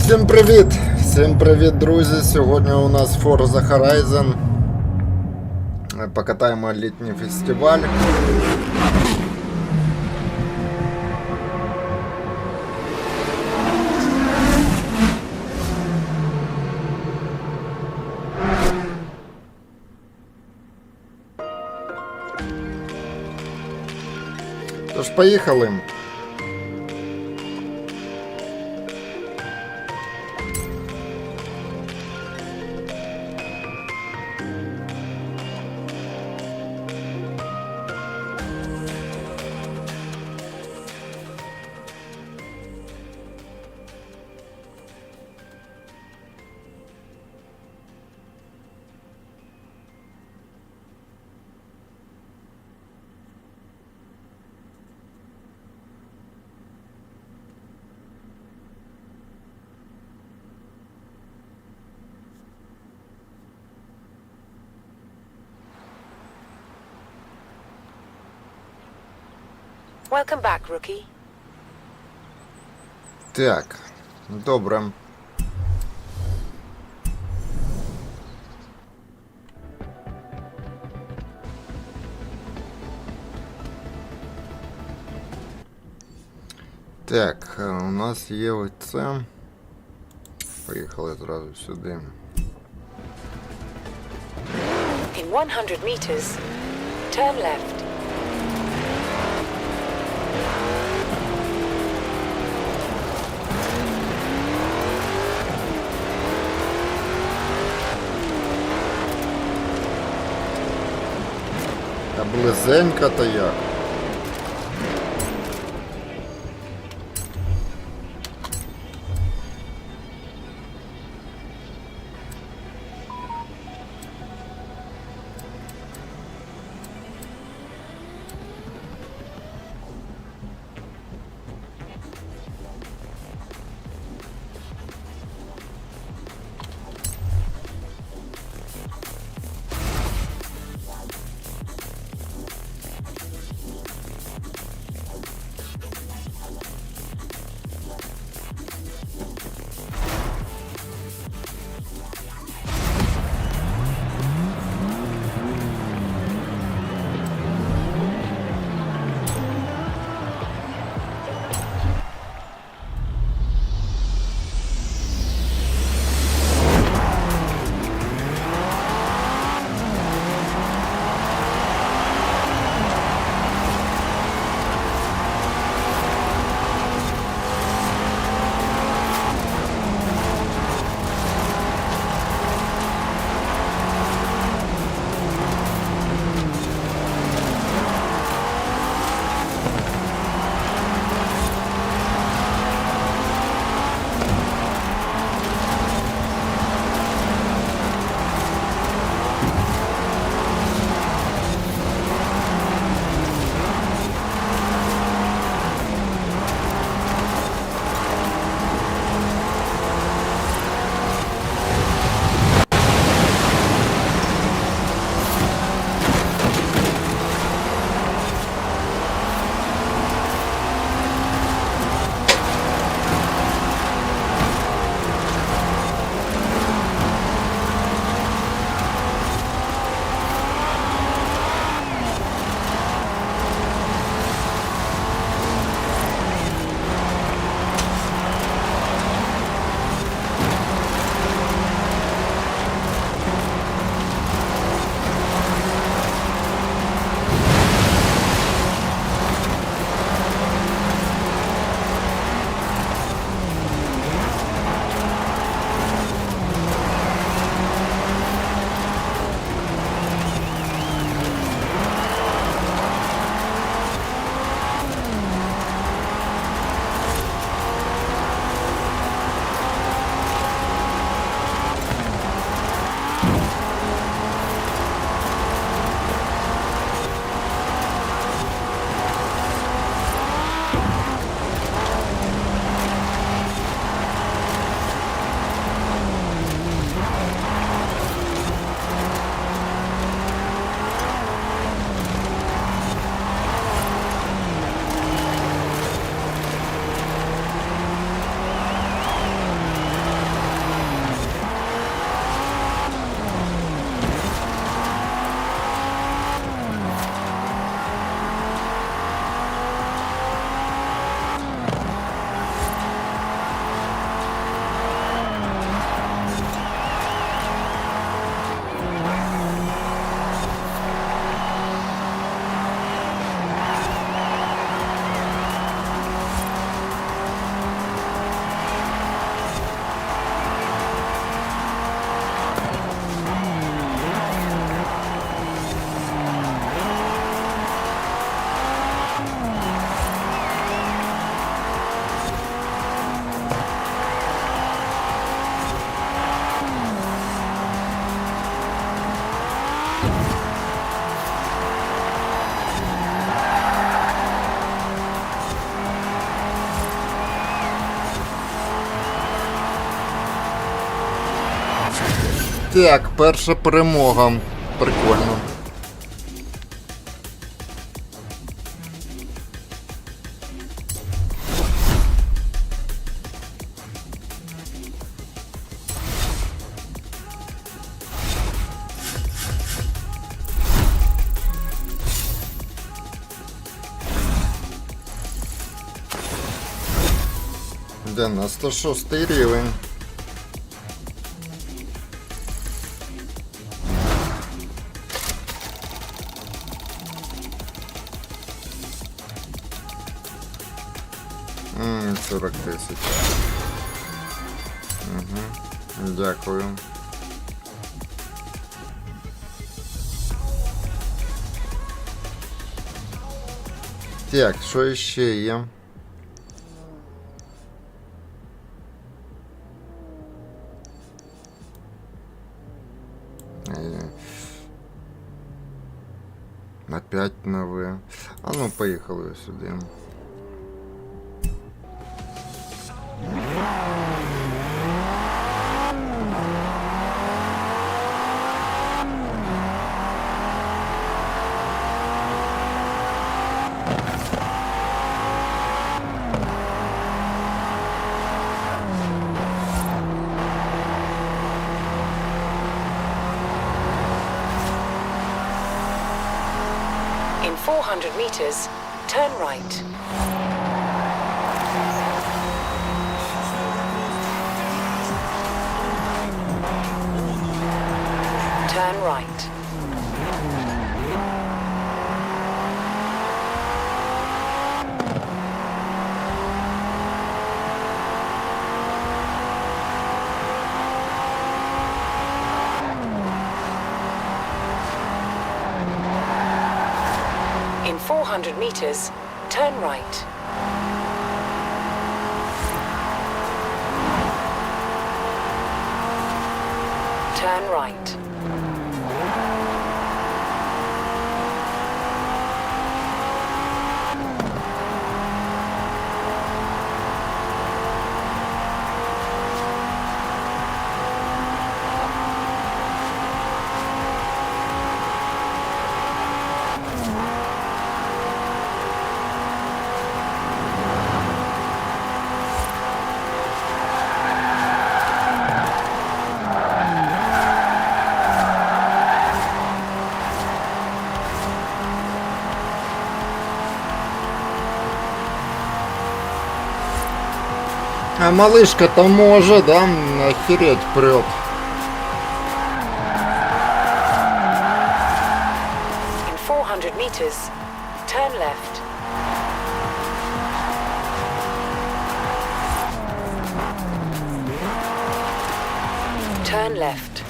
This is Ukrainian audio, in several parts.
Всім привіт! Всім привіт, друзі! Сьогодні у нас Forza Horizon. Покатаємо літній фестиваль. Тож, поїхали! Welcome back, rookie. Так, добре. Так, у нас є оце. Поїхали зразу сюди. In 100 meters, turn left. Та близенько то як. Так, перша перемога. Прикольно. Де на 106 рівень. М, 40 тисяч. Угу. Дякую. Так, що ще є? Опять нове. А ну, поїхали сюди. In 400 meters, turn right. Turn right. In 400 meters, turn right. Turn right. А малышка-то может, да? Охереть прет. In 400 meters, turn left. Turn left.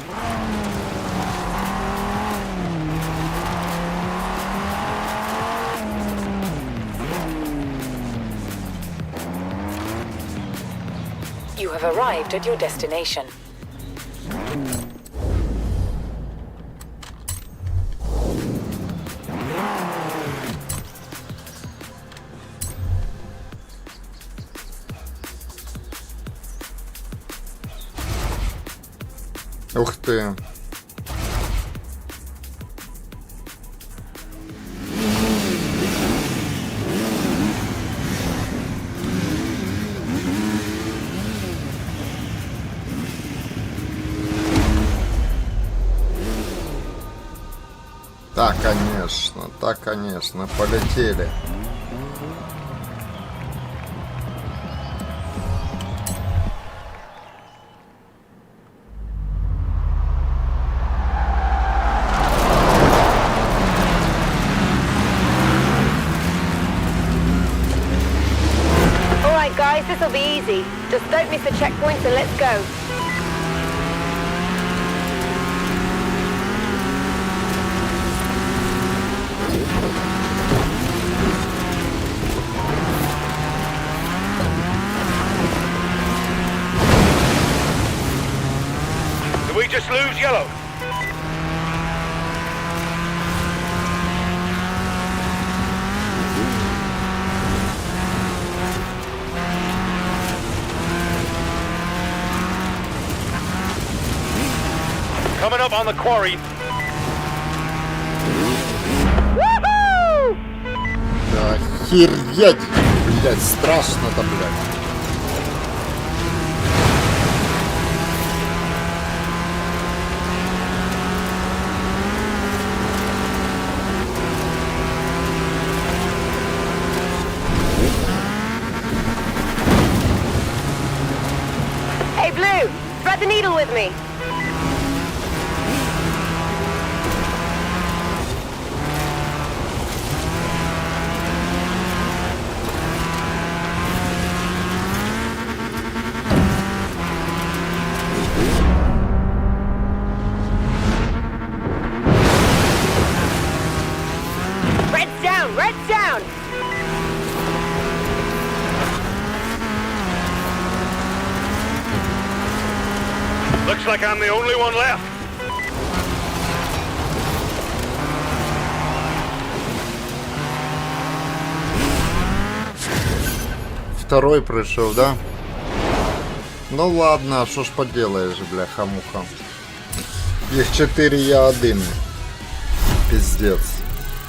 You have arrived at your destination. Ух ты. Так, конечно, полетели. All right, guys, this'll be easy. Just don't miss the checkpoints and let's go. Did we just lose yellow? Coming up on the quarry. Woohoo! Охереть! Блять, страшно-то, блять. Hey, Blue, thread the needle with me. Red's down, red's down. Looks like I'm the only one left. Второй пришел, да? Ну ладно, а що ж поделаешь, бляха-муха. Їх 4, я 1. Пиздец.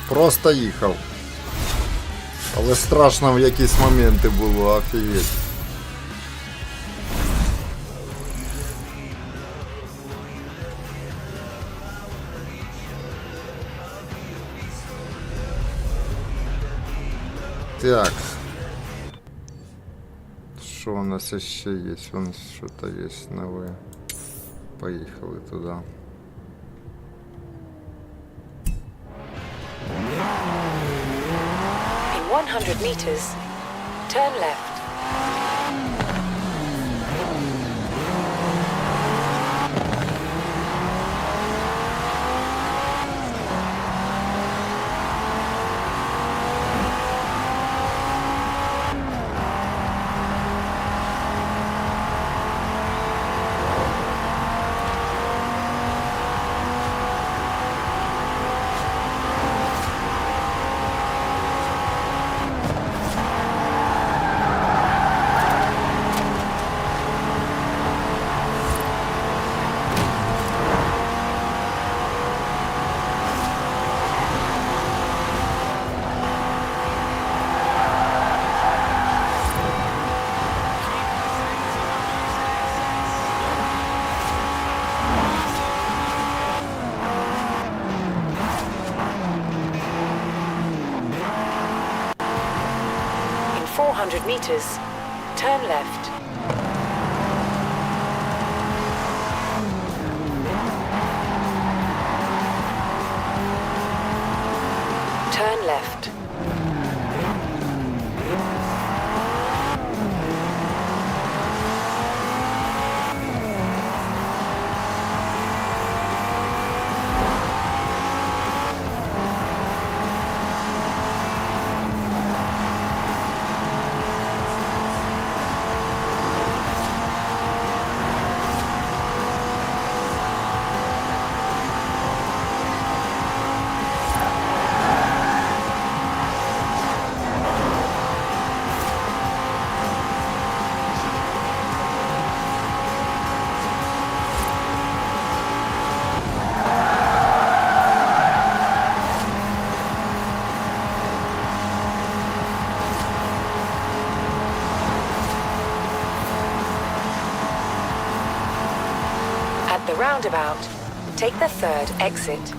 Просто їхав. Але страшно в якісь моменти було, офігеть. Так. Що у нас ще є? У нас що-то є нове. Поїхали туди. In 100 meters, turn left. In 400 meters, turn left. Turn left. At the roundabout, take the third exit.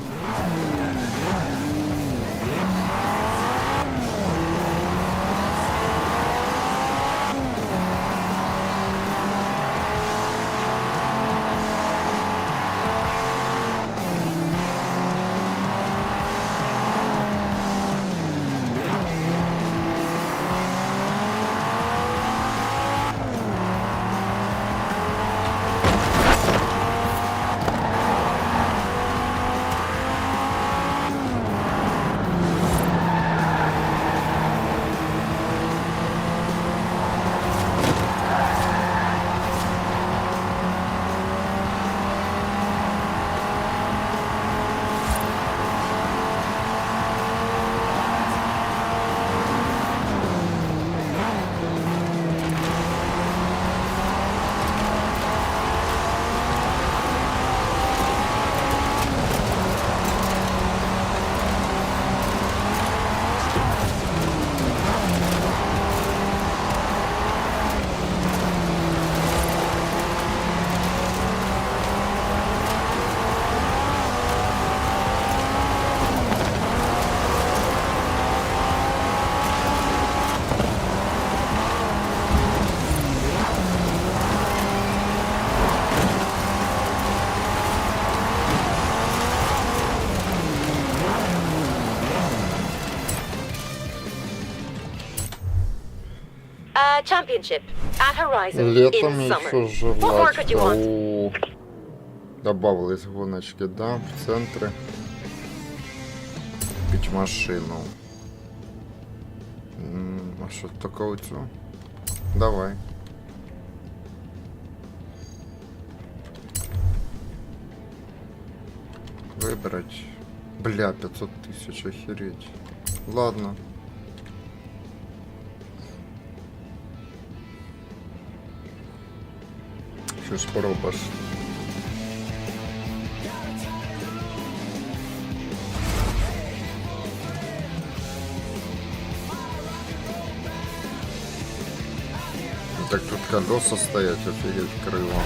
championship at Horizon Летом in summer. еще What more could you жвачка. want? О, добавились гоночки, да, в центре. Пить машину. А что такое у цього? Давай. Выбрать. Бля, 500 тысяч, охереть. Ладно. Що ж поробиш? Так тут колеса стоять, офигеть, крыло.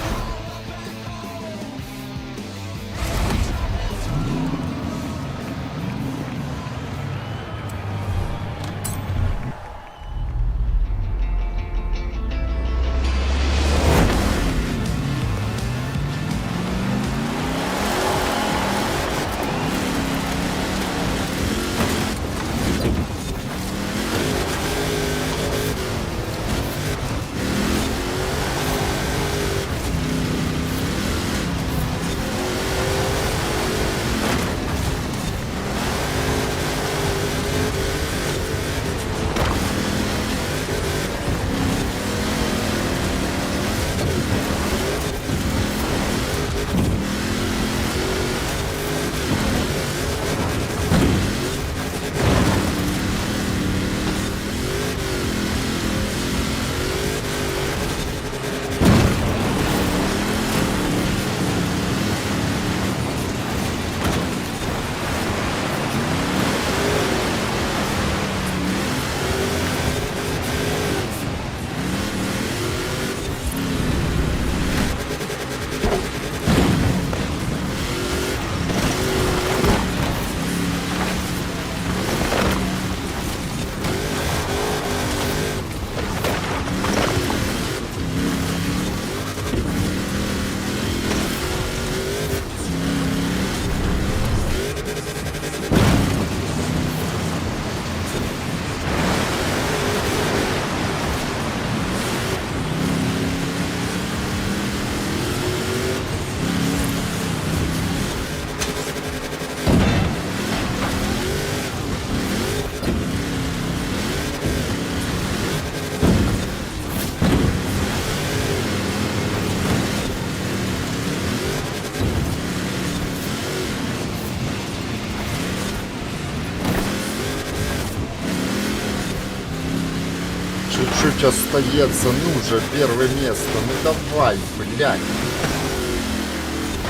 Чуть-чуть остается, ну же, первое место, ну давай, блядь.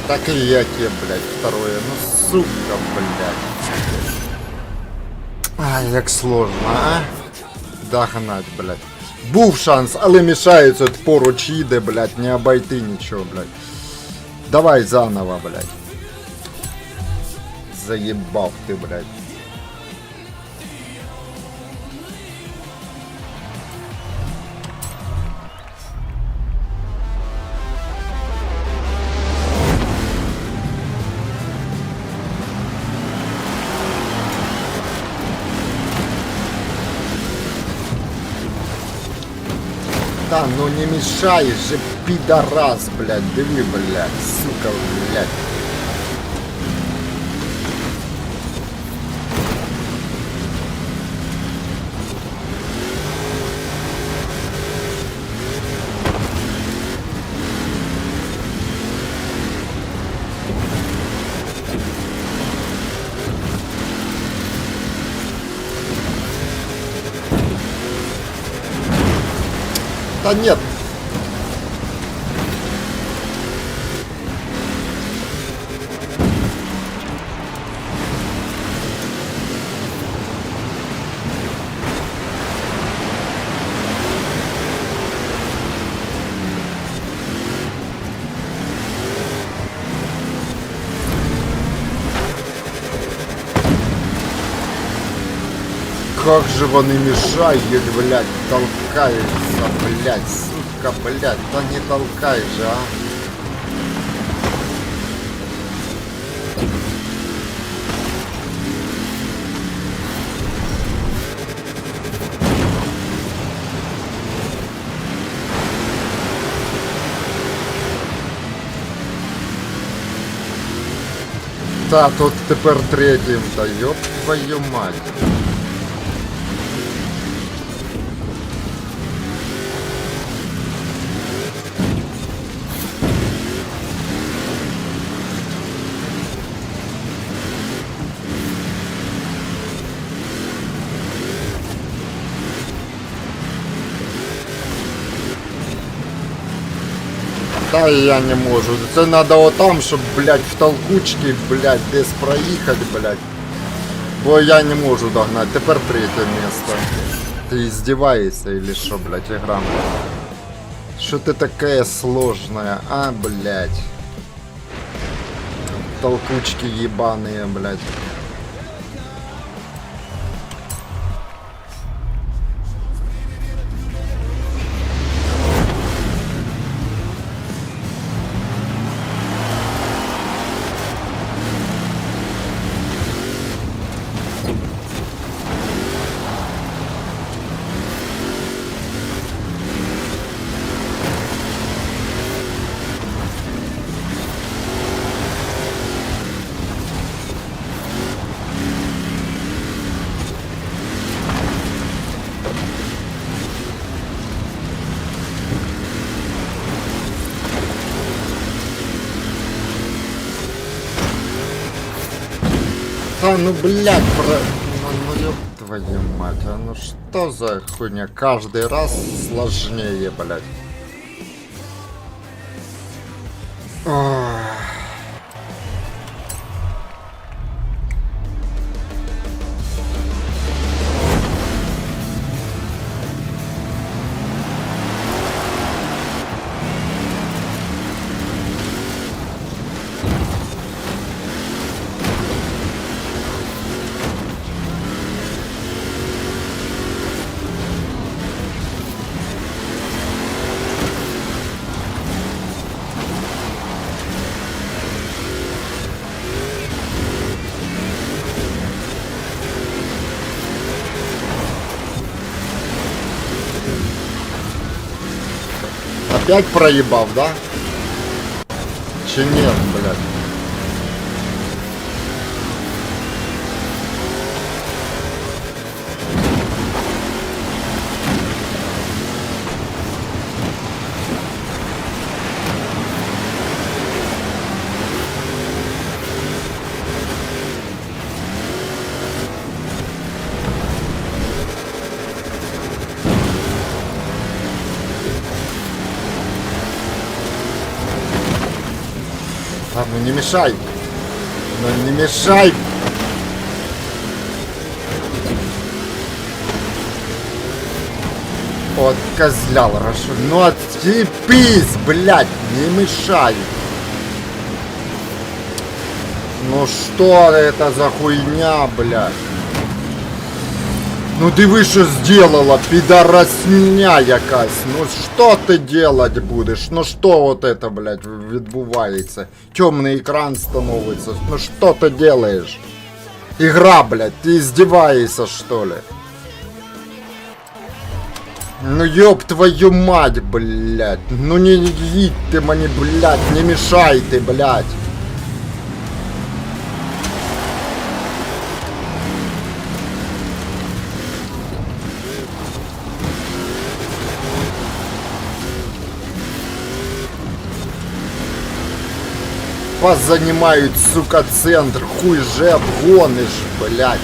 Так и я тебе, блядь, второе, ну сука, блядь. Ай, як сложно, а? Да, гнать, блядь. Був шанс, але мішається, поруч їде, блядь, не обойти нічого, блядь. Давай заново, блядь. Заебал ты, блядь. Да, ну не мешаешь же, пидорас, блядь, диви, блядь, сука, блядь. Да нет. Как же вони мешают, блядь, толкаются, блядь, сука, блядь, да не толкай же, а. Та тут тепер третім, та ёб твою мать. Та я не можу. Це надо отам, щоб, блядь, в толкучці, блядь, десь проїхати, блядь. Бо я не можу догнати. Тепер третє місце. Ти издеваешься или що, блядь, игра? Що ти таке сложная, а, блядь? Толкучки ебаные, блядь. Да ну блядь, ну ёб твою мать, а ну что за хуйня? Каждый раз сложнее, блядь. Ох. Опять проебал, да? Че нет, блядь? А, ну не мешай! Ну не мешай! Вот козлял, Рашу. Ну отцепись, блядь, не мешай! Ну что это за хуйня, блядь? Ну диви, що сделала, підарасня якась. Ну що ти делать будеш? Ну що вот это, блядь, відбувається? Темний екран становиться. Ну що ти делаешь? Игра, блядь, ты издеваешься, что ли? Ну ёб твою мать, блядь. Ну не їдь ты мені, блядь, не мешай ты, блядь. Вас занимают, сука, центр, хуй же обгонишь, блядь.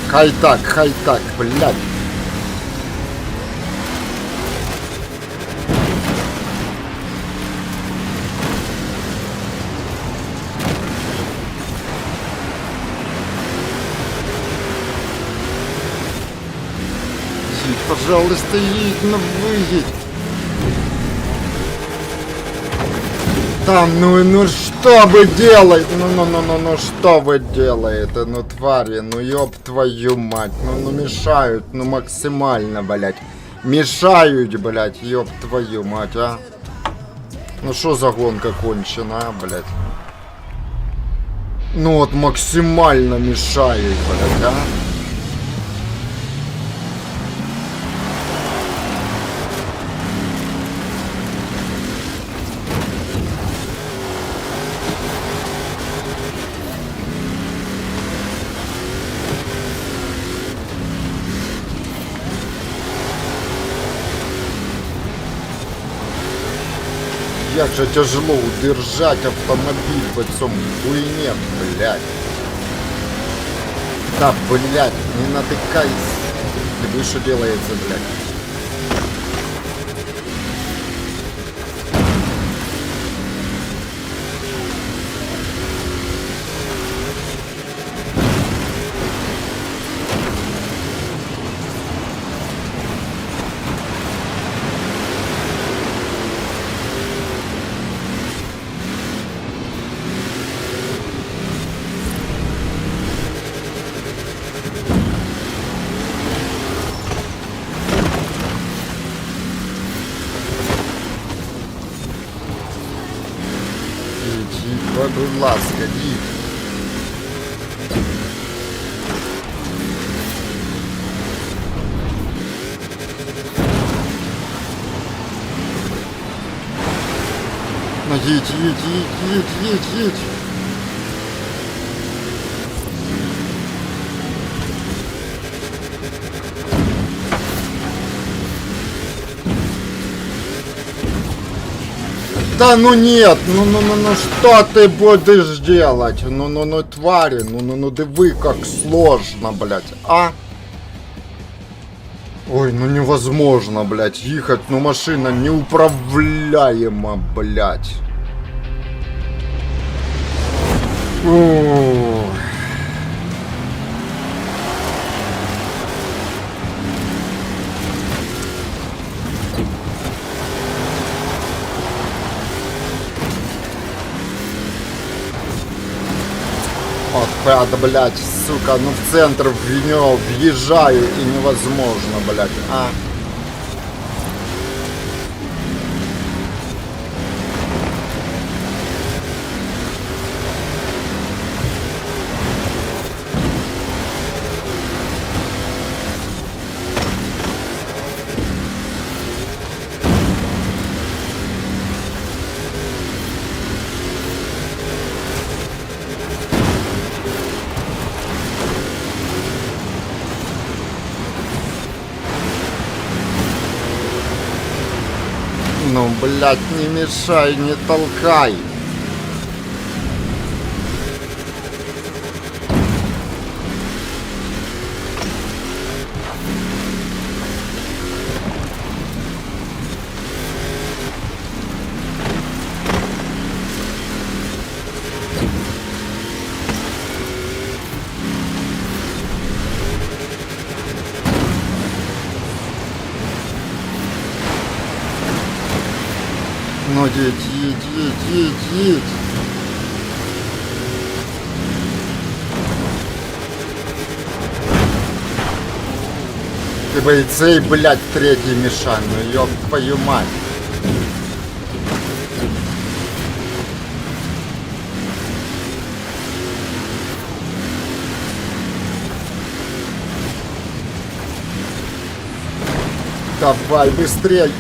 Хай так, блядь. Пожалуйста, едь, ну выедь. Там, ну что вы делаете? Ну что вы делаете? Ну твари, ну ёб твою мать. Ну мешают, ну максимально, блядь. Мешают, блядь, ёб твою мать, а. Ну что за гонка кончена, блядь? Ну вот максимально мешает, блядь, а? Як же тяжело удержать автомобиль в этом хуйне, блядь. Да, блядь, не натыкайся. Ты видишь, что делается, блядь. Будь ласка, їдь. Ну їдь. Да ну нет, ну что ты будешь делать? Ну твари, ну диви, как сложно, блядь, а? Ой, ну невозможно, блядь, ехать, ну машина неуправляема, блядь. Ой. От, блядь, сука, ну в центр в него въезжаю и невозможно, блядь, а? Ну, блядь, не мешай, не толкай. Ну, едь. Ты бы и цей, блядь, третий мешай, ну ёб твою мать. Давай, быстрей.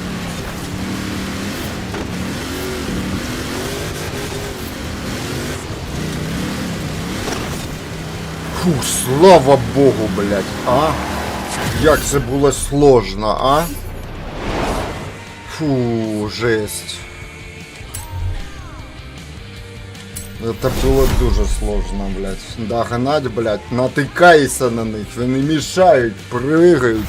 Фу, слава богу, блядь, а? Як це було сложно, а? Фу, жесть. Это было дуже сложно, блядь. Догнать, блядь, натикайся на них, вони мішають, пригають.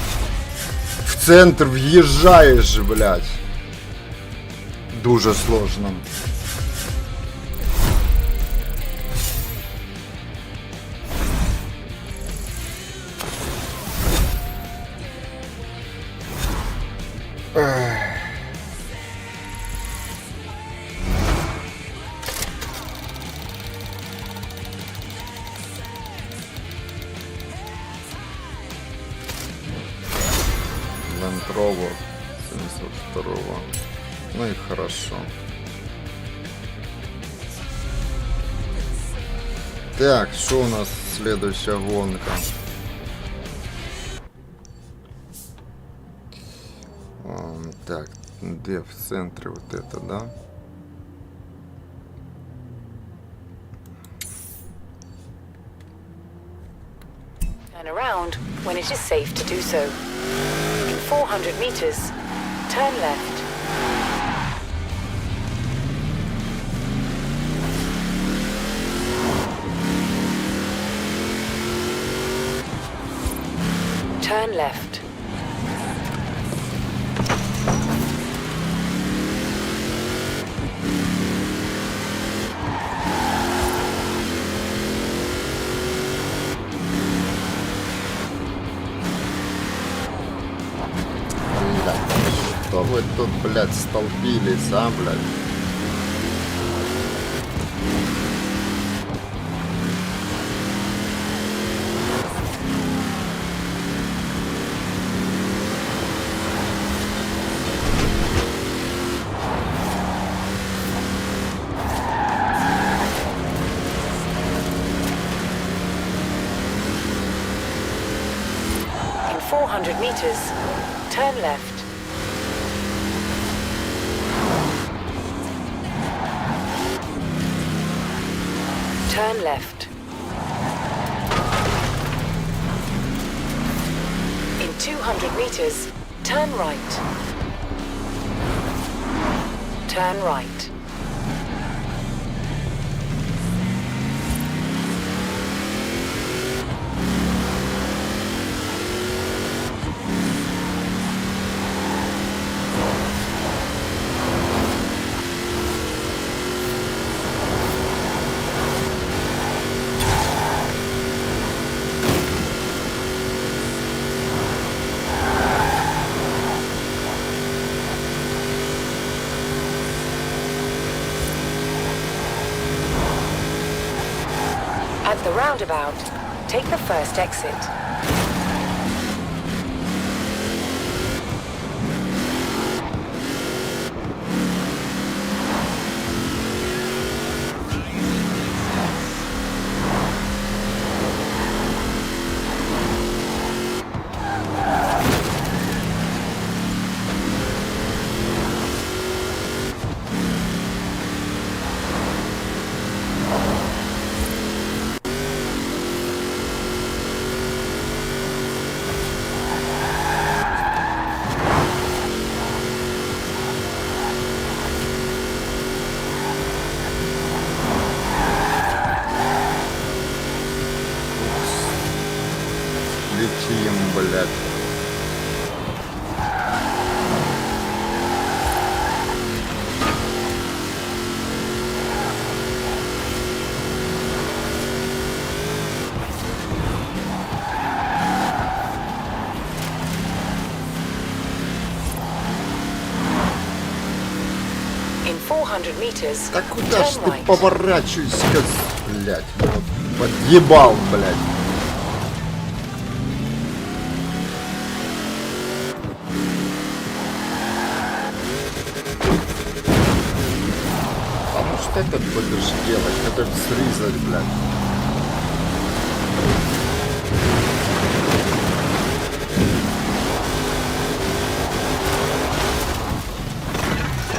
В центр в'їжджаєш, блядь. Дуже сложно. Лендровер 72-го. Ну и хорошо. Так, что у нас следующая гонка? Так, где в центре вот это, да? Turn around when it is safe to do so. In 400 meters, turn left. Turn left. Блядь, что вы тут, блядь, столпились, а, блядь? In 400 meters, turn left. Turn left. In 200 meters, turn right. Turn right. At the roundabout, take the first exit. Летим, блядь. In 400 meters, Да куда ж turn ты right. поворачиваешься, блядь? Вот, подъебал, блядь. А ну что ты будешь делать? Это срезать, блядь.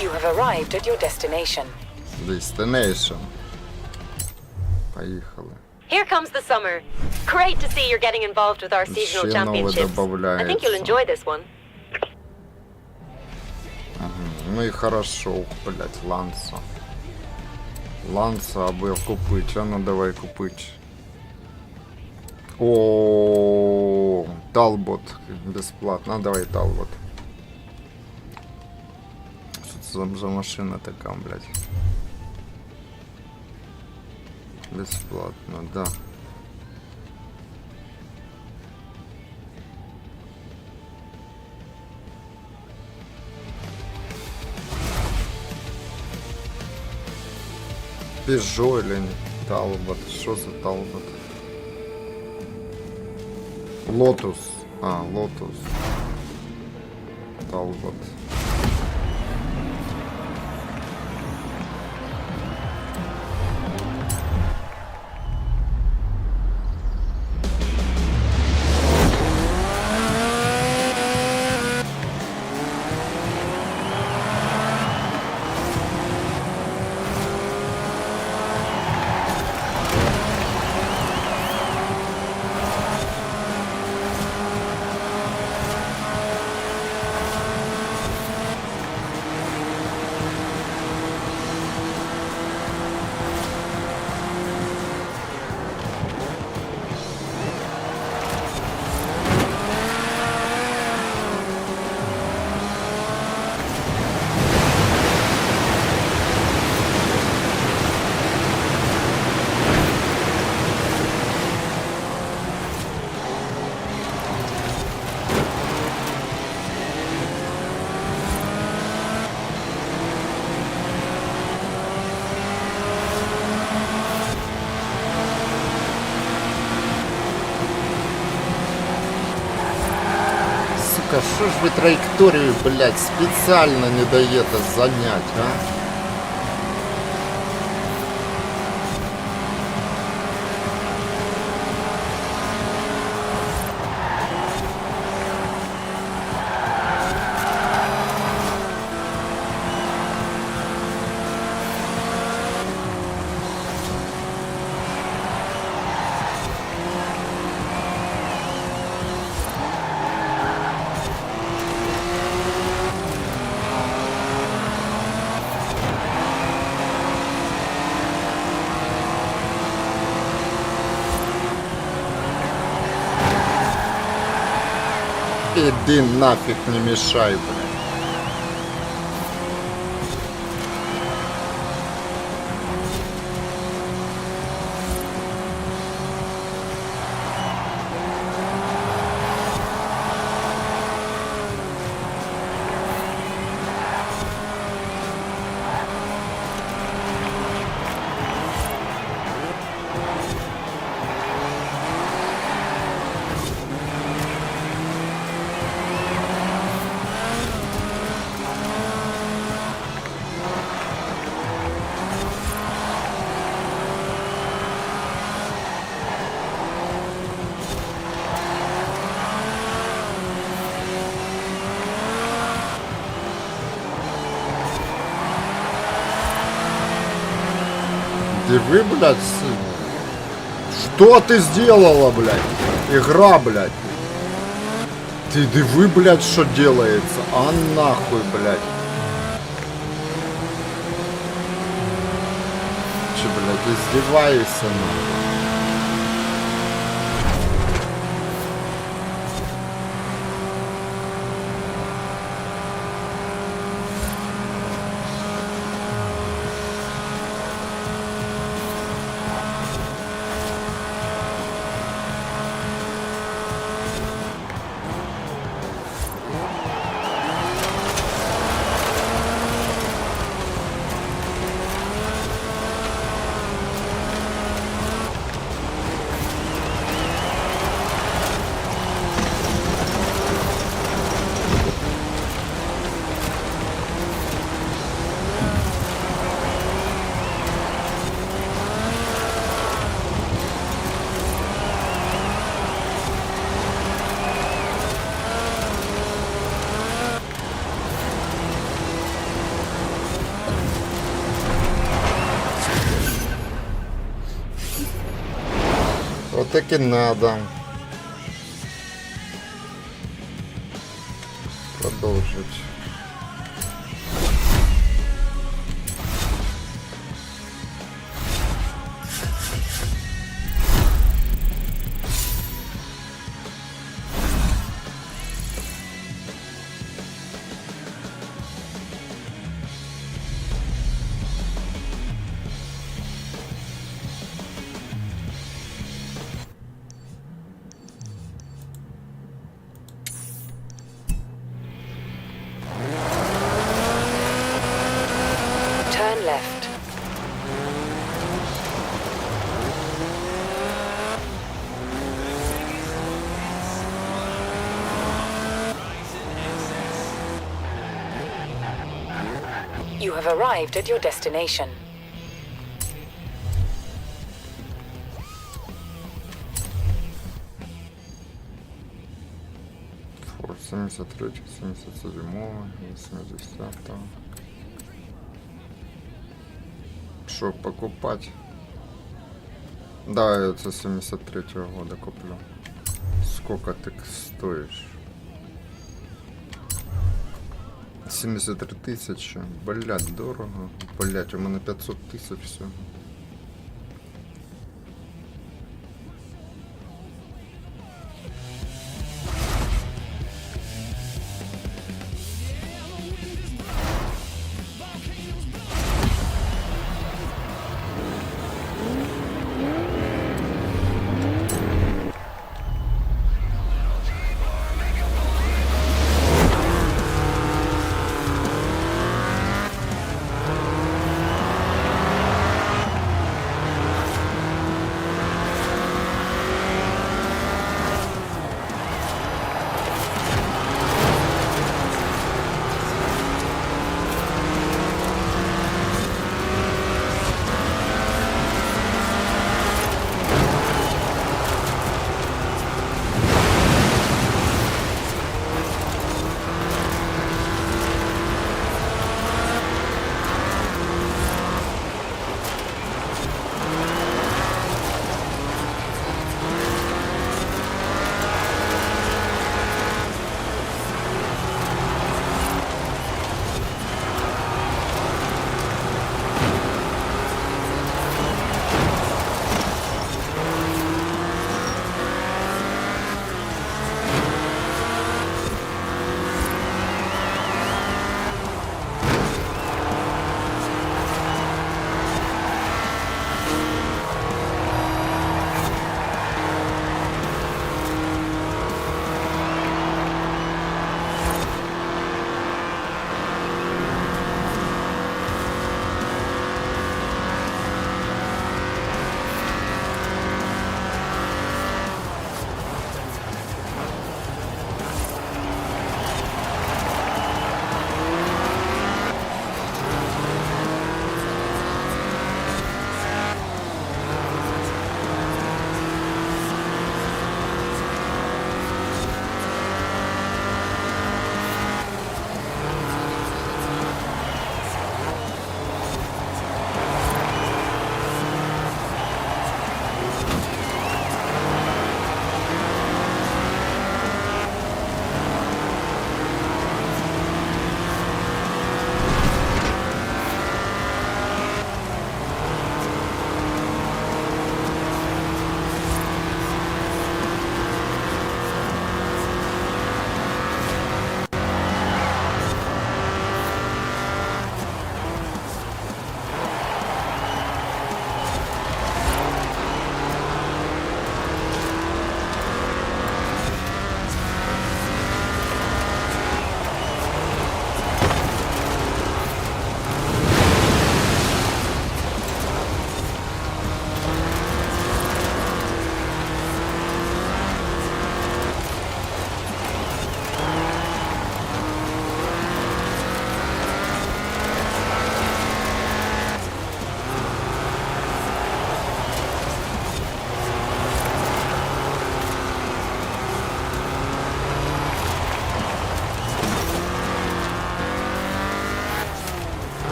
You have arrived at your destination. Destination. Поехали. Here comes the summer. Great to see you're getting involved with our seasonal Ще нове championships. I think you'll добавляется. enjoy this one. Ну и хорошо, блядь, Ланса. Ланса аби купить. А ну давай купить. О, Талбот бесплатно. А давай Талбот. Что это за машина такая, блядь? Бесплатно, да. Пежо или не? Талбот. Что за Талбот? Лотус. А, Лотус. Талбот. що ж ви траєкторію, блядь, спеціально не даєте занять, а? Иди нафиг, не мешай, блядь. Диви, блядь, что ты сделала, блядь? Игра, блядь. Ты диви, блядь, что делается. А нахуй, блядь. Че, блядь, издеваешься, нахуй? Вот так и надо. Продолжить. Turn left. You have arrived at your destination. Форд 73, 77, 80. Что покупать? Да, это 73-го года куплю. Сколько ты стоишь? 73 тысячи. Блять, дорого. Блять, у меня 500 тысяч все.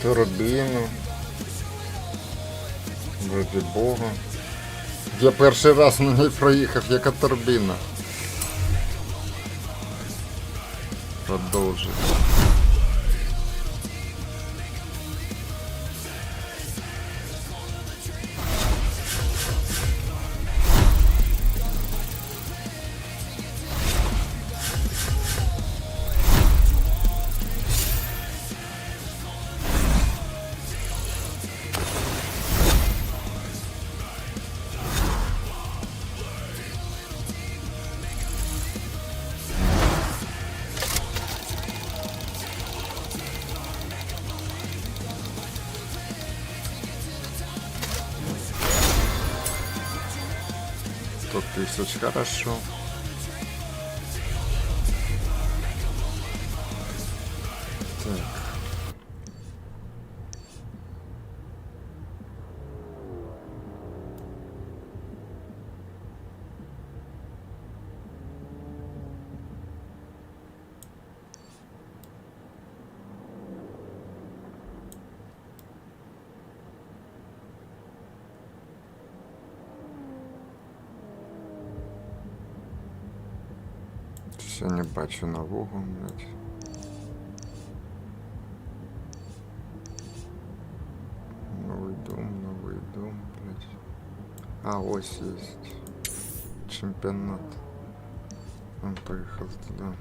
турбіну. Ради Бога. Я перший раз на ній проїхав, яка турбіна. Продовжуй. Тысяч, хорошо. Так. Я не бачу нового, блядь. Новый дом, блядь. А, ось есть. Чемпионат. Он поехал туда.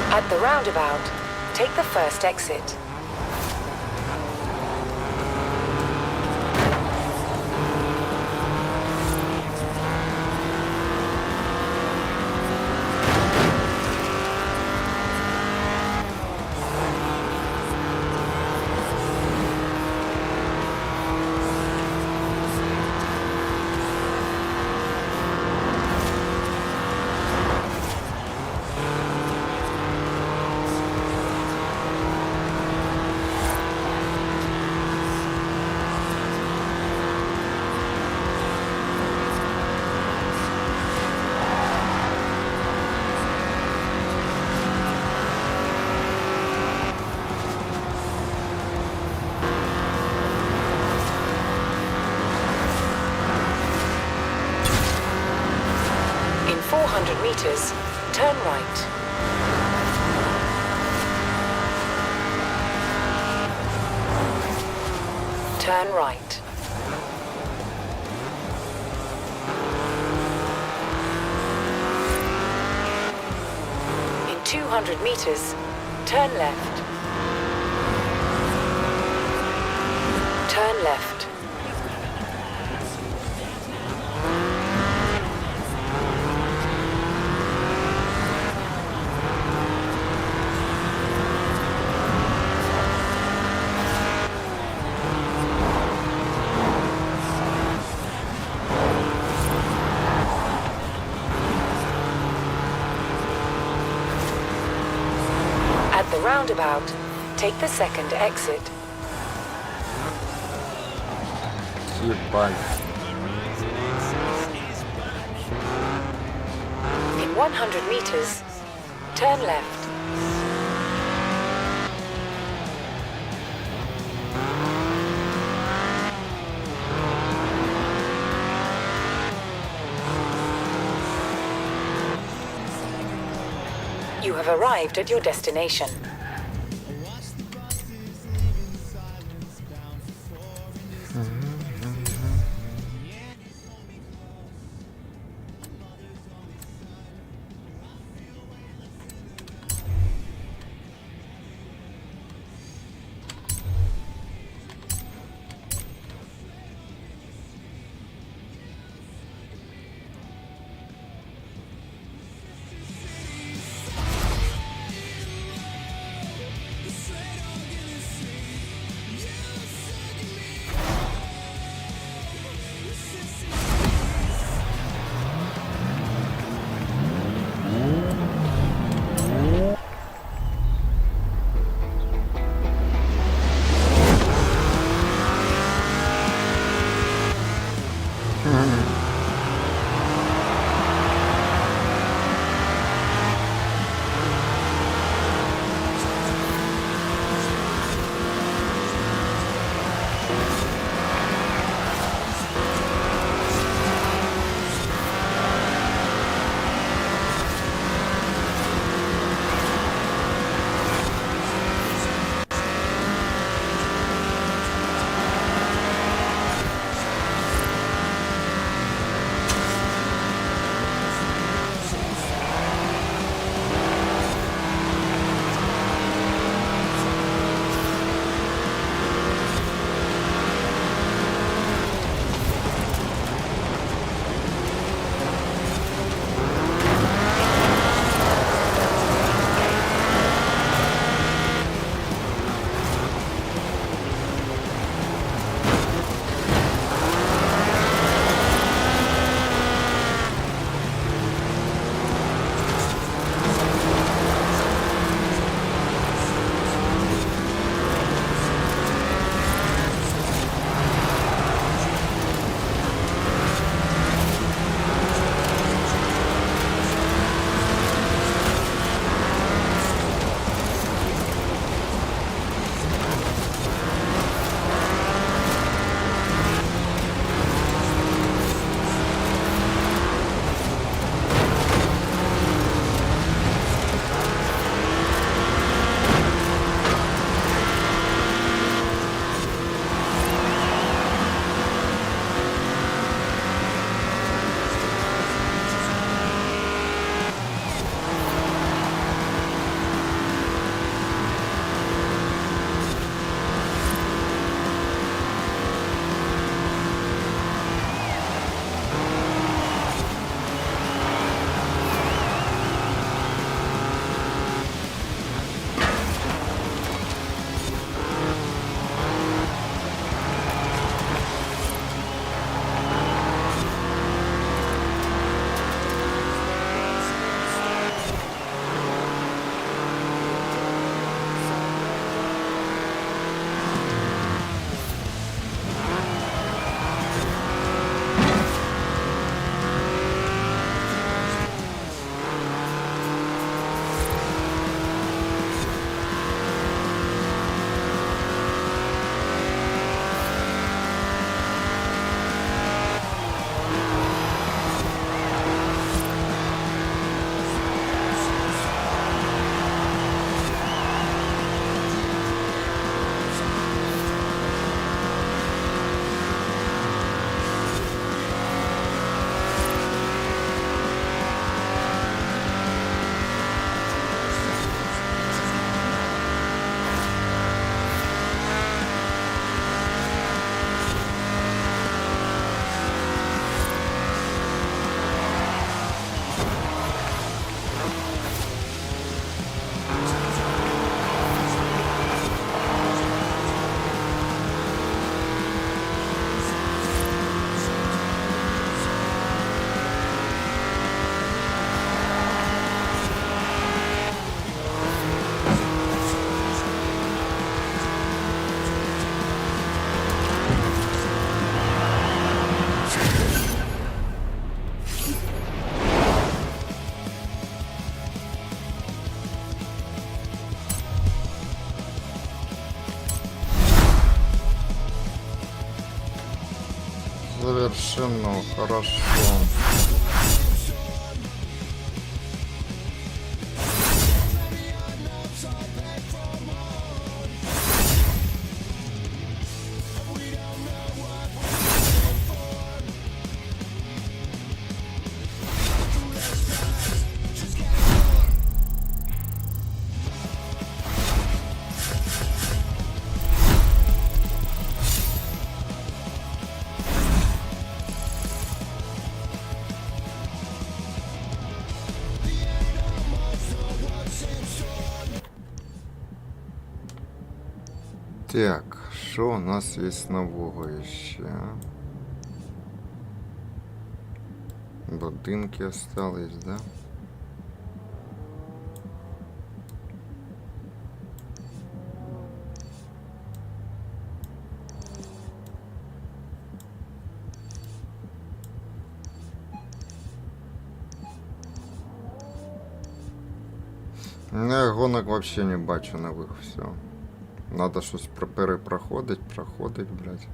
At the roundabout, take the first exit. In 400 meters, turn right. Turn right. In 200 meters, turn left. Turn left. At the roundabout, take the second exit. Ебать. In 100 meters, turn left. You have arrived at your destination. Завершено, хорошо. Так, що у нас є нового ще? Будинки остались, да? Я гонок вообще не бачу нових, все. Надо щось проходить, блядь.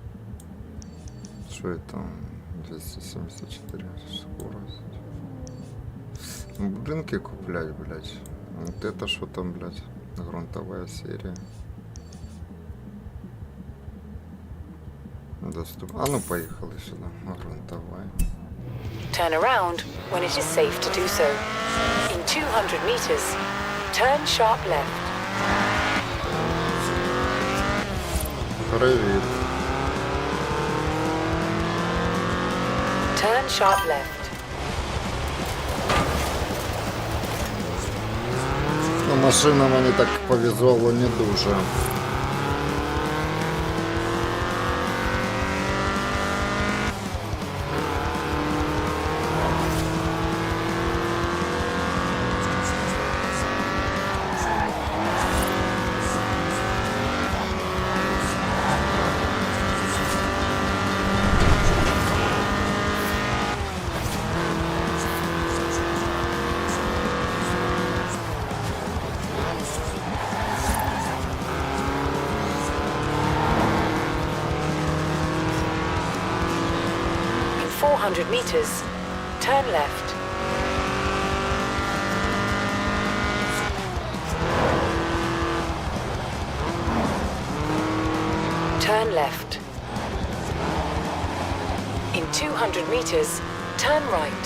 Що это там? 274 скорость. Будинки куплять, блядь. Вот это что там, блядь? Грунтовая серия. Доступ. А ну поехали сюда. Грунтовая. Turn around when it is safe to do so. In 200 meters, turn sharp left. Привіт. Turn sharp left. Ну, машина мені так по візуалу не дуже. In 400 meters, turn left. Turn left. In 200 meters, turn right.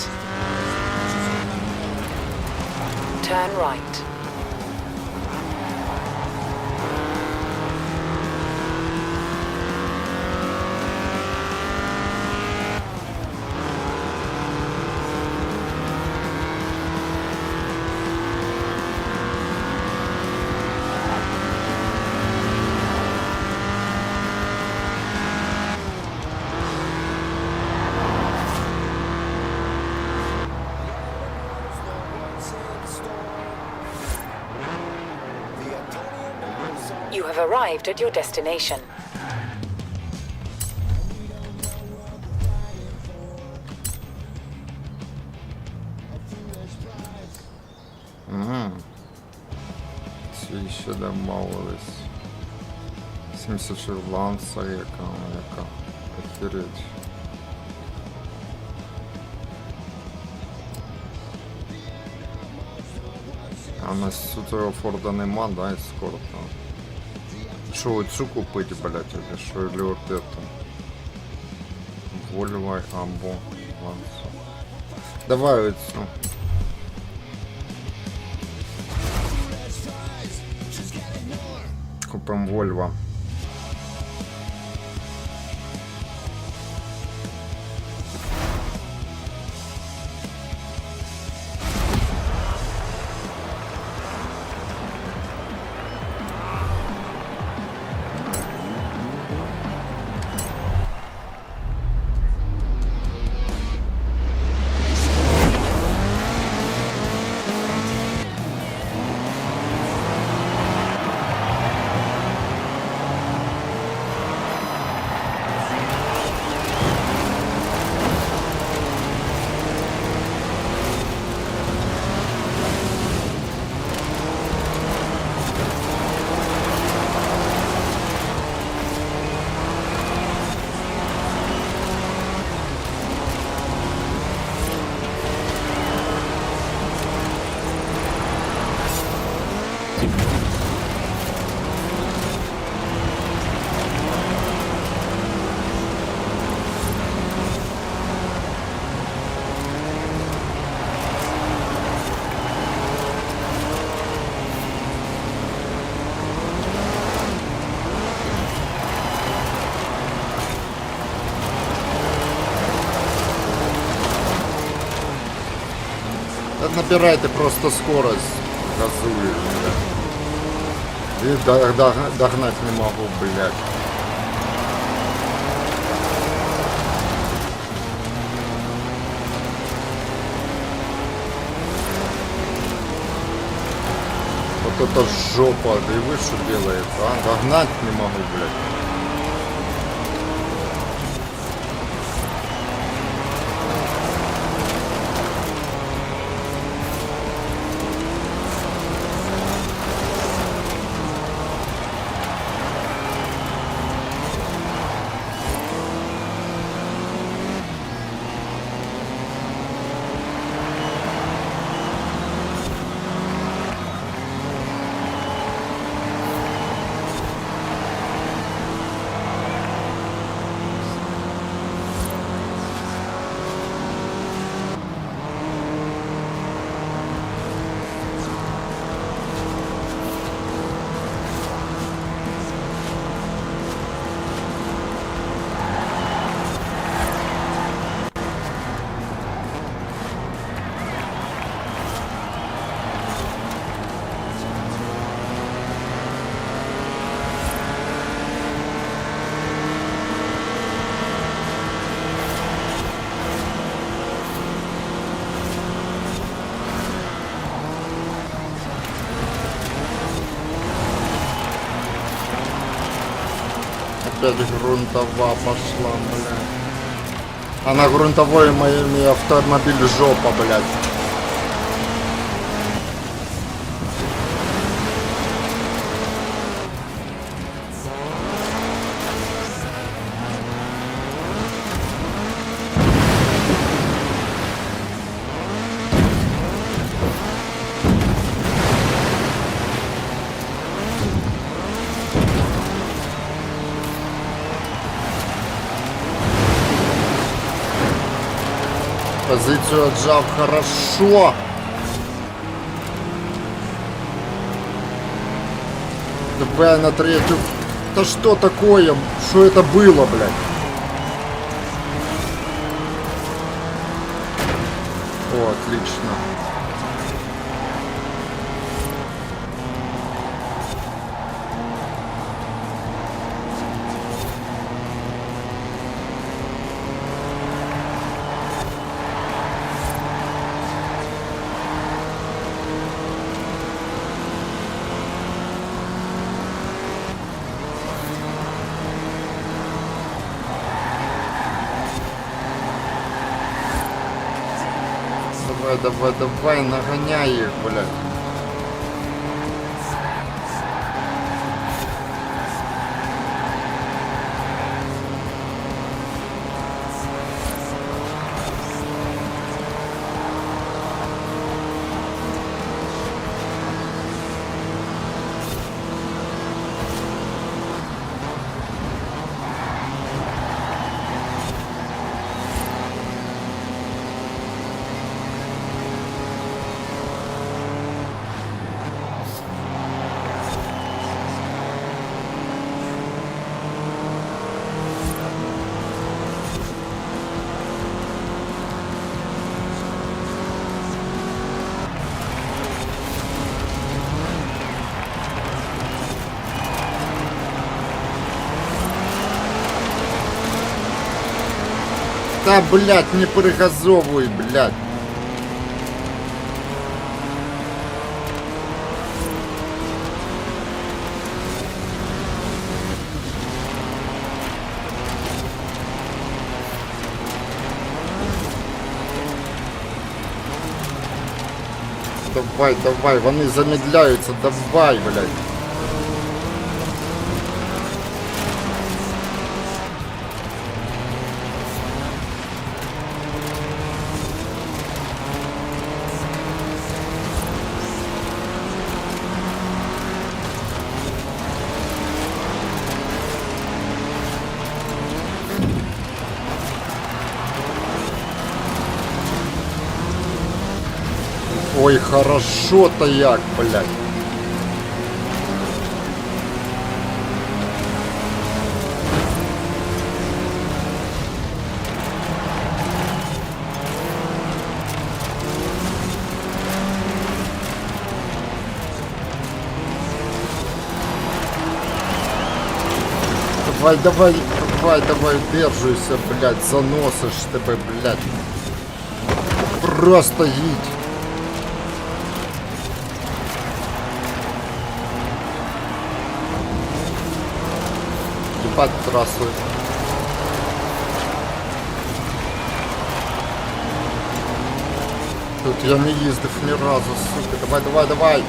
Turn right. You have arrived at your destination. Ці ще домовились. 76 ланса, яка. Охереть. А у нас цього Форда нема, да, ескорта. Що оцю купити, блядь, или що, или вот это? Volvo або Лансо. Давай оцю. Купим Volvo. набирайте просто скорость. Газуешь, блядь. И догнать не могу, блядь. Вот это жопа, да и вы что делаете, а? Догнать не могу, блядь. Опять грунтова пошла, блядь. А на грунтовой моими автомобиль жопа, блядь. Позицию отжал хорошо. Давай на третью. Да что такое? Что это было, блядь? О, отлично. Давай, нагоняй их, блядь. Да, блядь, не пригазовывай, блядь. Давай, вони замедляются, давай, блядь. Ой, хорошо-то як, блядь. давай, держуйся, блядь, заносиш тебе, блядь. Просто їдь. Ебать трассу. Тут я не їздив ні разу, сука. Давай.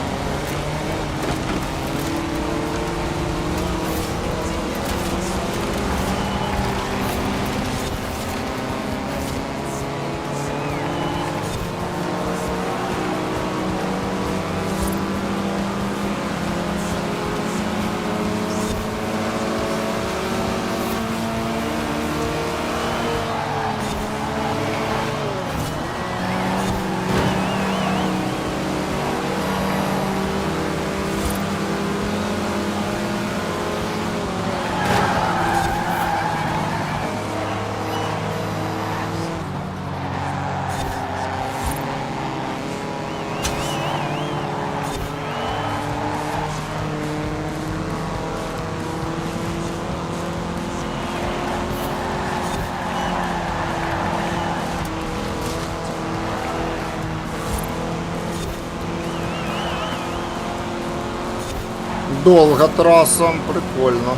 Долго трасса, прикольно.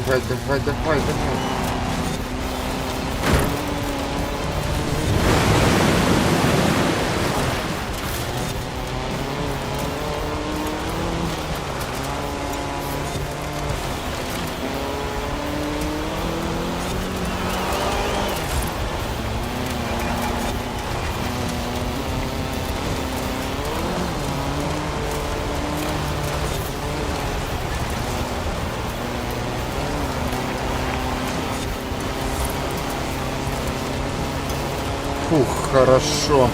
давай, давай, давай, давай. Фух, хорошо.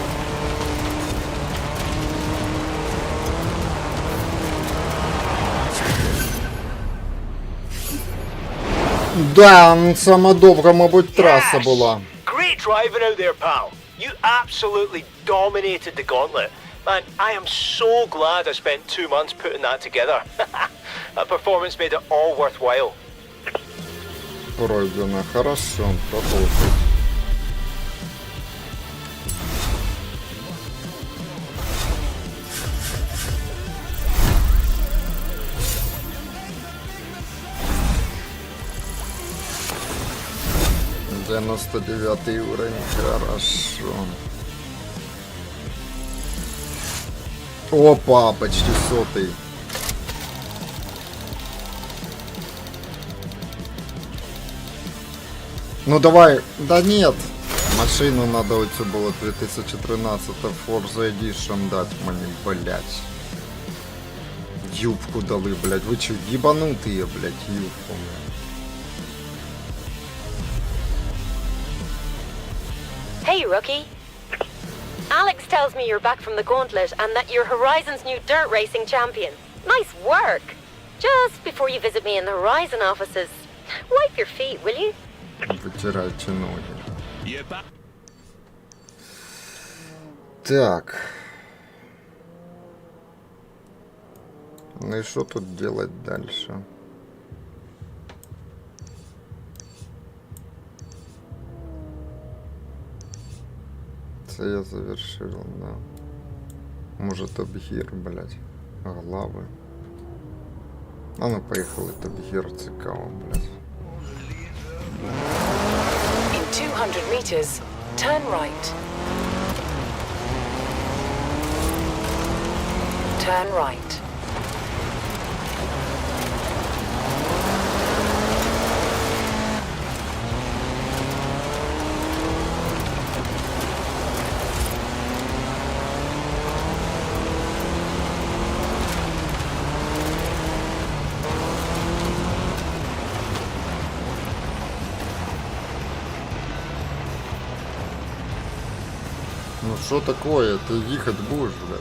Да, сама добра, мабуть, траса була. Great driving out there, pal. You absolutely dominated the gauntlet. Man, I am so glad I spent 2 months putting that together. That performance made it all worthwhile. Пройдено, хорошо, продовжуй. Девяносто 99 уровень, хорошо. Опа, почти 100-й. Ну давай, да нет. Машину надо оцю було 2013 Forza Edition дать мені, блять. Юбку дали, блять. Ви чё, ебанутые, блять, юбку. Hey, rookie. Alex tells me you're back from the gauntlet and that you're Horizon's new dirt racing champion. Nice work. Just before you visit me in the Horizon offices, wipe your feet, will you? Вытирайте ноги. Так. Ну и что тут делать дальше? Це я завершил, да. Может, обгір, блядь. Глави. А ну поїхали, обгір цікаво, блядь. In 200 meters, turn right. Turn right. Ну что такое? Ты ехать будешь, блядь?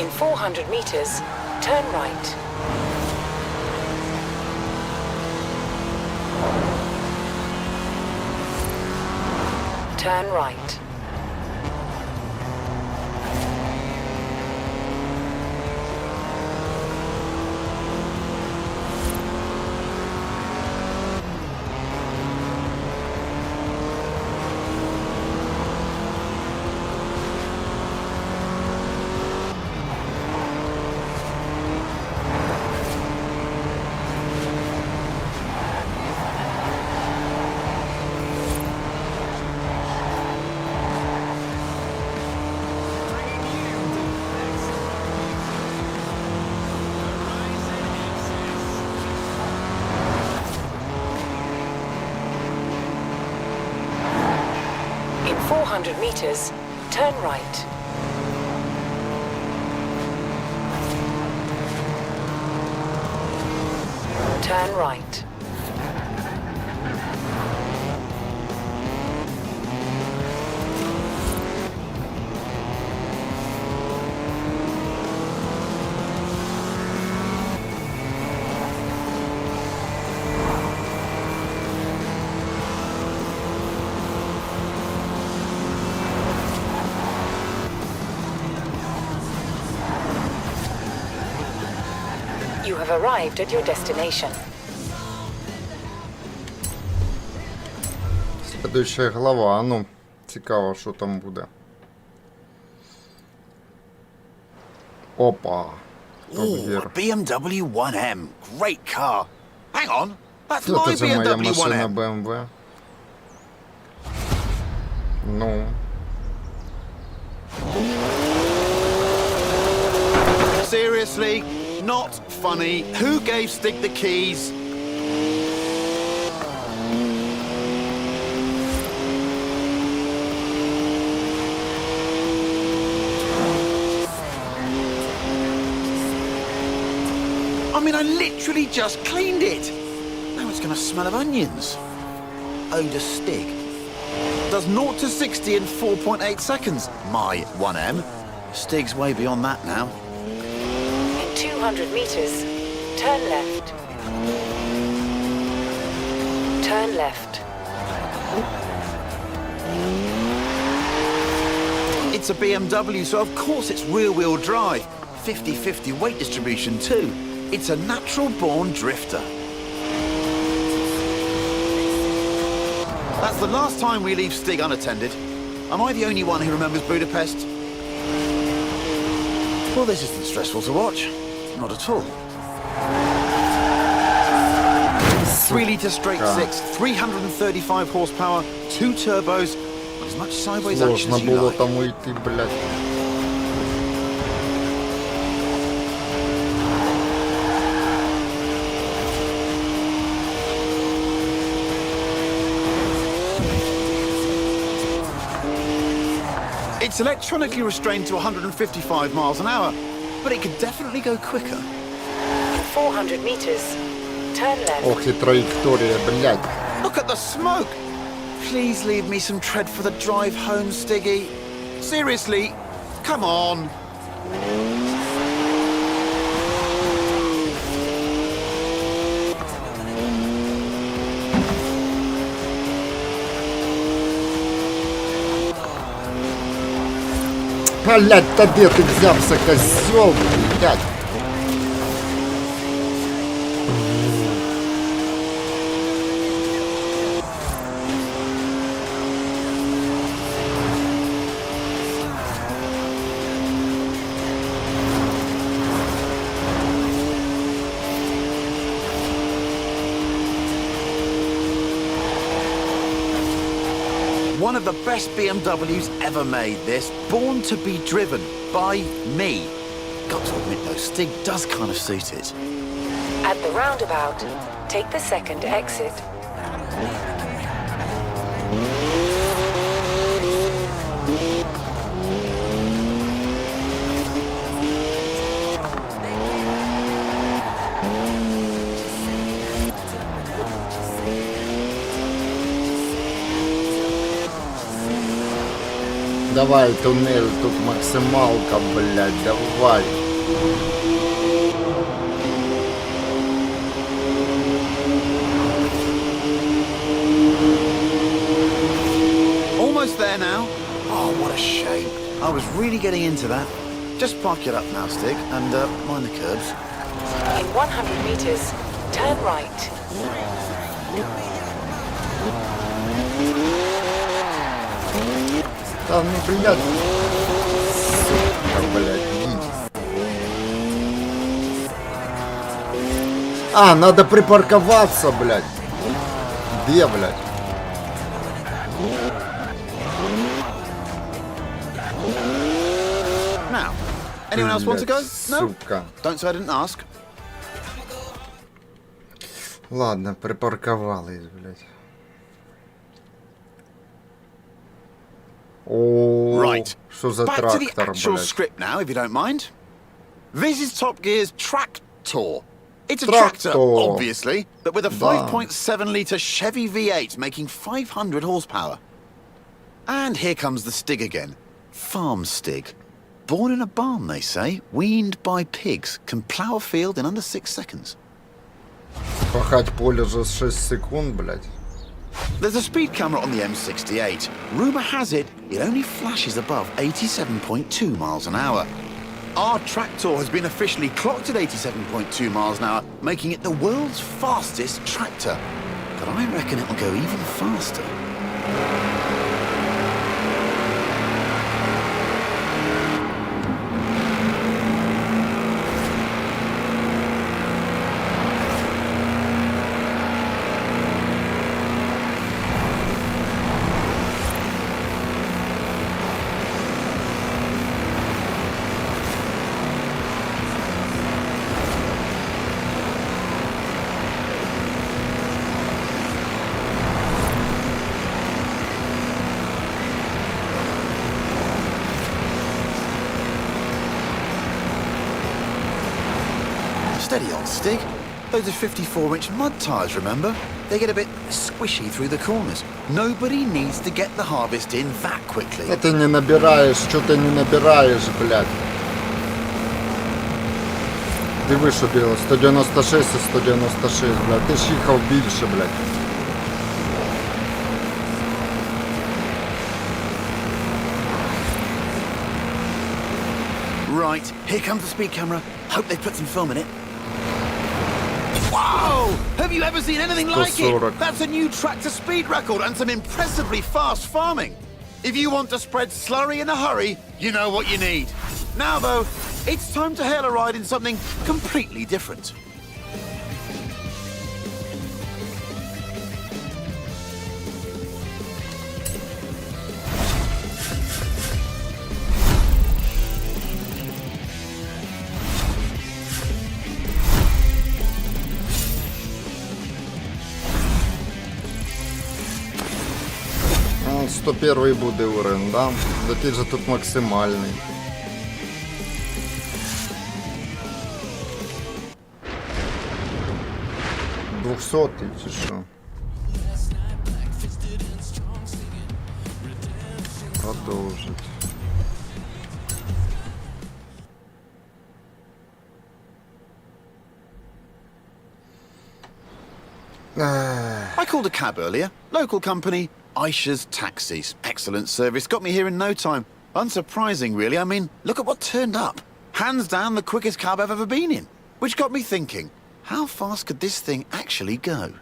In 400 meters, turn right. Turn right. In 400 meters, turn right. Turn right. You have arrived at your destination. Слідуюча глава, а ну, цікаво, що там буде. Опа. Ooh, a BMW 1M. Great car. Hang on. That's Що my це за моя BMW машина 1M. BMW? Ну. Seriously? Not funny. Who gave Stig the keys? I mean, I literally just cleaned it. Now it's going to smell of onions. Ode to Stig. Does 0 to 60 in 4.8 seconds. My 1M. Stig's way beyond that now. In 200 meters, turn left. Turn left. It's a BMW, so of course it's rear-wheel drive. 50-50 weight distribution too. It's a natural-born drifter. That's the last time we leave Stig unattended. Am I the only one who remembers Budapest? Well, this isn't stressful to watch. Not at all. 3-litre straight six, 335 horsepower, 2 turbos, as much sideways action Сложно as you було like. там уйти, блядь. It's electronically restrained to 155 miles an hour, but it could definitely go quicker. In 400 meters, turn left. Ох и траектория, блядь. Look at the smoke! Please leave me some tread for the drive home, Stiggy. Seriously, come on. Блядь, та де ти взявся, козьол, блядь. One of the best BMWs ever made, this. Born to be driven by me. Got to admit though, Stig does kind of suit it. At the roundabout, take the second exit. Давай, туннель, тут максималка, блядь, давай. Almost better now? Oh, what a shame. I was really getting into that. Just park it up now, Stig, and mind the curbs. In 100 meters, turn right. Да ну, блядь. Сука, блядь. А, надо припарковаться, блядь. Где, блядь? Now, anyone else want to go? No? Сука. Don't say I didn't ask. Ладно, припарковались, блядь. О, Right. что за Back to the трактор, actual блядь? script now, if you don't mind. This is Top Gear's Tractor. It's a tractor, Tractor. obviously, but with a Да. 5.7-litre Chevy V8 making 500 horsepower. And here comes the Stig again. Farm Stig. Born in a barn, they say, weaned by pigs, can plough a field in under 6 seconds. Пахать поле за 6 секунд, блядь. There's a speed camera on the M68. Rumour has it, it only flashes above 87.2 miles an hour. Our tractor has been officially clocked at 87.2 miles an hour, making it the world's fastest tractor. But I reckon it'll go even faster. Steady on, Stig. Those are 54-inch mud tyres, remember? They get a bit squishy through the corners. Nobody needs to get the harvest in that quickly. Да ты не набираешь, что ты не набираешь, блядь. Диви, що біло, 196 і 196, блядь. Ти ж їхав більше, блядь. Right, here comes the speed camera. Hope they put some film in it. Wow! Have you ever seen anything like it? 140. That's a new tractor speed record and some impressively fast farming. If you want to spread slurry in a hurry, you know what you need. Now, though, it's time to hail a ride in something completely different. Ну, 101 буде уровень, да? Такий же тут максимальний. Двухсотий чи що? Продовжить. I called a cab earlier. Local company, Aisha's Taxis. Excellent service. Got me here in no time. Unsurprising, really. I mean, look at what turned up. Hands down the quickest cab I've ever been in. Which got me thinking, how fast could this thing actually go?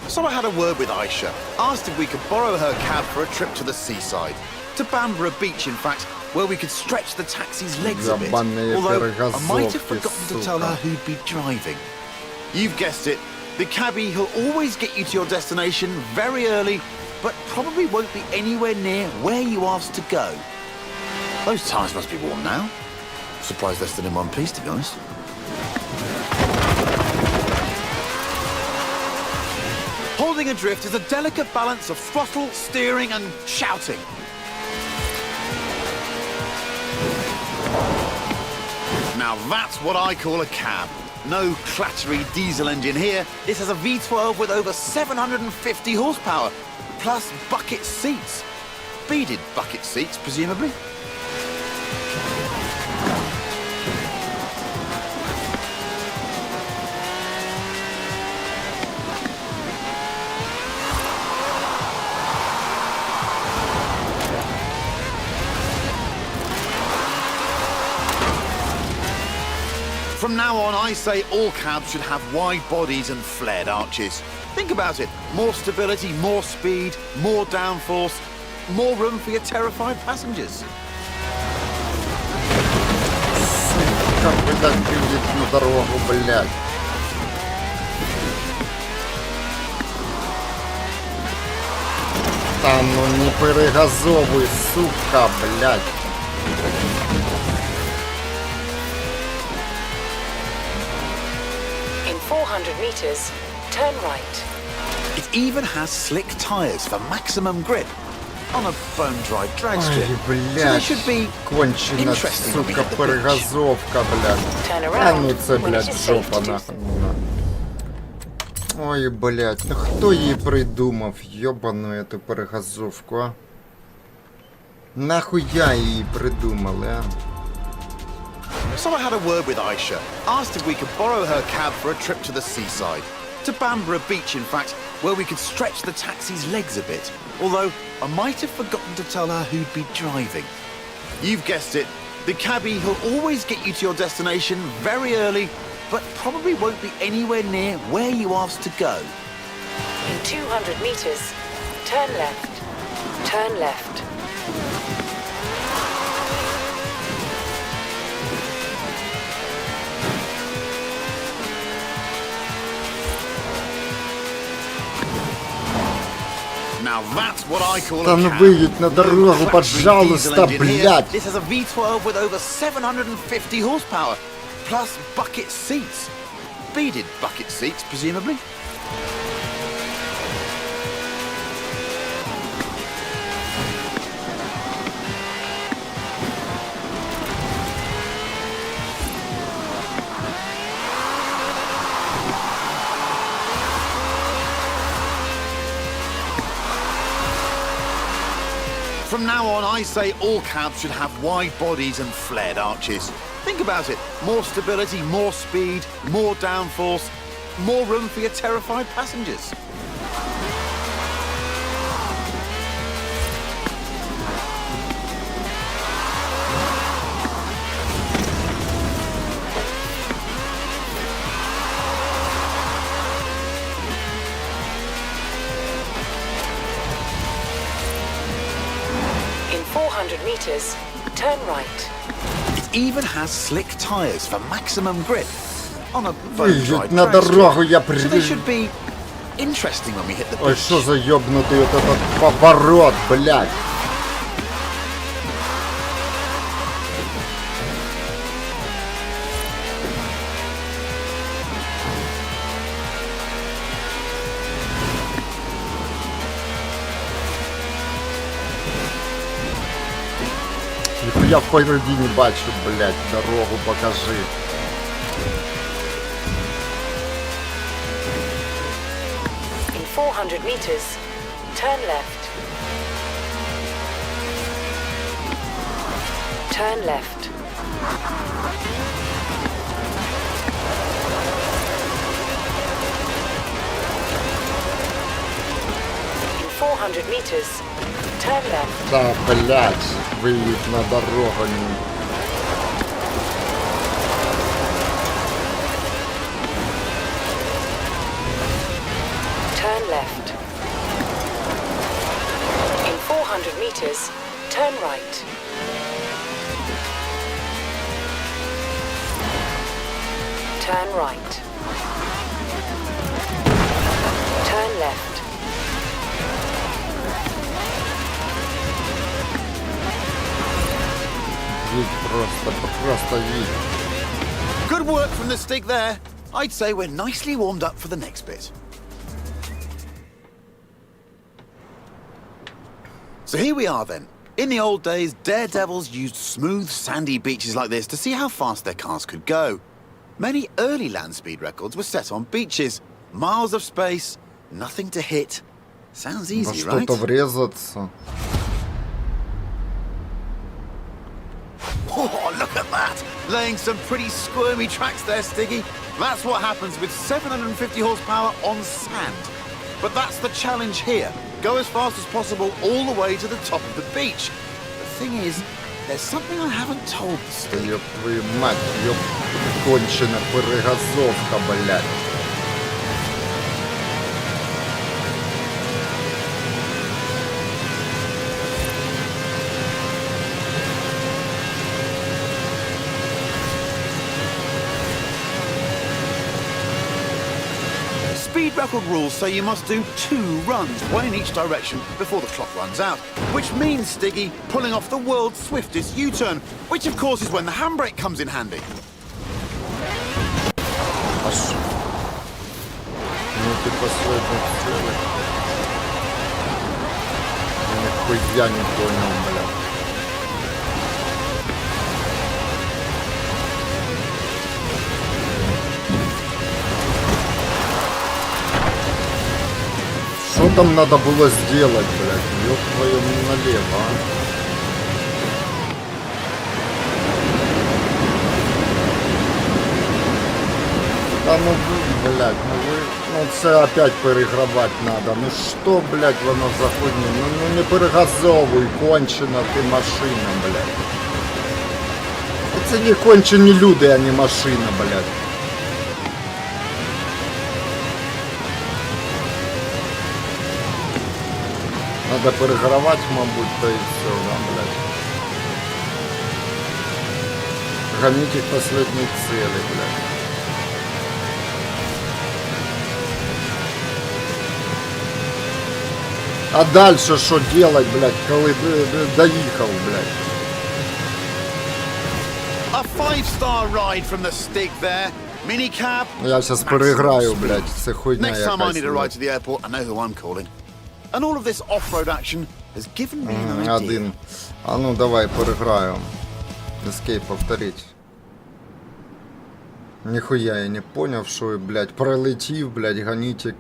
So I had a word with Aisha. Asked if we could borrow her cab for a trip to the seaside. To Bamborough Beach, in fact, where we could stretch the taxi's legs a bit. Ебаные Although I might have перегазовки, forgotten to tell сука. her who'd be driving. You've guessed it. The cabbie who'll always get you to your destination very early, but probably won't be anywhere near where you asked to go. Those tyres must be warm now. Surprised they're still in one piece, to be honest. Holding adrift is a delicate balance of throttle, steering, and shouting. Now that's what I call a cab. No clattery diesel engine here. This has a V12 with over 750 horsepower, plus bucket seats. Beaded bucket seats, presumably. From now on, I say all cabs should have wide bodies and flared arches. Think about it. More stability, more speed, more downforce, more room for your terrified passengers. Как вы так видите на дорогу, блядь? Та ну не перегазовуй, сука, блядь. In 400 meters, turn right. It even has slick tyres for maximum grip on a bone-dry drag strip. Ой, So they блядь, should be кончена, interesting when we сука, hit the beach. перегазовка, блядь. Turn А ну around це, when it блядь, is safe жопа to do нахуй. so. Ой, блядь, ну хто її придумав, йобану эту перегазовку, а? Нахуя її придумали, а? So I had a word with Aisha, asked if we could borrow her cab for a trip to the seaside. To Bamborough Beach, in fact, where we could stretch the taxi's legs a bit. Although, I might have forgotten to tell her who'd be driving. You've guessed it, the cabbie who'll always get you to your destination very early, but probably won't be anywhere near where you asked to go. In 200 meters, turn left. Turn left. Now that's what I call Та a ну cab. виїдь на дорогу, Factory пожалуйста, diesel engine here. блядь. This has a V12 with over 750 horsepower, plus bucket seats. Beaded bucket seats, presumably. From now on, I say all cabs should have wide bodies and flared arches. Think about it. More stability, more speed, more downforce, more room for your terrified passengers. In 400 meters, turn right. It even has slick tyres for maximum grip on a Виїдь bone-dry на drag дорогу, я strip. So they should be interesting when we hit the Ой, beach. что за ёбнутый вот этот поворот, блядь. Я впереди не бачу, блядь, дорогу покажи. In 400 meters, turn left. Turn left. In 400 meters, turn left. Да, блядь, выйдет на дорогу. Turn left. In 400 meters, turn right. Turn right. Turn left. Едь просто едь. Good work from the stick there. I'd say we're nicely warmed up for the next bit. So here we are then. In the old days, daredevils used smooth, sandy beaches like this to see how fast their cars could go. Many early land speed records were set on beaches. Miles of space, nothing to hit. Sounds Во easy, right? что-то врезаться. Oh, look at that! Laying some pretty squirmy tracks there, Stiggy. That's what happens with 750 horsepower on sand. But that's the challenge here. Go as fast as possible all the way to the top of the beach. The thing is, there's something I haven't told the Та stick. ёб твою мать, ёб кончена перегазовка, блядь. Speed record rules say you must do 2 runs, one in each direction, before the clock runs out. Which means, Stiggy, pulling off the world's swiftest U-turn, which of course is when the handbrake comes in handy. Аж. Ну ты последний целый. Нихуя не понял, блядь. Что там надо было сделать, блядь? Ёб твою налево, а? Та ну ви, блядь, ну це опять перегравати надо. Ну що, блядь, воно за хуйня? Ну не перегазовуй, кончена ти машина, блядь. Це не кончені люди, а не машина, блядь. Надо перегравати, мабуть, та і все, да, блядь. Гонить их последней цели, блядь. А дальше что делать, блядь, коли доїхав, блядь? A 5-star ride from the stick there. Minicab. Я сейчас переграю, блядь, це хуйня Next time I якась, need a ride блядь. to the airport, I know who I'm calling. And all of this off-road action has given me an idea. Один. А ну давай переграю. Escape повторить. Нихуя я не понял, что, блядь, пролетів, блядь, гоните.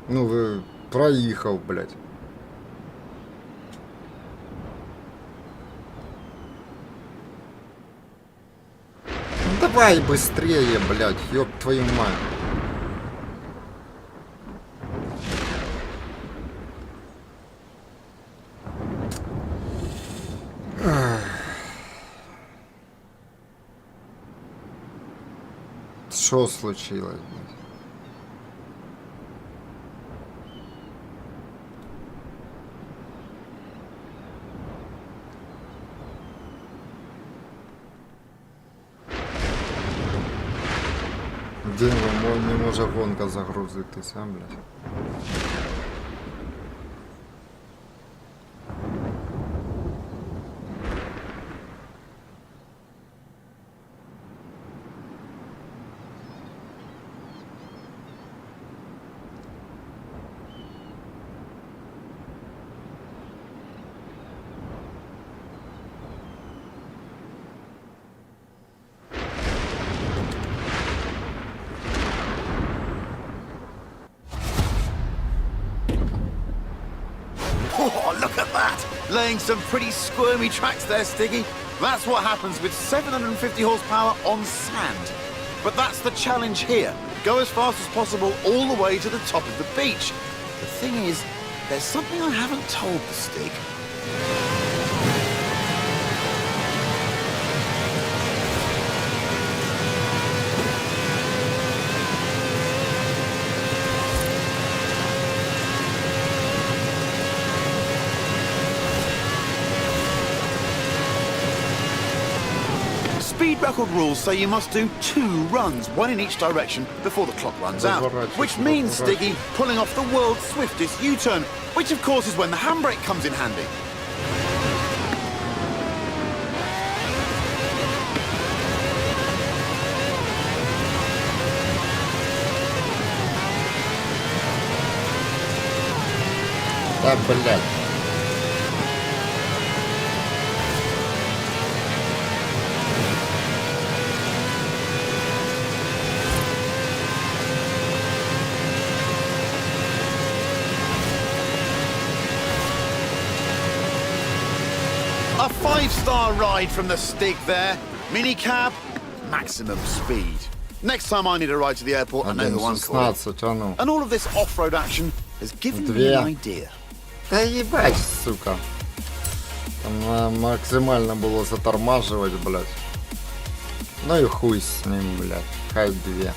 Ну ви проїхав, блядь. Ну, давай быстрее, блядь, ёб твою мать. Что случилось, блядь? Не може гонка загрузитися, блядь. Oh, look at that! Laying some pretty squirmy tracks there, Stiggy. That's what happens with 750 horsepower on sand. But that's the challenge here. Go as fast as possible all the way to the top of the beach. The thing is, there's something I haven't told the Stig. Speed record rules say you must do 2 runs, one in each direction, before the clock runs out. Which means, Stiggy, pulling off the world's swiftest U-turn, which of course is when the handbrake comes in handy. Да, блядь. A 5-star ride from the Stig there. Minicab, maximum speed. Next time I need a ride to the airport, I know who I'm calling. 1.16, а ну. And all of this off-road action has given me an idea. Да ебать, сука. Там максимально було затормаживать, блядь. Ну и хуй с ним, блядь. Хай 2.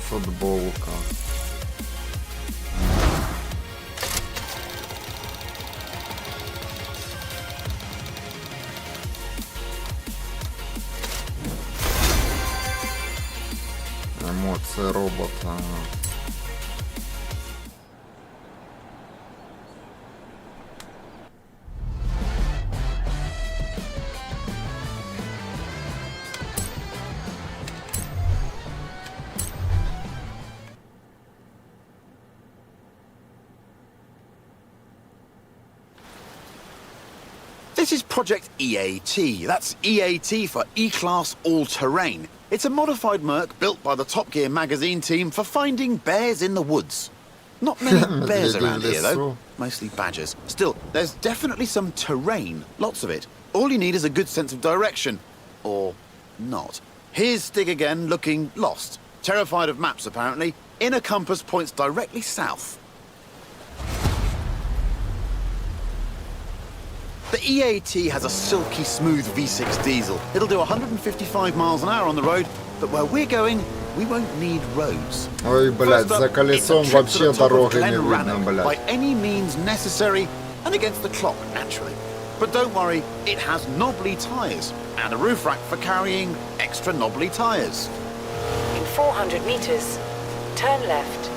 Футболка. Эмоции робота. This is Project EAT. That's EAT for E-Class All-Terrain. It's a modified Merc built by the Top Gear magazine team for finding bears in the woods. Not many bears around here, though. Mostly badgers. Still, there's definitely some terrain. Lots of it. All you need is a good sense of direction. Or not. Here's Stig again, looking lost. Terrified of maps, apparently. Inner compass points directly south. The EAT has a silky smooth V6 diesel. It'll do 155 miles an hour on the road, but where we're going, we won't need roads. Ой, блядь, за колесом вообще дороги не видно, блядь. By any means necessary, and against the clock, naturally. But don't worry, it has knobbly tyres, and a roof rack for carrying extra knobbly tyres. In 400 meters, turn left.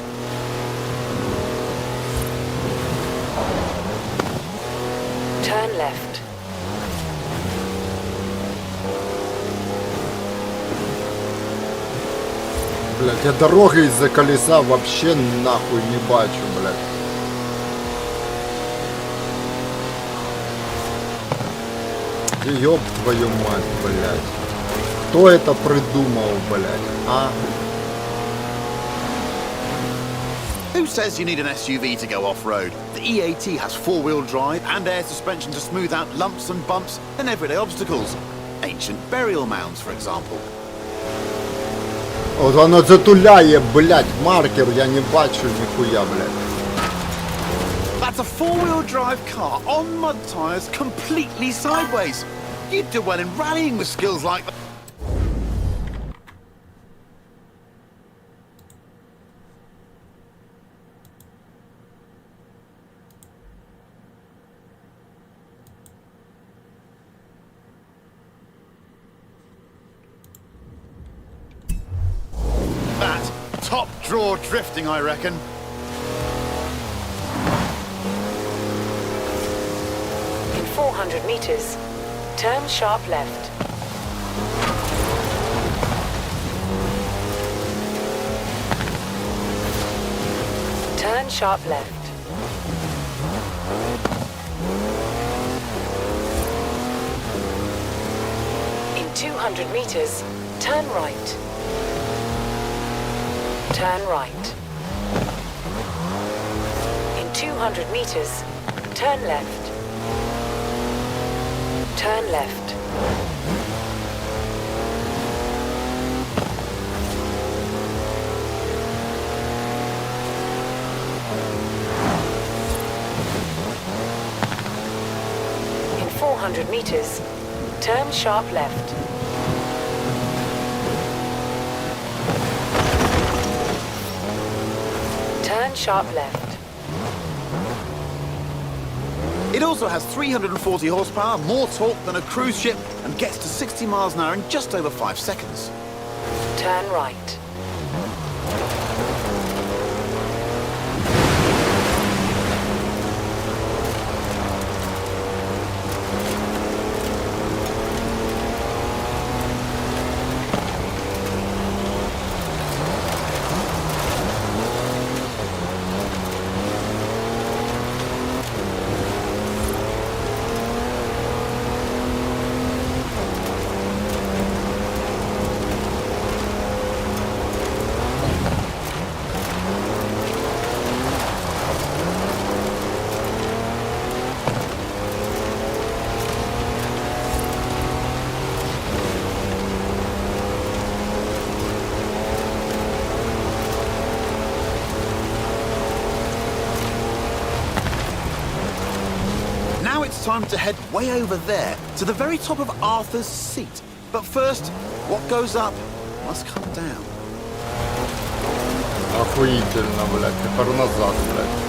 Turn left. Блядь, я дороги из-за колеса вообще нахуй не бачу, блядь. Ёб твою мать, блядь. Кто это придумал, блядь, а? Who says you need an SUV to go off-road? The EAT has four-wheel drive and air suspension to smooth out lumps and bumps and everyday obstacles. Ancient burial mounds, for example. От воно затуляє, блядь, маркер, я не бачу ніхуя, блядь. That's a four-wheel drive car on mud tyres completely sideways. You'd do well in rallying with skills like that. Top draw drifting, I reckon. In 400 meters, turn sharp left. Turn sharp left. In 200 meters, turn right. Turn right. In 200 meters, turn left. Turn left. In 400 meters, turn sharp left. Turn sharp left. It also has 340 horsepower, more torque than a cruise ship, and gets to 60 miles an hour in just over 5 seconds. Turn right. it's time to head way over there, to the very top of Arthur's seat. But first, what goes up must come down. Охуительно, блядь. Тепер назад, блядь.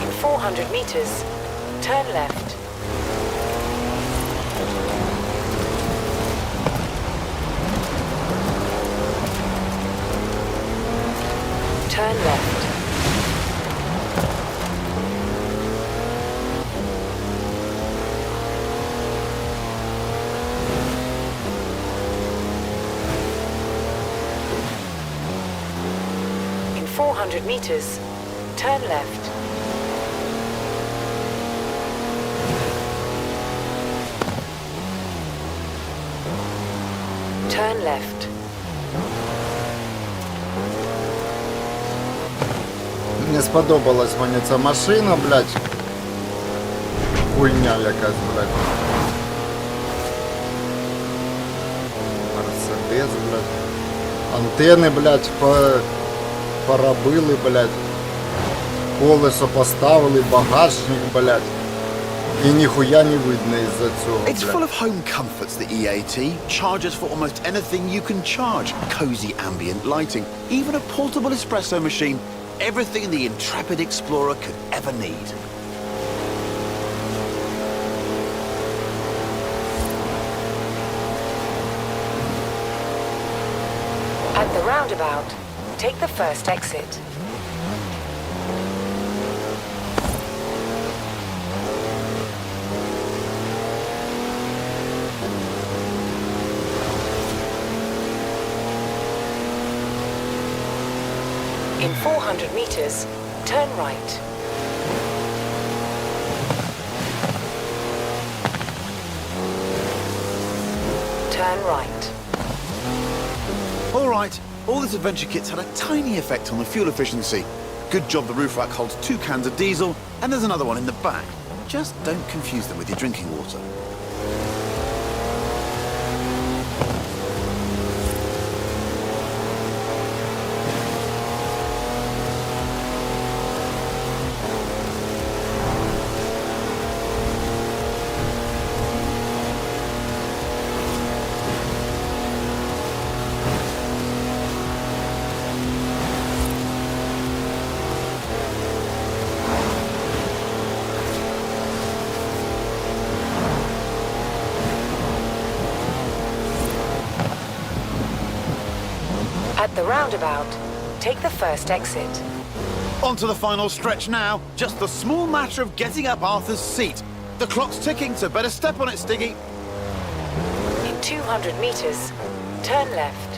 In 400 meters, turn left. Turn left. In 400 meters, turn left. Turn left. Не сподобалась мені ця машина, блядь. Хуйня якась, блядь. Мерседес, блядь. Антени, блядь, поробили, блядь. Колесо поставили, багажник, блядь. І ніхуя не видно із-за цього, It's full блядь. of home comforts, the EAT. Charges for almost anything you can charge. Cozy ambient lighting. Even a portable espresso machine. Everything the intrepid explorer could ever need. At the roundabout, take the first exit. In 400 meters, turn right. Turn right. All right, all this adventure kit's had a tiny effect on the fuel efficiency. Good job the roof rack holds 2 cans of diesel, and there's another one in the back. Just don't confuse them with your drinking water. At the roundabout, take the first exit. On to the final stretch now. Just the small matter of getting up Arthur's seat. The clock's ticking, so better step on it, Stiggy. In 200 meters, turn left.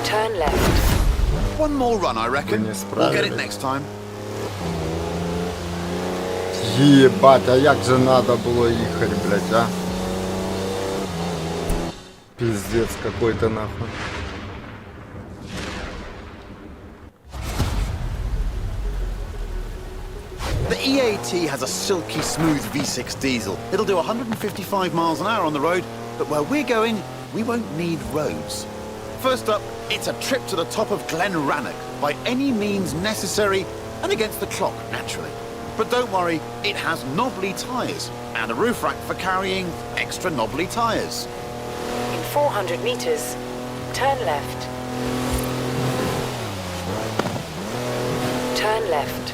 Turn left. One more run, I reckon. Вы не We'll get it справились. next time. Ебать, а як же надо было ехать, блядь, а? Пиздец какой-то нахуй. The EAT has a silky smooth V6 diesel. It'll do 155 miles an hour on the road, but where we're going, we won't need roads. First up, it's a trip to the top of Glen Rannoch, by any means necessary, and against the clock, naturally. But don't worry, it has knobbly tyres, and a roof rack for carrying extra knobbly tyres. In 400 meters, turn left. Turn left.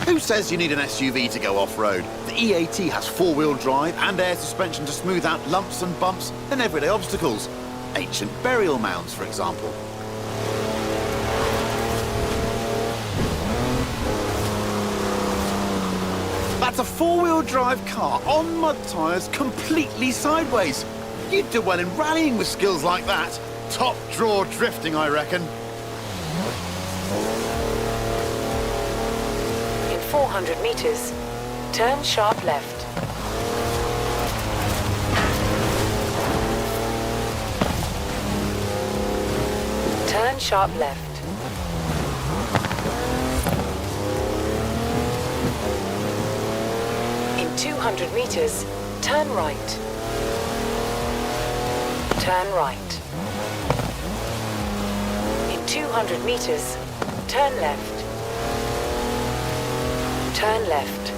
Who says you need an SUV to go off-road? The EAT has four-wheel drive and air suspension to smooth out lumps and bumps and everyday obstacles. ancient burial mounds, for example. That's a four-wheel drive car on mud tyres completely sideways. You'd do well in rallying with skills like that. Top draw drifting, I reckon. In 400 meters, turn sharp left. Turn sharp left. In 200 meters, turn right. Turn right. In 200 meters, turn left. Turn left.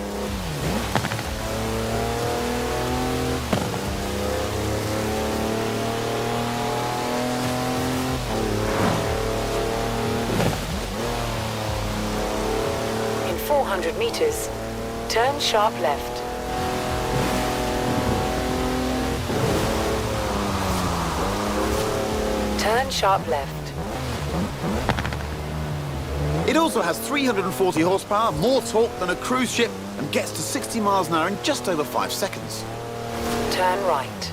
In 400 meters, turn sharp left. Turn sharp left. It also has 340 horsepower, more torque than a cruise ship, and gets to 60 miles an hour in just over 5 seconds. Turn right.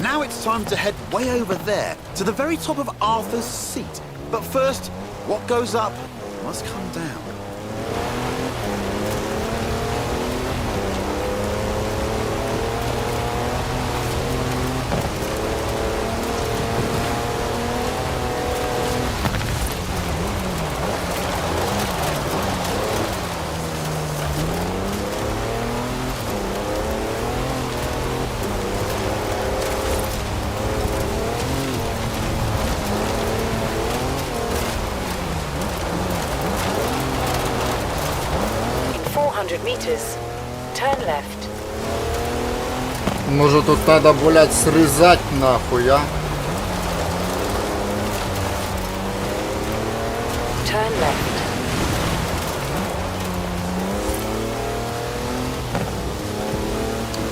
Now it's time to head way over there, to the very top of Arthur's Seat. But first, what goes up must come down. Meters, turn left. Может, тут надо, блядь, срезать нахуй, а? Turn left.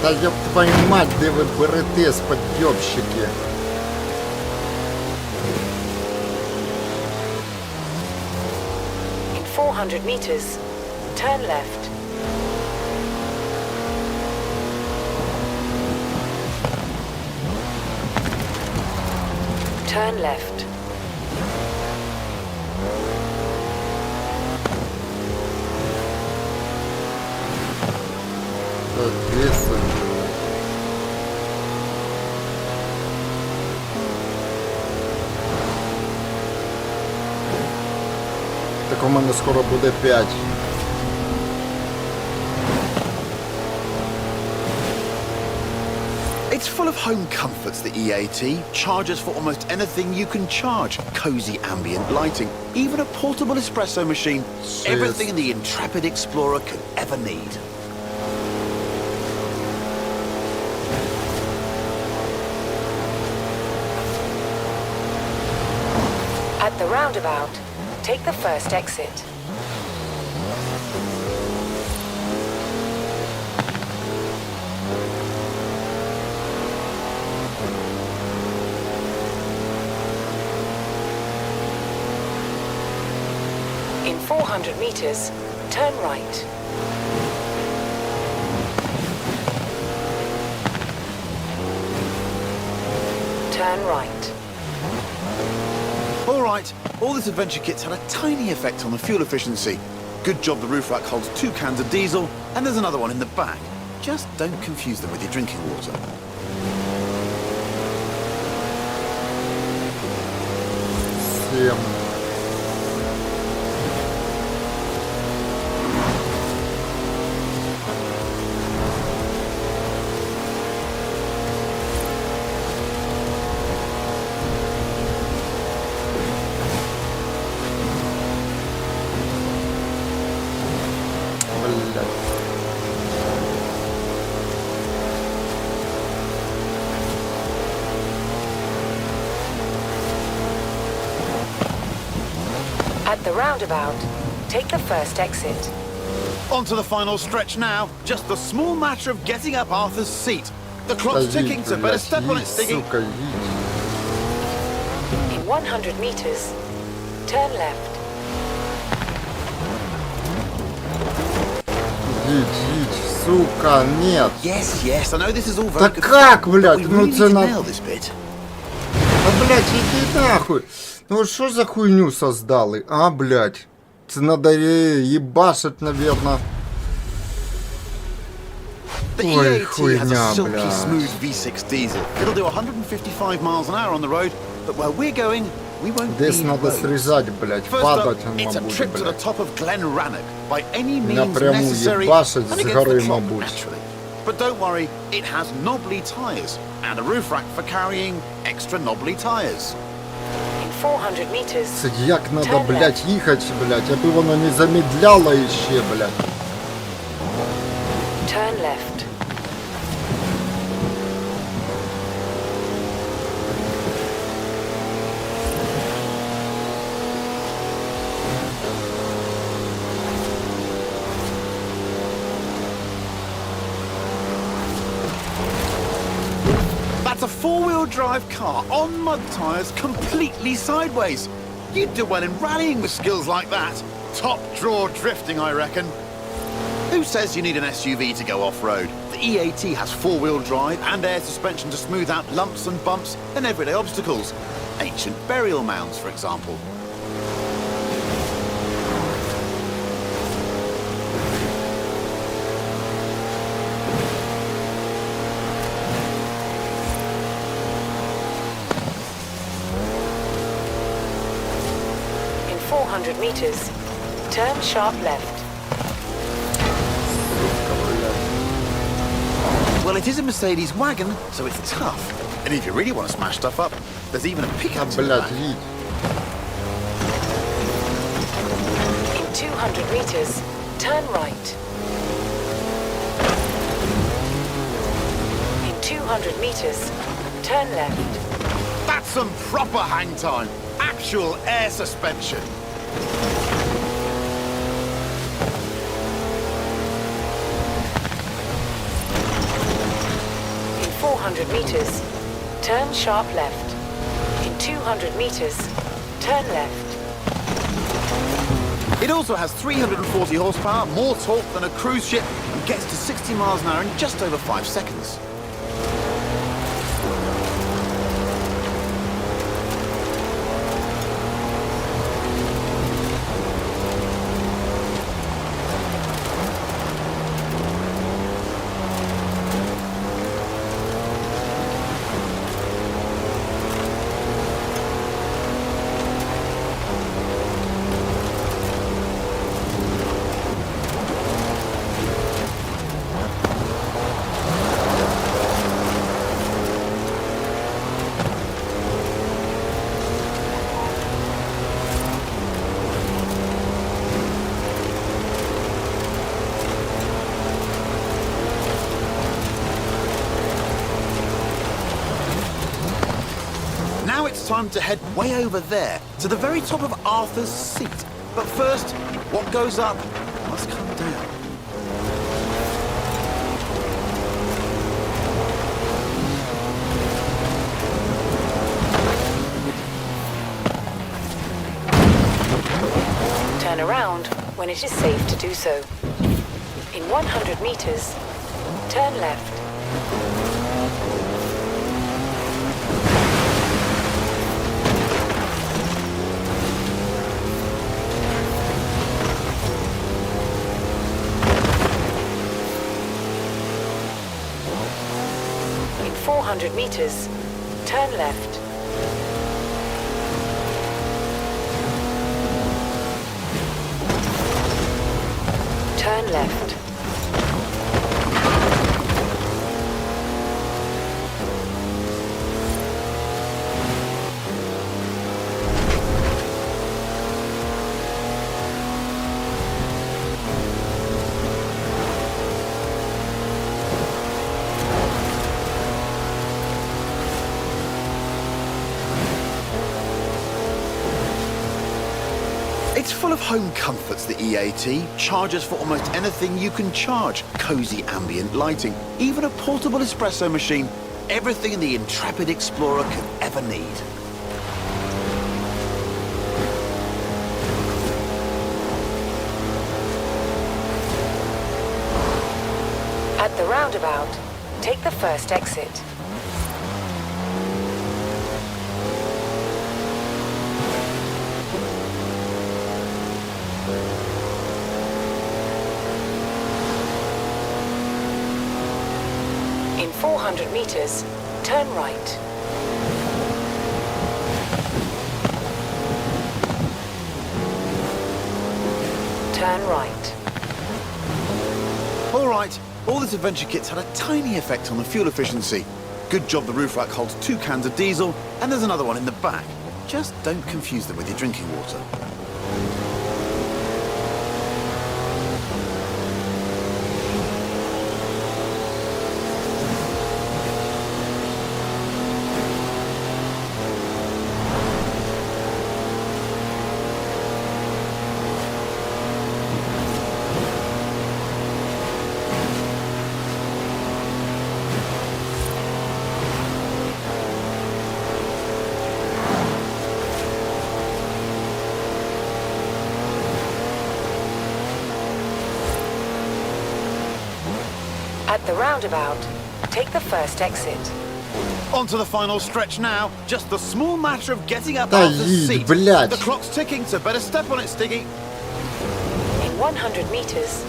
Да ёб твою мать, де ви берете, сподъёбщики? In 400 meters, turn left. Turn left. Так у мене скоро буде 5. It's full of home comforts, the EAT. Chargers for almost anything you can charge. Cozy ambient lighting. Even a portable espresso machine. Everything the intrepid explorer could ever need. At the roundabout, take the first exit. In 400 meters, turn right. Turn right. All right, all this adventure kit's had a tiny effect on the fuel efficiency. Good job the roof rack holds 2 cans of diesel, and there's another one in the back. Just don't confuse them with your drinking water. Всем. Блядь. At the roundabout, take the first exit. On to the final stretch now. Just the small matter of getting up Arthur's seat. The clock's Да ticking, едь, so better блядь, step on it, едь, Stiggy. сука, едь. In 100 meters, turn left. Едь, сука, нет. Yes, yes, I know this is all very Да good, как, but блядь, we ну really це need to на... nail this bit. Да, блядь, иди нахуй. Ну что за хуйню создали? А, блядь. Це надо ебашить, наверное. The Ой, EAT has хуйня, a silky блядь. smooth V6 diesel. It'll do 155 miles an hour on the road, but where we're going, we won't Десь need надо roads. срезать, блядь, First up, падать it's a мабуть, trip to the блядь. top of Glen Rannoch by any means Напряму necessary ебашить and з against гори, the clock, мабуть. naturally. But don't worry, it has knobbly tyres and a roof rack for carrying extra knobbly tyres. In 400 meters, Це як надо, turn блядь, left. їхати, блядь, аби воно не замедляло іще, блядь. Turn left. That's a four-wheel drive car on mud tyres completely sideways. You'd do well in rallying with skills like that. Top draw drifting, I reckon. Who says you need an SUV to go off-road? The EAT has four-wheel drive and air suspension to smooth out lumps and bumps and everyday obstacles. Ancient burial mounds, for example. In 400 meters, turn sharp left. Well, it is a Mercedes wagon, so it's tough. And if you really want to smash stuff up, there's even a pickup to the Блядь, back. їдь. In 200 meters, turn right. In 200 meters, turn left. That's some proper hang time. Actual air suspension. In 400 meters, turn sharp left. In 200 meters, turn left. It also has 340 horsepower, more torque than a cruise ship, and gets to 60 miles an hour in just over 5 seconds. Now it's time to head way over there, to the very top of Arthur's seat. But first, what goes up must come down. Turn around when it is safe to do so. In 100 meters, turn left. 400 meters, turn left. Turn left. It's full of home comforts, the EAT. Chargers for almost anything you can charge. Cozy ambient lighting. Even a portable espresso machine. Everything the intrepid explorer could ever need. At the roundabout, take the first exit. In 400 meters, turn right. Turn right. All right, all this adventure kit's had a tiny effect on the fuel efficiency. Good job the roof rack holds 2 cans of diesel, and there's another one in the back. Just don't confuse them with your drinking water. At the roundabout, take the first exit. On to the final stretch now. Just the small matter of getting up Да out of the едь, seat. блядь. The clock's ticking, so better step on it, Stiggy. In 100 meters,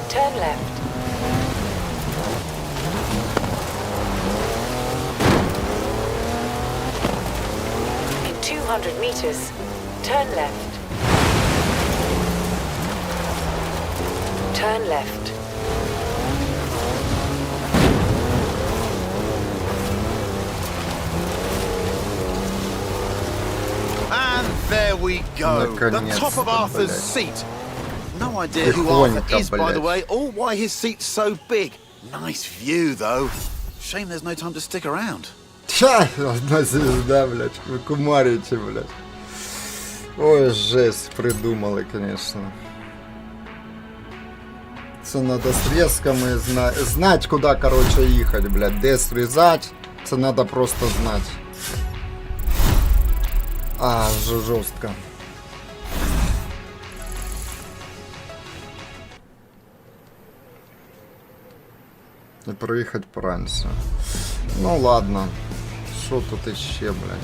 turn left. In 200 meters, turn left. Turn left. And there we go. The top of Arthur's seat. No idea who Arthur is, by the way, or why his seat's so big. Nice view, though. Shame there's no time to stick around. Ха, одна звезда, блядь, вы кумарите, блядь. Ой, жесть, придумали, конечно. Це надо срезками знать, куда, короче, їхати, блядь, де срізати. Це надо просто знать. А, жорстко. І проїхати пораньше. Ну ладно. Що тут іще, блядь?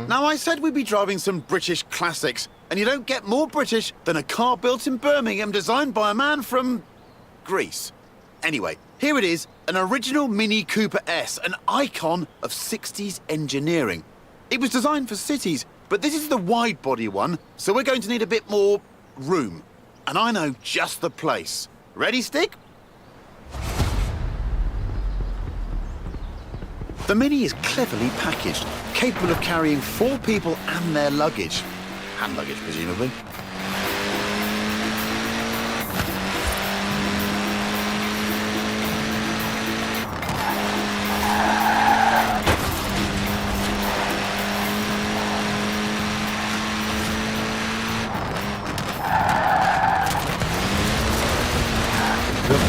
Now, I said we'd be driving some British classics, and you don't get more British than a car built in Birmingham designed by a man from Greece. Anyway, here it is, an original Mini Cooper S, an icon of 60s engineering. It was designed for cities, but this is the wide-body one, so we're going to need a bit more room. And I know just the place. Ready, Stick? The Mini is cleverly packaged, capable of carrying 4 people and their luggage. Hand luggage, presumably.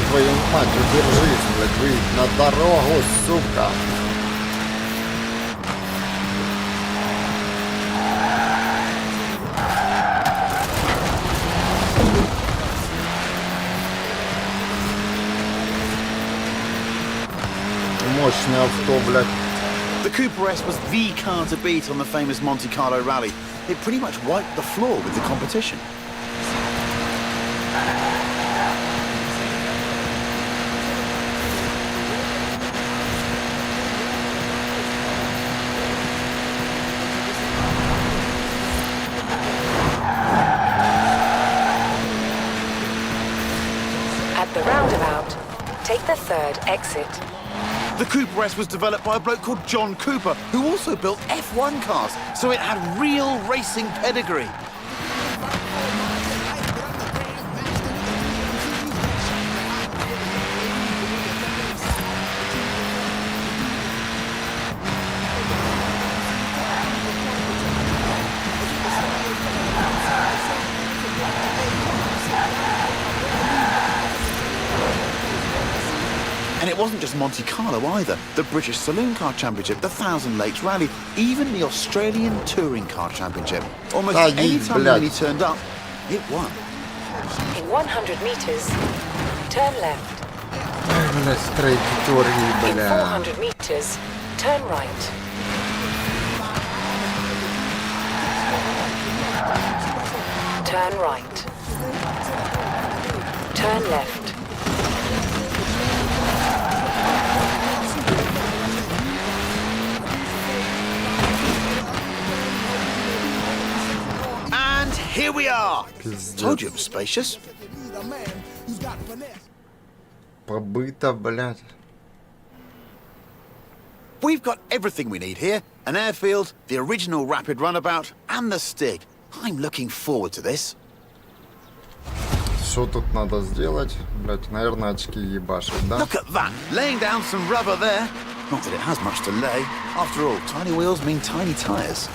Твою мать, удержись, блядь, выйдь на дорогу, сука. авто, блядь. The Cooper S was the car to beat on the famous Monte Carlo rally. It pretty much wiped the floor with the competition. At the roundabout, take the third exit. The Cooper S was developed by a bloke called John Cooper, who also built F1 cars, so it had real racing pedigree. And it wasn't just Monte Carlo either. The British Saloon Car Championship, the Thousand Lakes Rally, even the Australian Touring Car Championship. Almost any time he turned up, it won. In 100 meters, turn left. Блядь, траектории, In бля. 400 meters, turn right. Turn right. Turn left. And here we are. Пиздец. Told you it was spacious. Побыто, блядь. We've got everything we need here. An airfield, the original rapid runabout, and the Stig. I'm looking forward to this. Что тут надо сделать? Блядь, наверное, очки ебашить, да? Look at that, laying down some rubber there. Not that it has much to lay. After all, tiny wheels mean tiny tyres.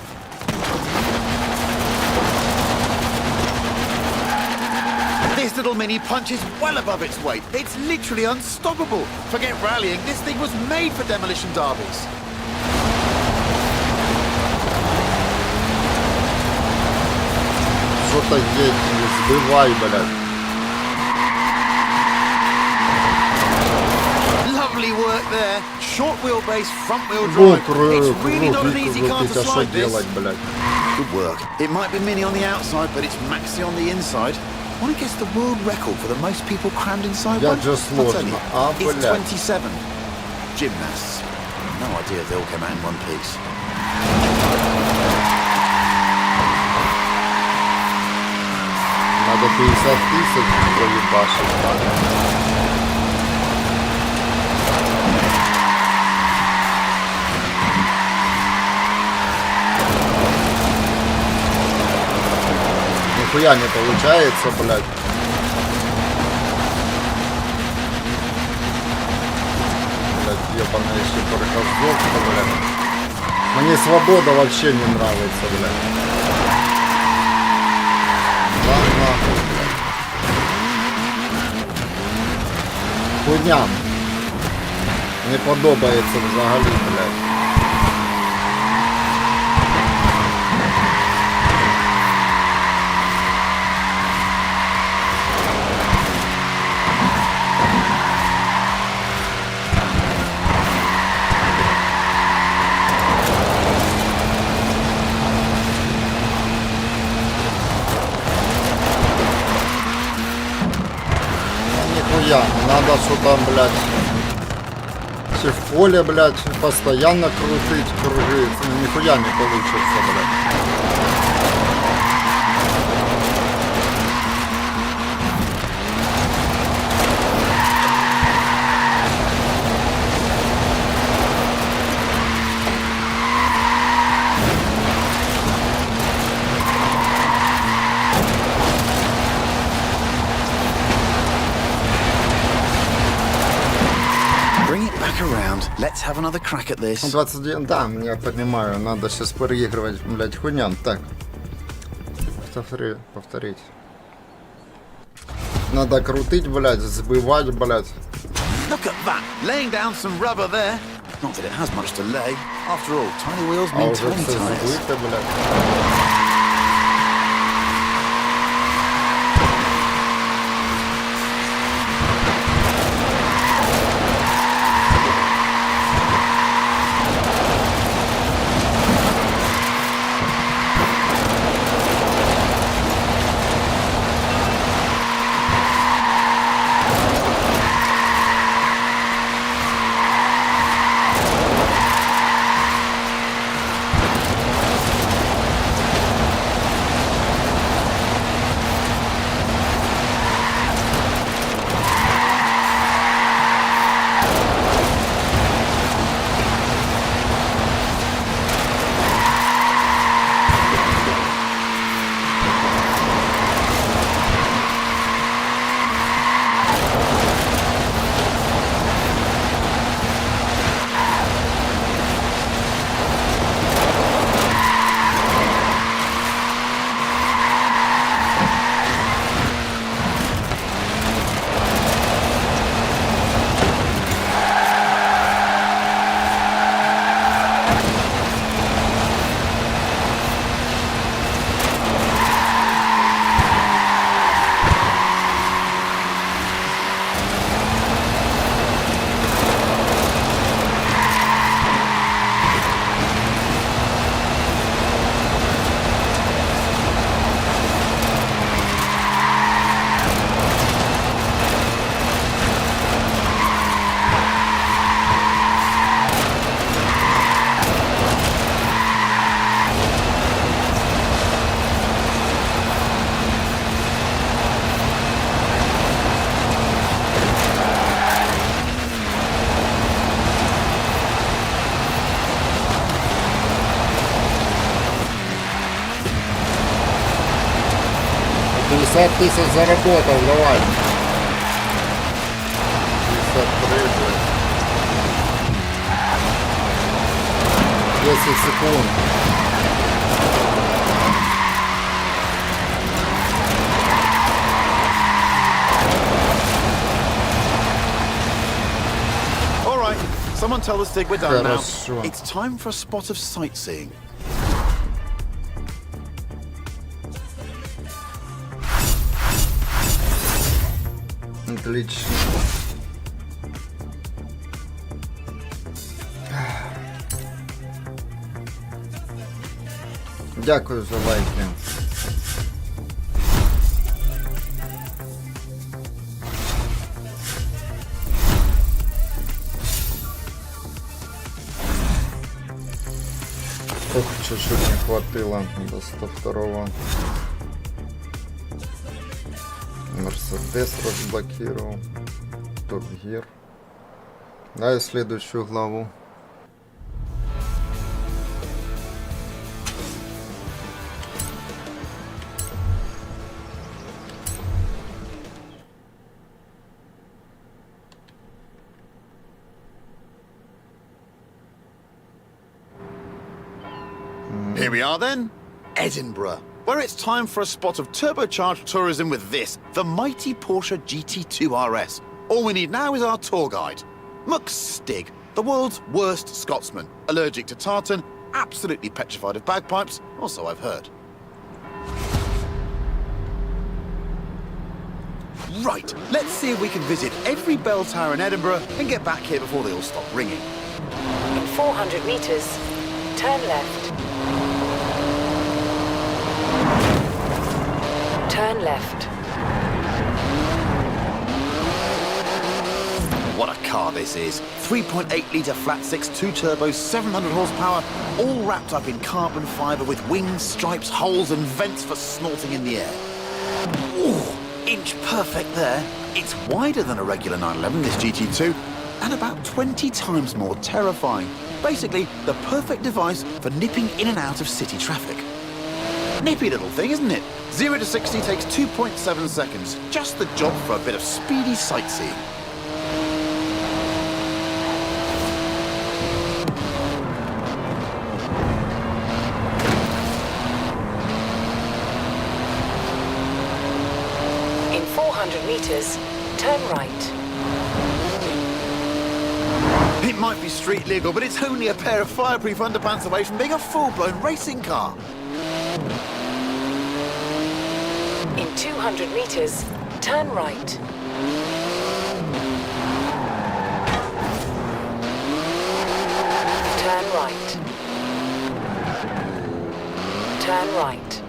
This little Mini punches well above its weight. It's literally unstoppable. Forget rallying, this thing was made for demolition derbies. Что-то едь, не сбивай, блядь. Lovely work there. Short wheelbase, front wheel Во, drive. It's really not an easy car to крутить, а что slide this. делать, блядь? Good work. It might be mini on the outside, but it's maxi on the inside. Want to guess the world record for the most people crammed inside Я one? just I'll tell сложно. you, А, it's блядь. 27. Gymnasts. No idea if they all came out in one piece. Надо 50 тысяч проебашить, да? Нихуя не получается, блядь. Блядь, ебаная еще пороховка, блядь. Мне свобода вообще не нравится, блядь. Да, нахуй, блядь. Хуйня. Не подобається взагалі, блядь. Нихуя, надо что там, блядь, все в поле, блядь, постоянно крутить круги, нихуя не получится, блядь. Bring it back around. Let's have another crack at this. 21, да, я понимаю, надо сейчас переигрывать, блядь, хуйня. Так, повторить. Надо крутить, блядь, сбивать, блядь. Look at that, laying down some rubber there. Not that it has much to lay. After all, tiny wheels А mean уже tiny все tyres. забыто, блядь. 50 тисяч заработав, давай. 53, блядь. 10 секунд. All right, someone tell the Stig we're done now. Хорошо. It's time for a spot of sightseeing. Отлично. Дякую за лайки. Ох, чуть-чуть не хватило до 102-го. Мерседес разблокировал. Топ Гир. Давай следующую главу. Here we are then, Edinburgh, where it's time for a spot of turbocharged tourism with this, the mighty Porsche GT2 RS. All we need now is our tour guide. Mux Stig, the world's worst Scotsman, allergic to tartan, absolutely petrified of bagpipes, also I've heard. Right, let's see if we can visit every bell tower in Edinburgh and get back here before they all stop ringing. In 400 meters, turn left. Turn left. What a car this is. 3.8-litre flat six, 2 turbos, 700 horsepower, all wrapped up in carbon fibre with wings, stripes, holes and vents for snorting in the air. Ooh, inch perfect there. It's wider than a regular 911, this GT2, and about 20 times more terrifying. Basically, the perfect device for nipping in and out of city traffic. Nippy little thing, isn't it? 0 to 60 takes 2.7 seconds. Just the job for a bit of speedy sightseeing. In 400 meters, turn right. It might be street legal, but it's only a pair of fireproof underpants away from being a full-blown racing car. In 200 meters, turn right. Turn right. Turn right.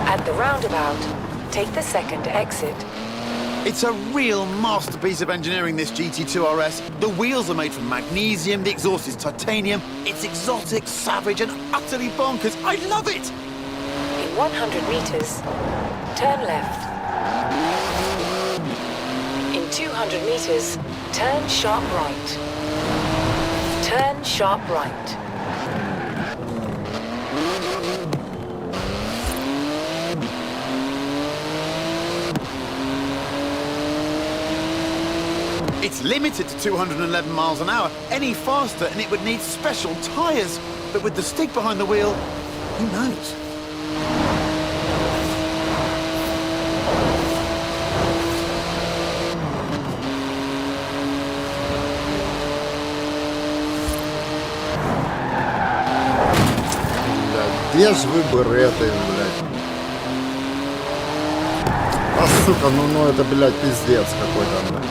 At the roundabout, take the second exit. It's a real masterpiece of engineering, this GT2 RS. The wheels are made from magnesium, the exhaust is titanium. It's exotic, savage, and utterly bonkers. I love it! In 100 meters, turn left. In 200 meters, turn sharp right. Turn sharp right. It's limited to 211 miles an hour. Any faster and it would need special tyres. But with the Stig behind the wheel, who knows? Где ж вы береты, блядь? А сука, ну это, блядь, пиздец какой-то, блядь.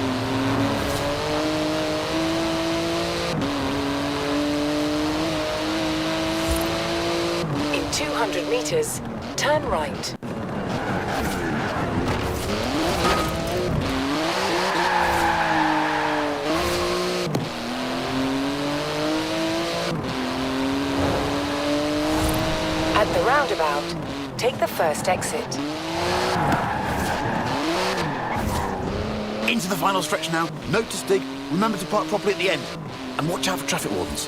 In 200 meters, turn right. At the roundabout, take the first exit. Into the final stretch now. Note to Stig, remember to park properly at the end. And watch out for traffic wardens.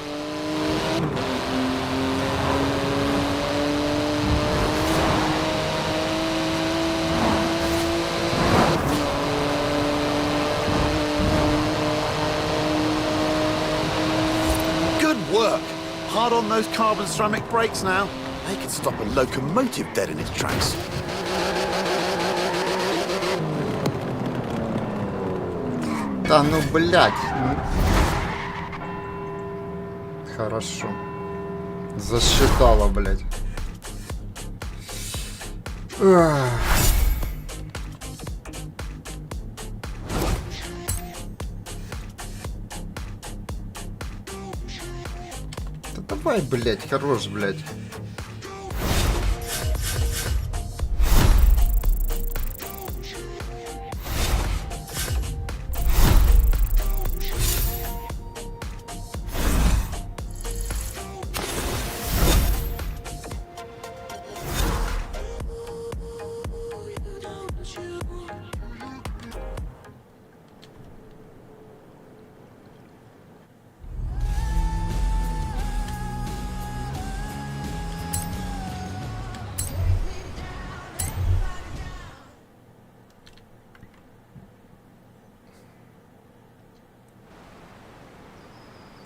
Good work. Hard on those carbon ceramic brakes now. They could stop a locomotive dead in its tracks. Да ну, блядь. Хорошо. Засчитала, блядь. Ах. Да давай, блядь, хорош, блядь.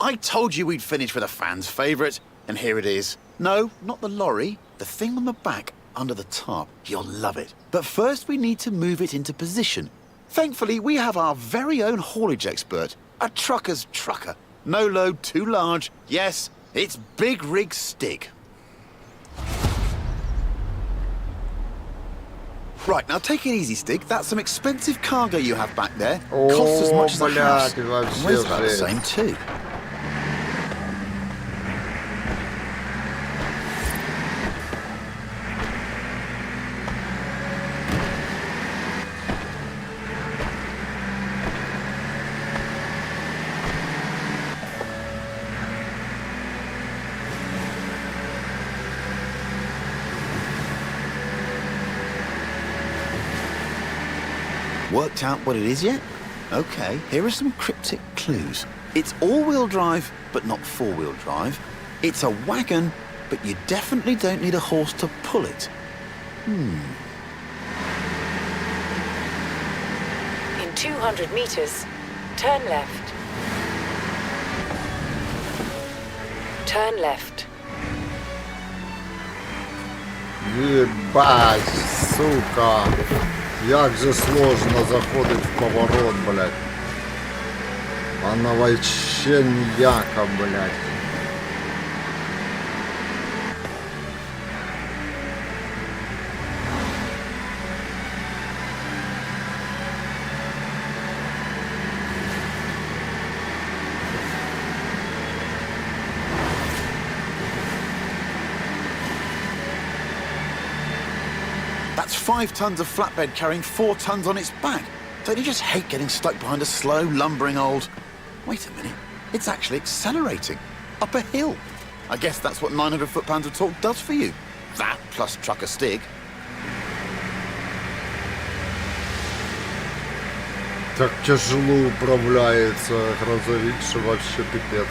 I told you we'd finish with a fan's favourite, and here it is. No, not the lorry, the thing on the back, under the tarp. You'll love it. But first we need to move it into position. Thankfully, we have our very own haulage expert, a trucker's trucker. No load too large. Yes, it's Big Rig Stig. Right, now take it easy, Stig. That's some expensive cargo you have back there. Costs as much as a house. And weighs about the same too. Worked out what it is yet? Okay, here are some cryptic clues. It's all-wheel drive, but not four-wheel drive. It's a wagon, but you definitely don't need a horse to pull it. In 200 meters, turn left. Turn left. Ебать, сука. Як же сложно заходить в поворот, блядь. Она вообще ніяка, блядь. That's 5 tons of flatbed carrying 4 tons on its back. Don't you just hate getting stuck behind a slow, lumbering old... Wait a minute. It's actually accelerating. Up a hill. I guess that's what 900 foot-pounds of torque does for you. That plus trucker Stig. Так тяжело управляется грузовик, что вообще пипец.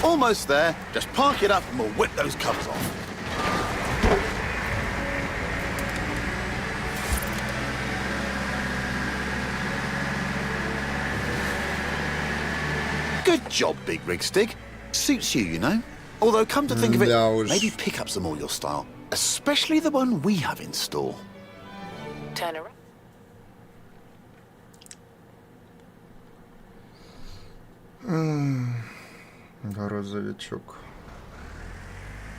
Almost there. Just park it up and we'll whip those covers off. Good job, Big Rig Stig. Suits you, you know. Although, come to think of it, maybe pickups are more your style. Especially the one we have in store. Turn around. Грузовичок.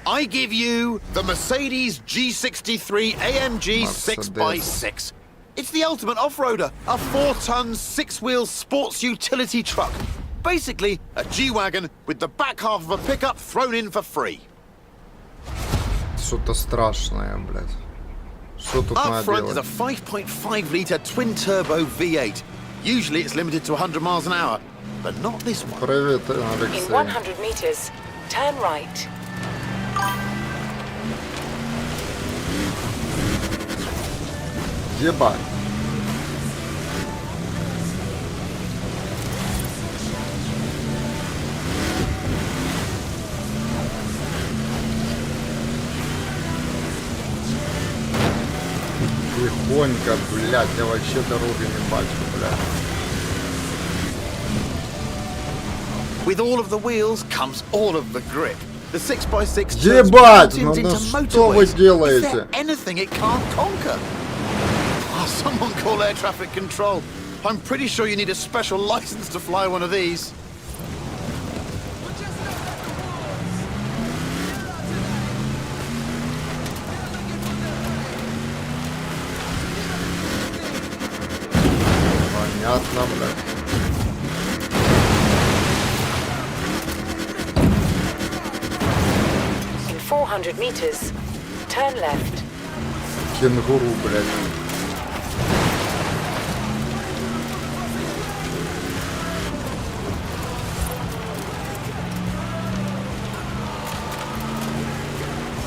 I give you the Mercedes G63 AMG 6x6. It's the ultimate off-roader, a 4-ton, 6-wheel sports utility truck. Basically, a G-Wagon with the back half of a pickup thrown in for free. что-то страшное, блядь. Что тут Up надо front is a делать? 5.5-litre twin-turbo V8. Usually it's limited to 100 miles an hour, but not this one. Привет, In Алексей. 100 meters, turn right. Ебать. Тихонько, блядь, я вообще дороги не бачу, блядь. With all of the wheels comes all of the grip. The 6x6 turns Ебать, mountains ну into что вы motorways. Is делаете? there anything it can't conquer? Oh, someone call air traffic control. I'm pretty sure you need a special license to fly one of these. Понятно, блядь. In 400 meters, turn left. Кенгуру, блядь.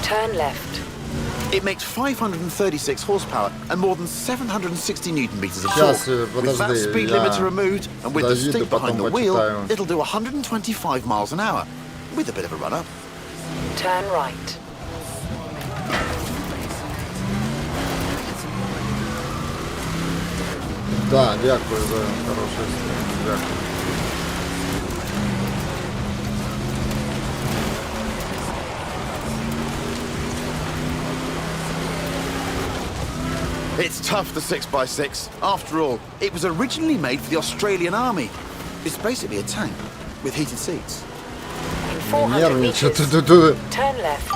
Turn left. It makes 536 horsepower and more than 760 newton meters of Сейчас, torque. With that подожди, speed я limiter removed and with the доеду, stick behind the потом wheel, почитаю. it'll do 125 miles an hour with a bit of a run up. Turn right. Да, дякую за хороший стрім. Дякую. It's tough, the 6x6. After all, it was originally made for the Australian Army. It's basically a tank with heated seats. In 400 Нервничай, meters, ты turn left.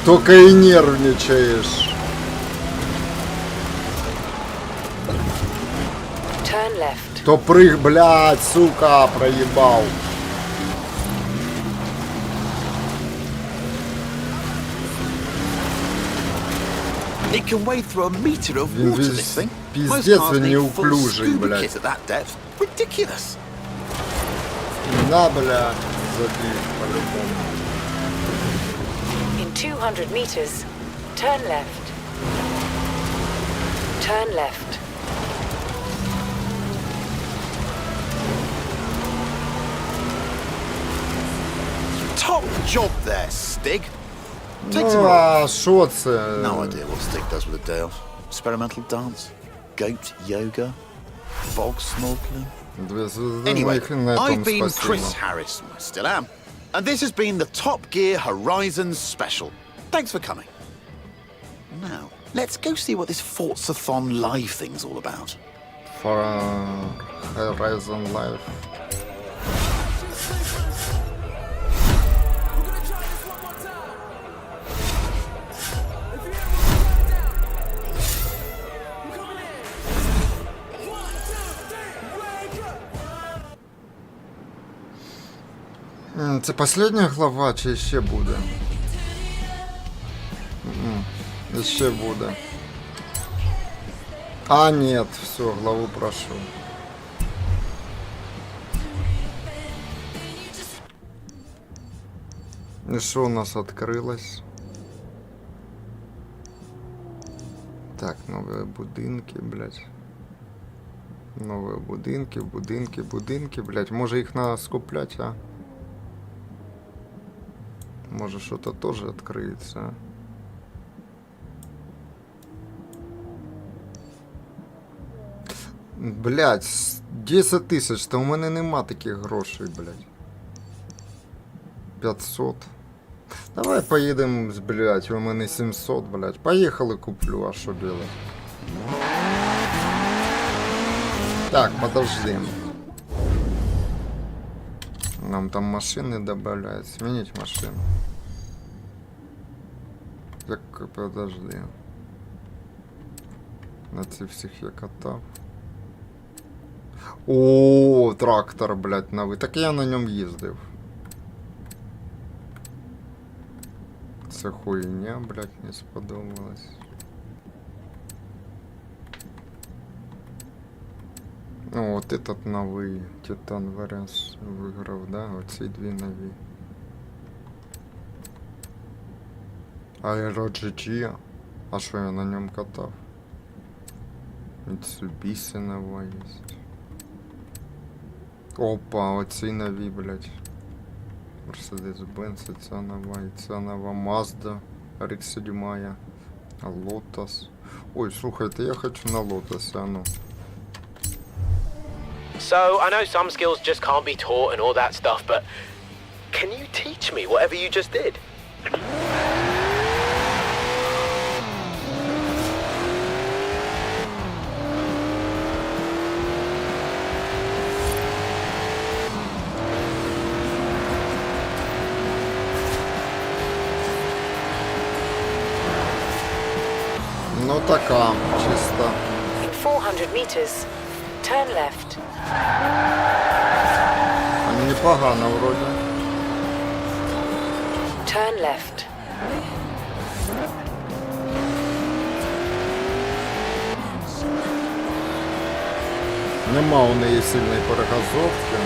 только и нервничаешь. Turn left. То прыг, блядь, сука, проебал. It can wade through a meter of Він water, this thing. Most пиздец cars він need full неуклюжий, scuba блядь. kit at that depth. Ridiculous. На, блядь, забей, по-любому. In 200 meters, turn left. Turn left. Top job there, Stig. Take Ну, some а що це? No idea what Stig does with a day off. Experimental dance, goat yoga, bog snorkeling. Две звезды Anyway, моих и на I've этом been спасибо. Chris Harris, I still am, and this has been the Top Gear Horizon Special. Thanks for coming. Now, let's go see what this Forzathon Live thing's all about. For Horizon Live. Це последня глава, чи ще буде? Ще буде. А, нет, все, главу прошу. И что у нас открылось? Так, новые будинки, блядь. Новые будинки, будинки, блядь. Може їх надо скуплять, а? Може что-то тоже откроется, а? Блядь, 10 тисяч, та у мене нема таких грошей, блядь. 500. Давай поїдемо, блядь, у мене 700, блядь. Поїхали, куплю, а що делать? Так, подожди. Нам там машины добавляют. Сменить машину. Так, подожди. На ці всіх я катав. О, трактор, блядь, новий. Так я на ньому їздив. Це хуйня, блядь, не сподобалась. Ну, от этот новий Титан Варяс виграв, да? Оці дві нові. Аерогg. А що я на ньому катав? Mitsubishi нова є. Опа, оці нові, блядь. Mercedes-Benz, ця нова, і ця нова Mazda RX-7, Lotus. Ой, слухайте, я хочу на Lotus, а ну. So, I know some skills just can't be taught and all that stuff, but can you teach me whatever you just did? Ну така, чисто. In 400 meters, turn left. А непогано вроде. Turn left. Нема у неї сильної перегазовки.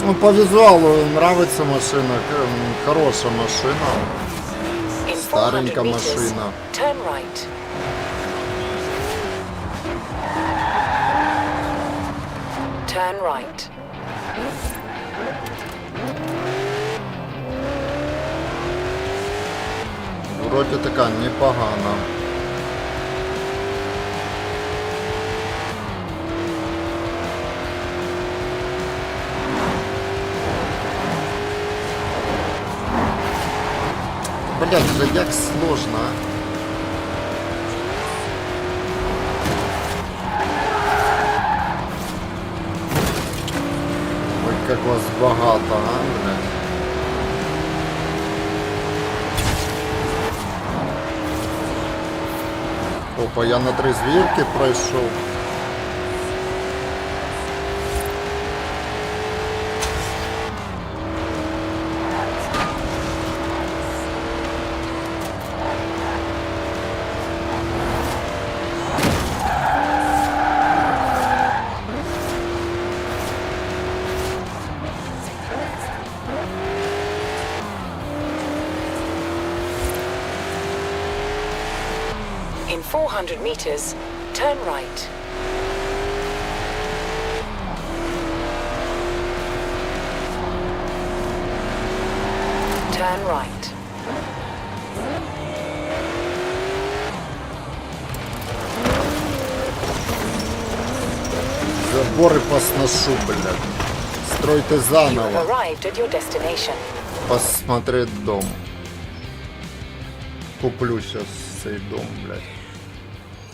Ну, по визуалу нравится машина, хорошая машина, In 400 старенькая meters, машина. turn right. Turn right. Вроде така непогана. Блять, да як сложно, а? Ой, как вас багато, а, блядь. Опа, я на 3 звірки пройшов. In 400 meters, turn right. Turn right. Заборы посношу, блядь. Стройте You have заново. arrived at your destination. Посмотреть дом. Куплю сейчас цей дом, блядь.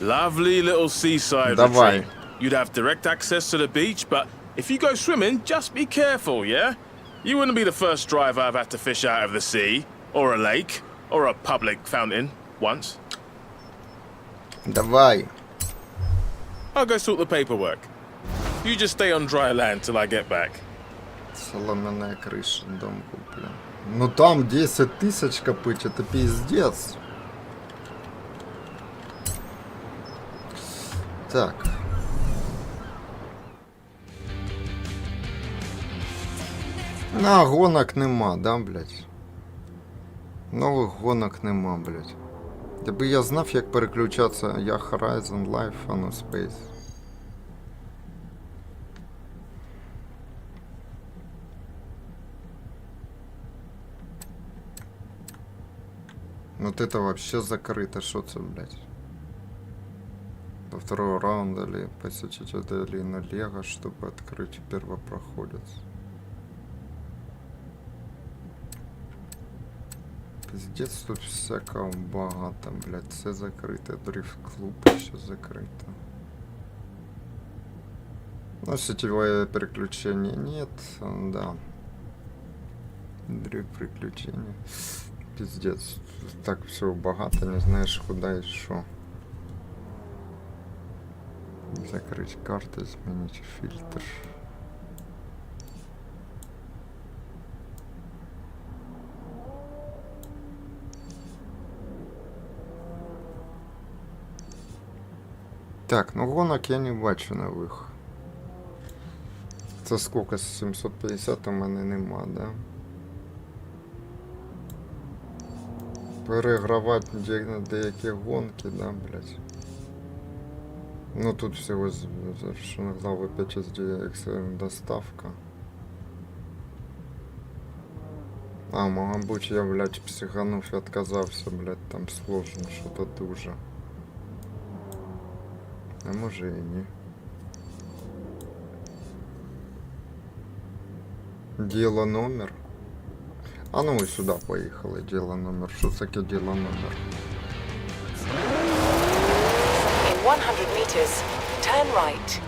Lovely little seaside Давай. retreat. You'd have direct access to the beach, but if you go swimming, just be careful, yeah? You wouldn't be the first driver I've had to fish out of the sea, or a lake, or a public fountain once. Давай. I'll go sort the paperwork. You just stay on dry land till I get back. Соломенная крыша, дом куплю. Ну там 10 тысяч копыть, это пиздец. Так. На, гонок нема, да, блядь? Нових гонок нема, блядь. Якби я знав, як переключатися, я Horizon, Life, а не Space. Вот это вообще закрыто, что это, блядь? До второго раунда или посетить или на Лего, чтобы открыть первопроходец. Пиздец, тут всякого багато, блядь, все закрыто, дрифт-клуб еще закрыто. Ну, сетевое переключение нет, да. Дрифт приключения. Пиздец, так всего багато, не знаешь куда и шо. Закрыть карты, изменить фильтр. Так, ну гонок я не бачу нових. Це сколько? 750 у мене нема, да? Перегравати деякі гонки, да, блядь. Ну тут всього завершено глави 5 SDX доставка. А, мабуть, я, блядь, психанув і отказався, блядь, там сложно, що-то дуже. А може і ні. Діло номер. А ну і сюди поїхали, діло номер. Що таке діло номер? In 100 meters, turn right.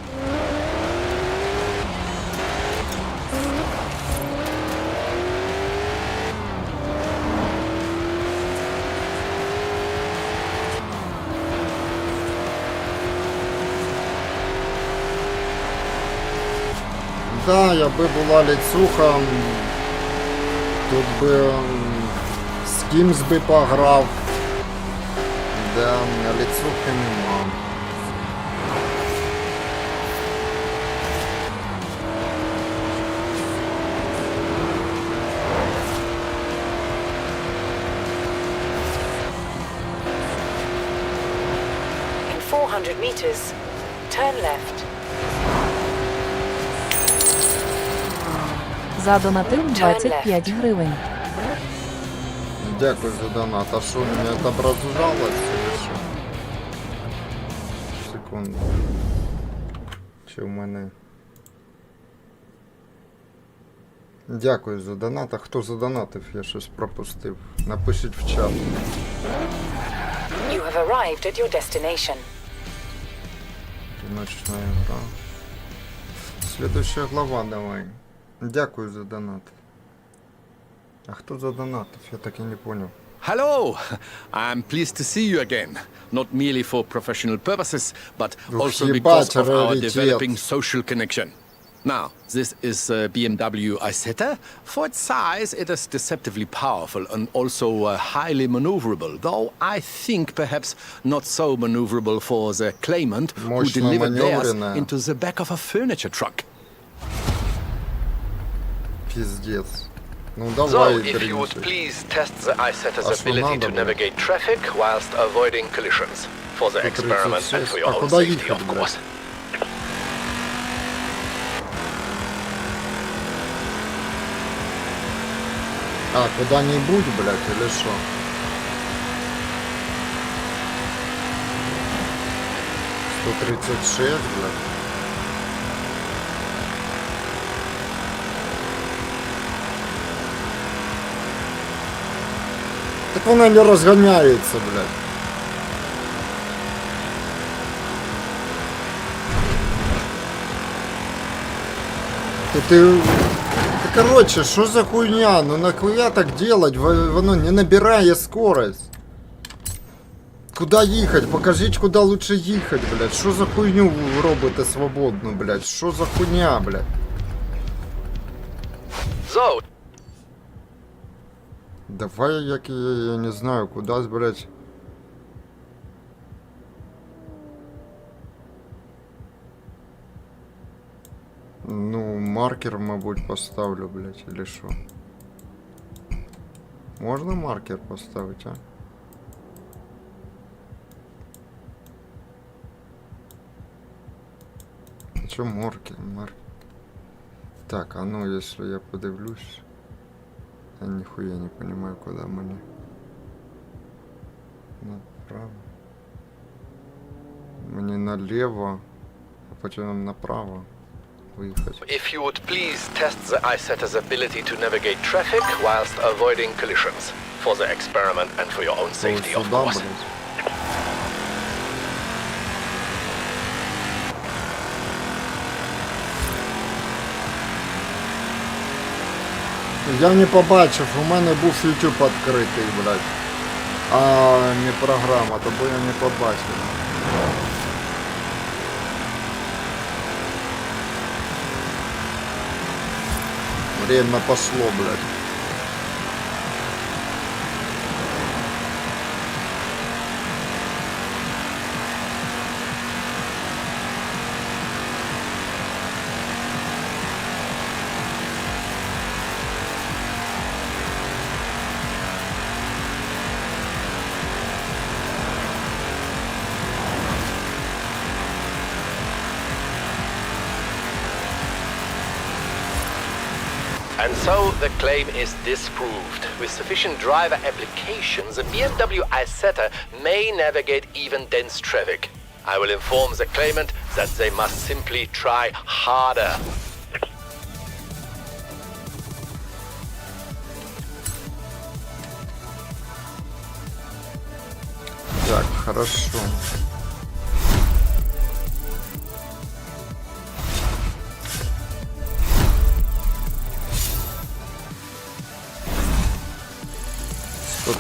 Да, якби була ліцуха, тут би з кимсь би пограв. Да, ліцухи нема. In 400 meters, turn left. Задонатив 25 гривень. Дякую за донат. А що, не отображалось чи що? Секунду. Чи в мене... Дякую за донат. А хто задонатив? Я щось пропустив. Напишіть в чат. You have arrived at your destination. Ночная игра. Следующая глава давай. Дякую за донат. А хто задонатив? Я так і не понял. Hello! I'm pleased to see you again. Not merely for professional purposes, but also because of our developing social connection. Now, this is a BMW Isetta. For its size, it is deceptively powerful and also highly maneuverable, though I think perhaps not so maneuverable for the claimant who delivered theirs into the back of a furniture truck. Пиздец. Ну So, давай, if you would please test the Isetta's ability to navigate traffic whilst avoiding collisions. For the experiment and for your own safety, of course. А, куда-нибудь, блядь, или что? «136», блядь. Так вона не розганяється, блядь. Ты... Короче, что за хуйня? Ну нахуя так делать? Воно не набирає скорость. Куда їхати? Покажіть, куда лучше їхати, блядь. Що за хуйню ви робите свободно, блядь? Що за хуйня, блядь? So, Давай, як я не знаю, куда, блядь. маркер, мабуть, поставлю, блядь, или що? Можна маркер поставити, а? А чё маркер? Так, а ну, если я подивлюсь... Я нихуя не понимаю, куда мне. Направо. Мне налево, а потом направо выехать. If you would please test the iSetter's ability to navigate traffic whilst avoiding collisions. For the experiment and for your own safety, of Сюда, course. блядь. Я не побачив, у мене був YouTube відкритий, блядь. А не програма, то бо я не побачив. Время пошло, блядь. And so the claim is disproved. With sufficient driver applications, the BMW iSetter may navigate even dense traffic. I will inform the claimant that they must simply try harder. Так, хорошо.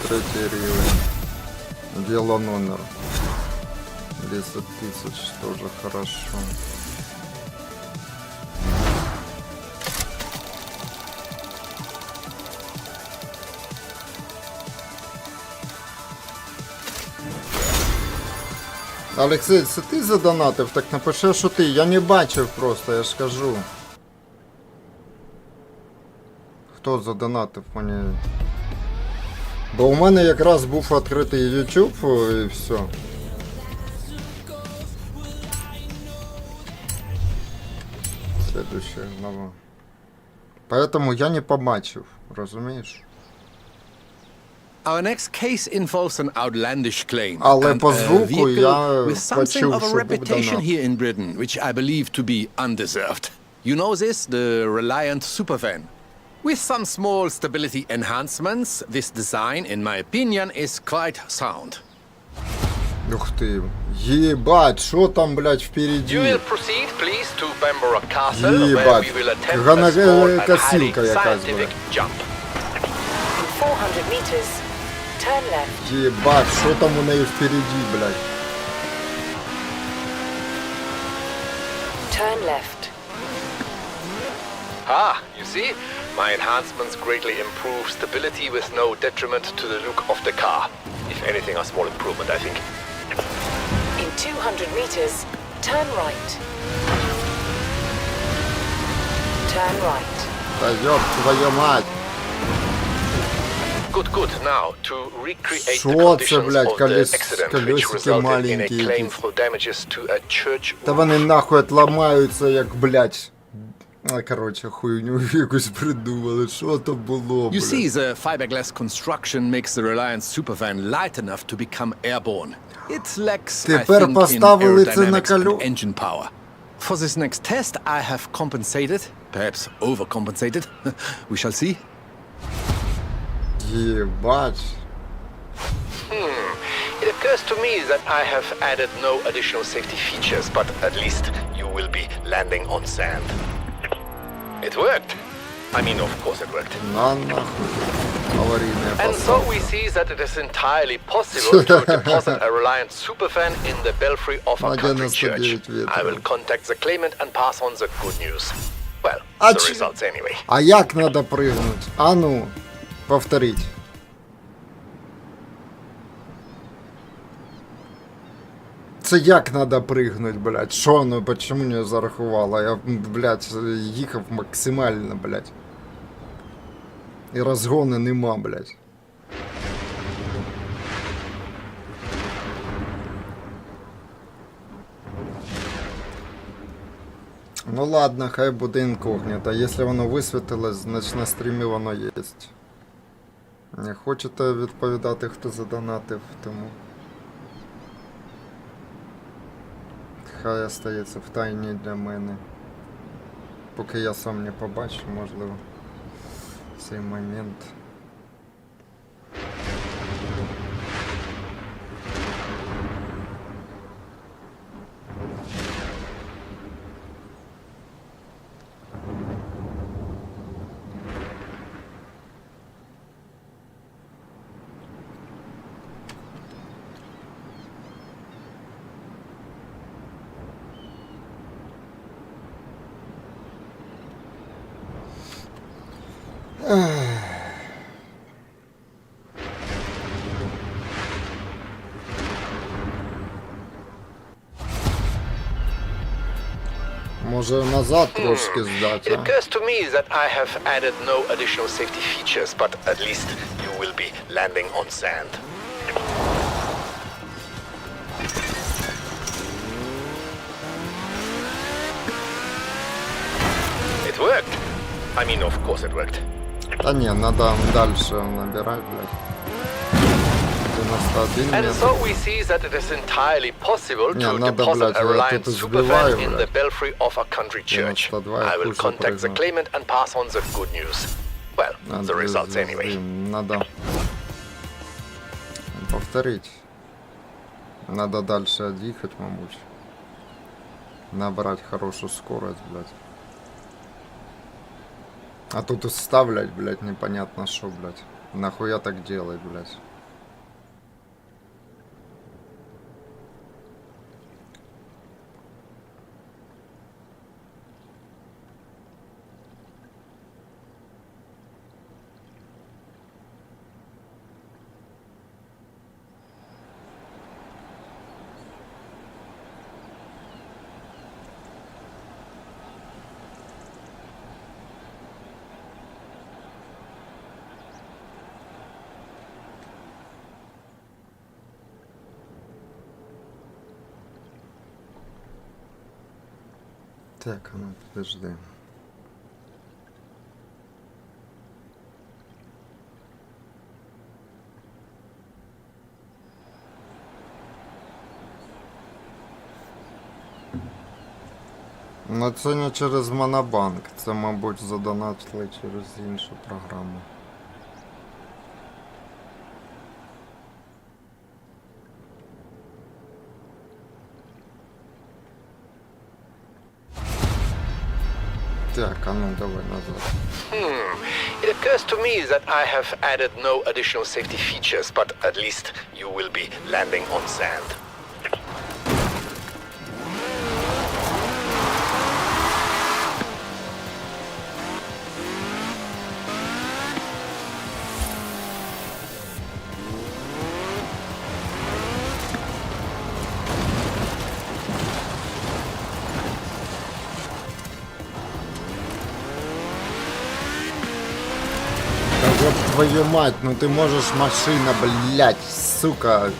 Третий рівень. Дело номер 10 тысяч, тоже хорошо. Олексій, це ти задонатив? Так напиши, що ти. Я не бачив просто, я ж кажу. Хто задонатив мені? Бо у мене якраз був відкритий YouTube і все. Следующая глава. Поэтому я не побачив, розумієш? Our next case involves an outlandish claim. Але and по a звуку vehicle я with something почув, of a що був reputation донат. here in Britain, which I believe to be undeserved. You know this, the Reliant Supervan. With some small stability enhancements, this design, in my opinion, is quite sound. Ух ти. Єбать, що там, блядь, You впереді? will proceed, please, to Bamborough Castle, where Ебать. we will attempt a small and highly Косилка якась, scientific jump. In 400 meters, turn left. Єбать, що там у неї впереді, блядь? Turn left. Ah, you see? My enhancements greatly improve stability with no detriment to the look of the car. If anything, a small improvement, I think. In 200 meters, turn right. Turn right. Та ёб твою мать. Good, good. Now, to recreate Шо the це, conditions блядь, of the accident, which колесики resulted in a маленькі claim якісь. for damages to a church Та вони нахуй отламаються, як, блядь. А, короче, хуйню якусь придумали. Що то було, You блядь? see, the fiberglass construction makes the Reliant Supervan light enough to become airborne. It lacks, I Тепер think, in поставили це на aerodynamics and колю- engine power. For this next test, I have compensated, perhaps overcompensated. We shall see. Єбать. It occurs to me that I have added no additional safety features, but at least you will be landing on sand. It worked. I mean, of course it worked. На нахуй. Аварійна And so посадка. we see that it is entirely possible to deposit a Reliant Superfan in the belfry of a country 99 church. ветров. I will contact the claimant and pass on the good news. Well, А the чи- results anyway. А як надо прыгнуть? А ну, повторіть. Це як надо пригнуть, блядь? Що, ну, почему не зарахувало? Я, блядь, їхав максимально, блядь. І розгону нема, блядь. Ну ладно, хай буде інкогніто. Якщо воно висвітилось, значить на стрімі воно є. Не хочете відповідати, хто задонатив, тому... Хай остається в тайні для мене. Поки я сам не побачу, можливо, цей момент. Може назад трошки здати, It occurs to me that I have added no additional safety features, but at least you will be landing on sand. It worked. I mean, of course it worked. Та ні, надо дальше набирать, блядь. 91 And метр. so we see that it is entirely possible Не, to надо, deposit блядь, a я Reliant тут superfan сбиваю, in the блядь. belfry of a country church. 92 I will курсу contact the прыгну. claimant and pass on the good news. Well, the results anyway. Надо повторить. Надо дальше отъехать, мабуть. Набрать хорошую скорость, блядь. А тут уставлять, блядь, непонятно что, блядь. Нахуя так делать, блядь. Так, ну подожди. Ну це не через Монобанк, це, мабуть, задонатили через іншу програму. Так, а ну давай назад. It occurs to me that I have added no additional safety features, but at least you will be landing on sand. Та ёб твою мать, ну ти можеш машина, блядь, сука.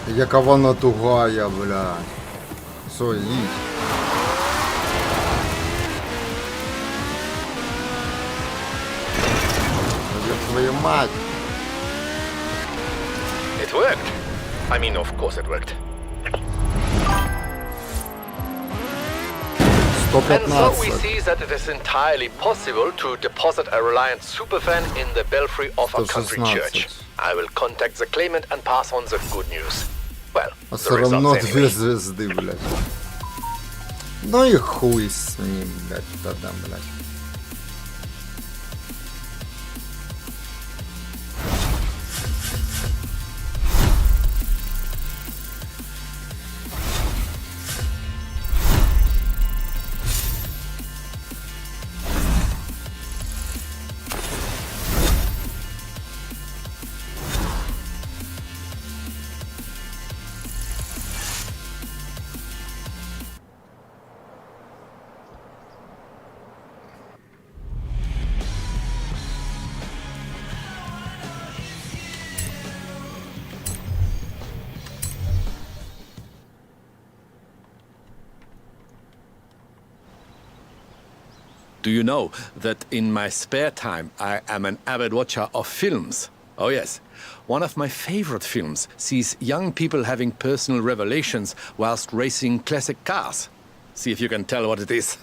Яка вона тугая, блядь. Все, їдь. Та ёб твою мать. It worked. I mean, of course it worked. And so we 115. see that it is entirely possible to deposit a Reliant superfan in the belfry of a country 116. church. I will contact the claimant and pass on the good news. Well, А the все равно results две anyway. звезды, блядь. Ну и хуй с ним, блядь, тогда, блядь. Do you know that in my spare time I am an avid watcher of films? Oh yes. One of my favorite films sees young people having personal revelations whilst racing classic cars. See if you can tell what it is.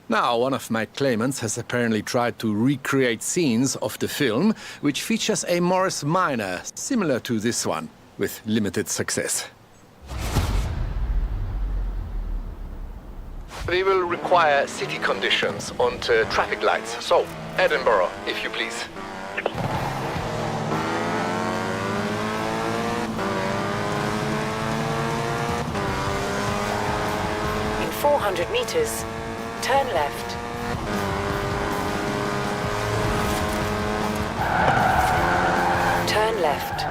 Now, one of my claimants has apparently tried to recreate scenes of the film, which features a Morris Minor similar to this one, with limited success. We will require city conditions and traffic lights. So, Edinburgh, if you please. In 400 meters, turn left. Turn left.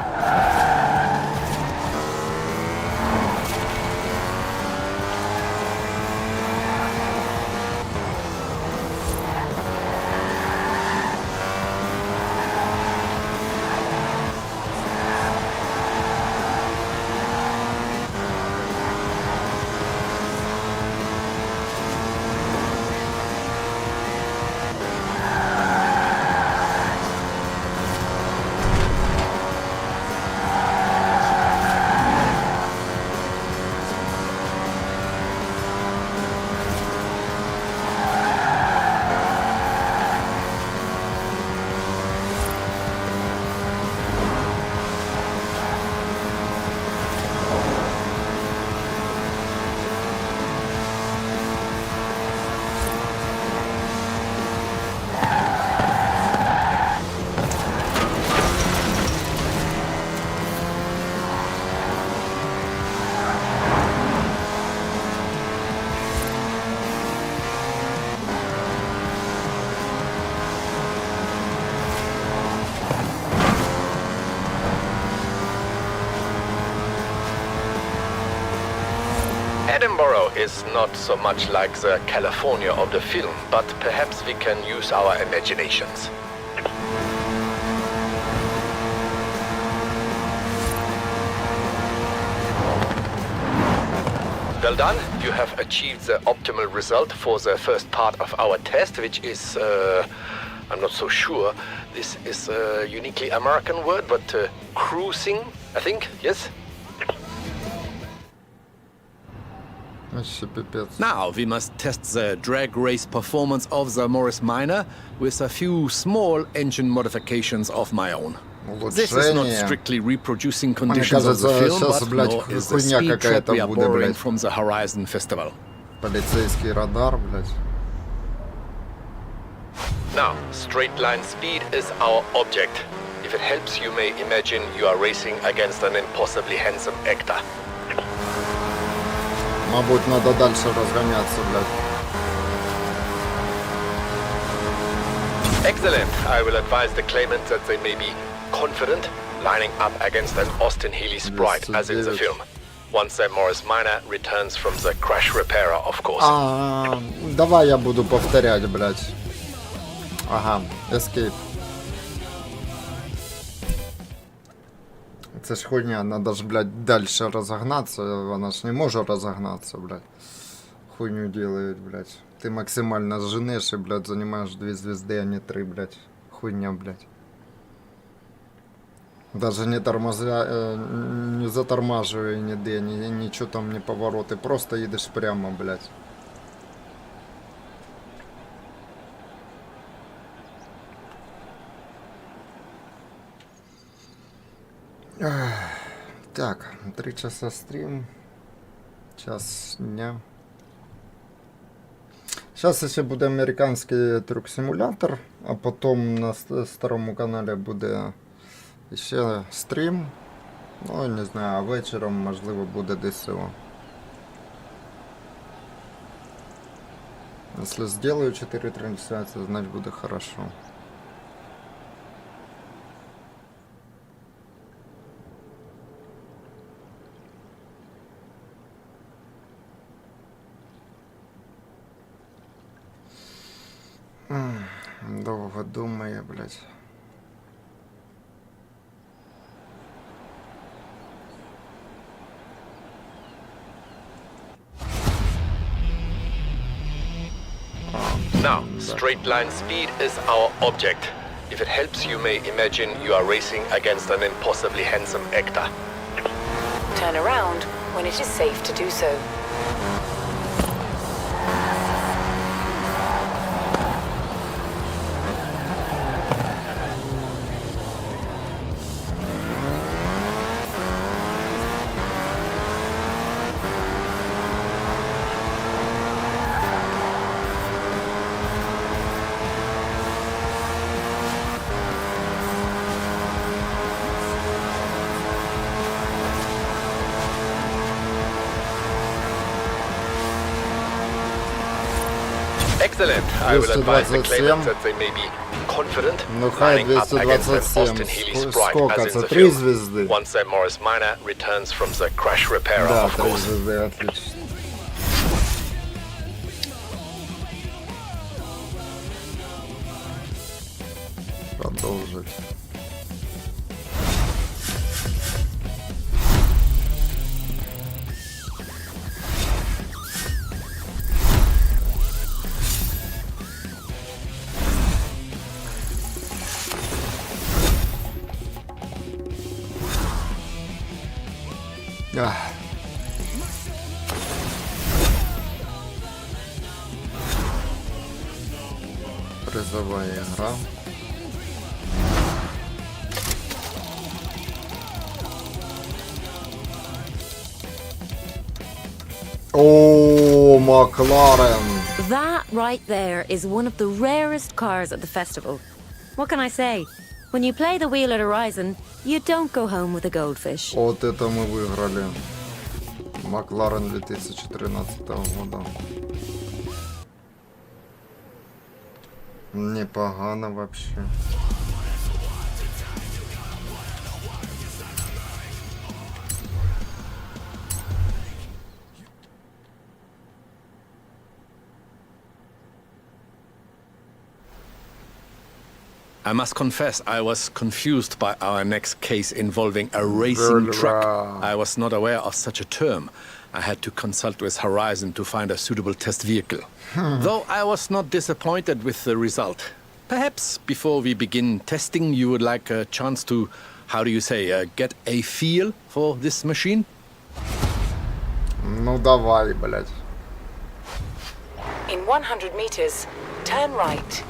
Edinburgh is not so much like the California of the film, but perhaps we can use our imaginations. Well done. You have achieved the optimal result for the first part of our test, which is, I'm not so sure, this is a uniquely American word, but cruising, I think, yes? Now we must test the drag race performance of the Morris Minor with a few small engine modifications of my own. This is not strictly reproducing conditions of the film, but more is the speed trap we are borrowing from the Horizon Festival. Полицейский радар, блядь. Now, straight line speed is our object. If it helps, you may imagine you are racing against an impossibly handsome actor. Мабуть, надо дальше разгоняться, блядь. Excellent. I will advise the claimant that they may be confident lining up against an Austin Healey sprite, as in the film. Once their Morris Minor returns from the crash repairer, of course. Давай я буду повторять, блядь. Ага, escape. Це ж хуйня, надо ж, блядь, дальше разогнаться, вона ж не може разогнаться, блядь. Хуйню делают, блядь. Ты максимально женешь и, блядь, занимаешь 2 звезды, а не 3, блядь. Хуйня, блядь. Даже не тормозя, не затормаживая ніде, ничего там не повороты, просто едешь прямо, блядь. Так, 3 часа стрим, час дня. Сейчас еще буде американський трюк-симулятор, а потом на старому каналі буде ще стрім. Ну, не знаю, а вечором, можливо, буде ДСО. Если сделаю 4 трансляции, значит буде хорошо. Довго думає, блядь. Now, straight line speed is our object. If it helps, you may imagine you are racing against an impossibly handsome actor. Turn around when it is safe to do so. Excellent. I will advise the 227. claimants that they may be confident, Ну хай lining up against an 227. Austin Healey sprite Сколько? as in Це the 3 film. звезди? Once that Morris Minor returns from the crash repairer, Да, of 3 course. звезди, отлично. Продолжить. Ах. Призовая игра. О, Макларен. That right there is one of the rarest cars at the festival. What can I say? When you play the wheel at Horizon, you don't go home with a goldfish. Вот это мы выиграли. Макларен 2013 года. Непогано вообще. I must confess, I was confused by our next case involving a racing Very truck. well. I was not aware of such a term. I had to consult with Horizon to find a suitable test vehicle. Though I was not disappointed with the result. Perhaps before we begin testing, you would like a chance to, how do you say, get a feel for this machine? Ну давай, блядь. In 100 meters, turn right.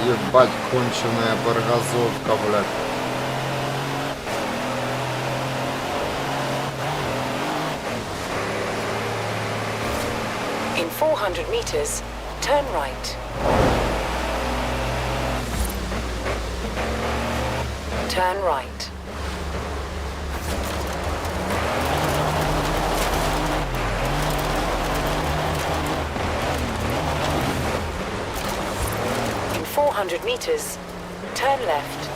Ебать, конченая баргазовка, блядь. In 400 meters, turn right. Turn right. In 400 meters, turn left.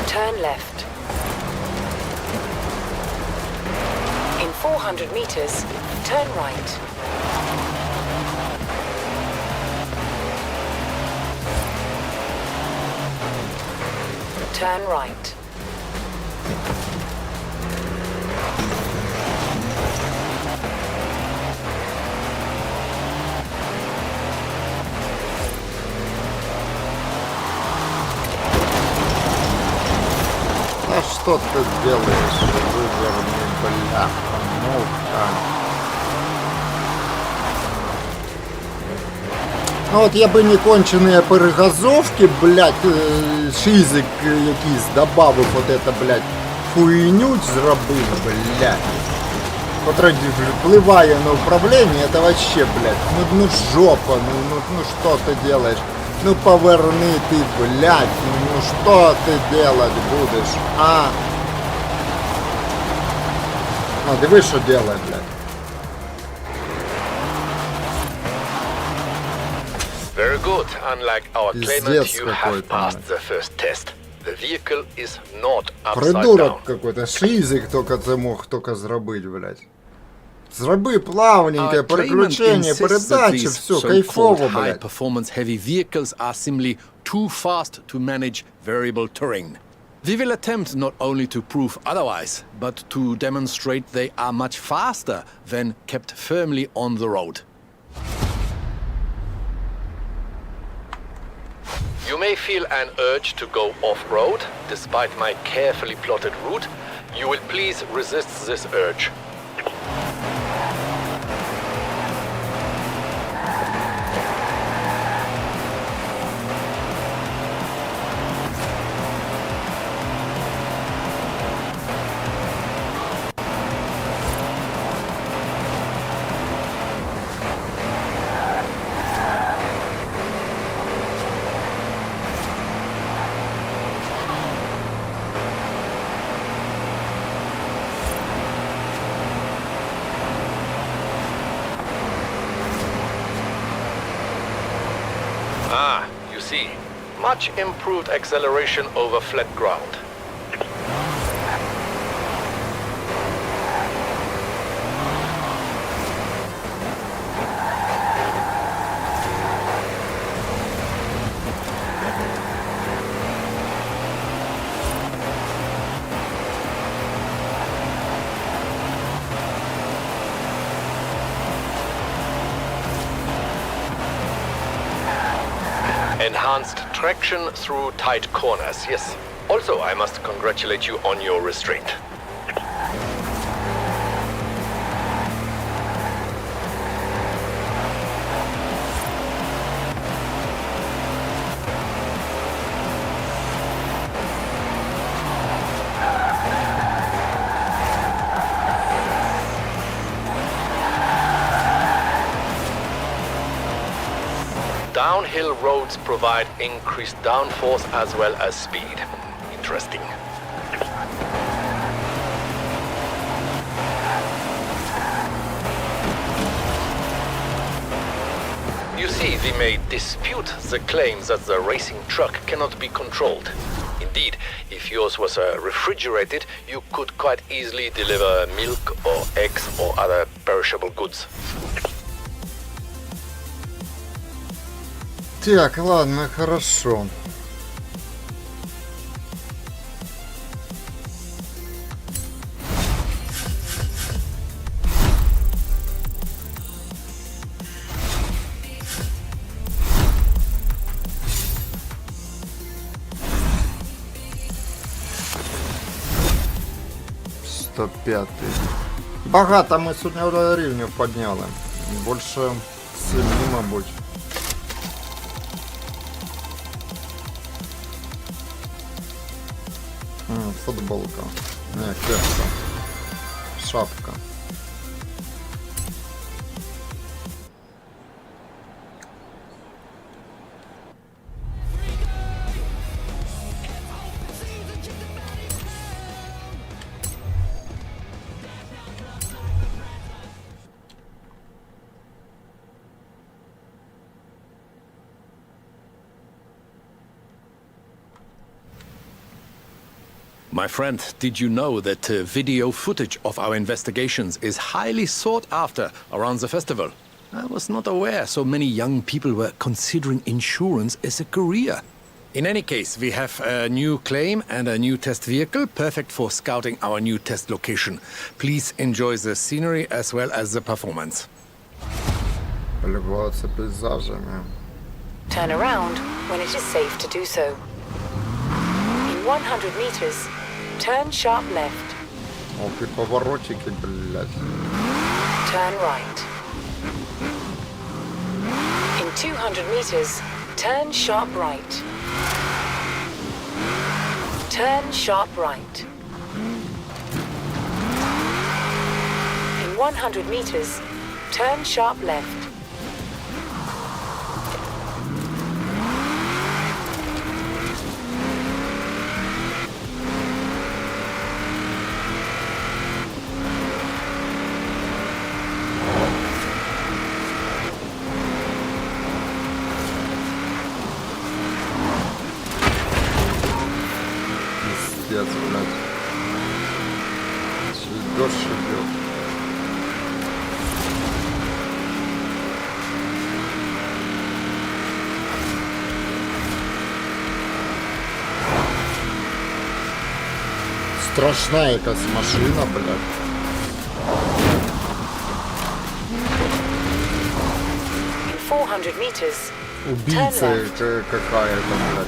Turn left. In 400 meters, turn right. Turn right. А что ты делаешь? Выверни, бляха, муха. Ну от я би не кончені перегазовки, блядь, шизик якийсь добавив от это, блядь, хуйню зробив, блядь. Котра впливає на управління, это вообще, блядь, ну жопа, ну что ты делаешь? Ну поверни ты, блядь, ну что ты делать будешь, а? А, диви, що делает, блядь. Very good. Unlike our claimant, Пиздец you have какой-то, passed the first test. The vehicle is not upside down. Придурок какой-то, шизик только це мог только зробити, блядь. Зроби плавненьке Our claimant переключення, insists that передачі, these все, so-called кайфово, блядь. high-performance heavy vehicles are simply too fast to manage variable terrain. We will attempt not only to prove otherwise, but to demonstrate they are much faster when kept firmly on the road. You may feel an urge to go off-road, despite my carefully plotted route. You will please resist this urge. Ah, you see, much improved acceleration over flat ground. Enhanced traction through tight corners, yes. Also, I must congratulate you on your restraint. Downhill roads provide increased downforce as well as speed. Interesting. You see, we may dispute the claim that the racing truck cannot be controlled. Indeed, if yours was refrigerated, you could quite easily deliver milk or eggs or other perishable goods. Так, ладно, хорошо. «105». Багато ми сьогодні рівнів підняли. Більше 7, мабуть. Футболка. Не, кепка. Шапка. My friend, did you know that video footage of our investigations is highly sought after around the festival? I was not aware so many young people were considering insurance as a career. In any case, we have a new claim and a new test vehicle, perfect for scouting our new test location. Please enjoy the scenery as well as the performance. Полюбуватися пейзажами. Turn around when it is safe to do so. In 100 meters, turn sharp left. Ох, і поворотики, блядь. Turn right. In 200 meters, turn sharp right. Turn sharp right. In 100 meters, turn sharp left. Пиздец, блядь. Дождь идет. Страшна якась машина, блядь. In 400 meters, Убийца какая-то, блядь.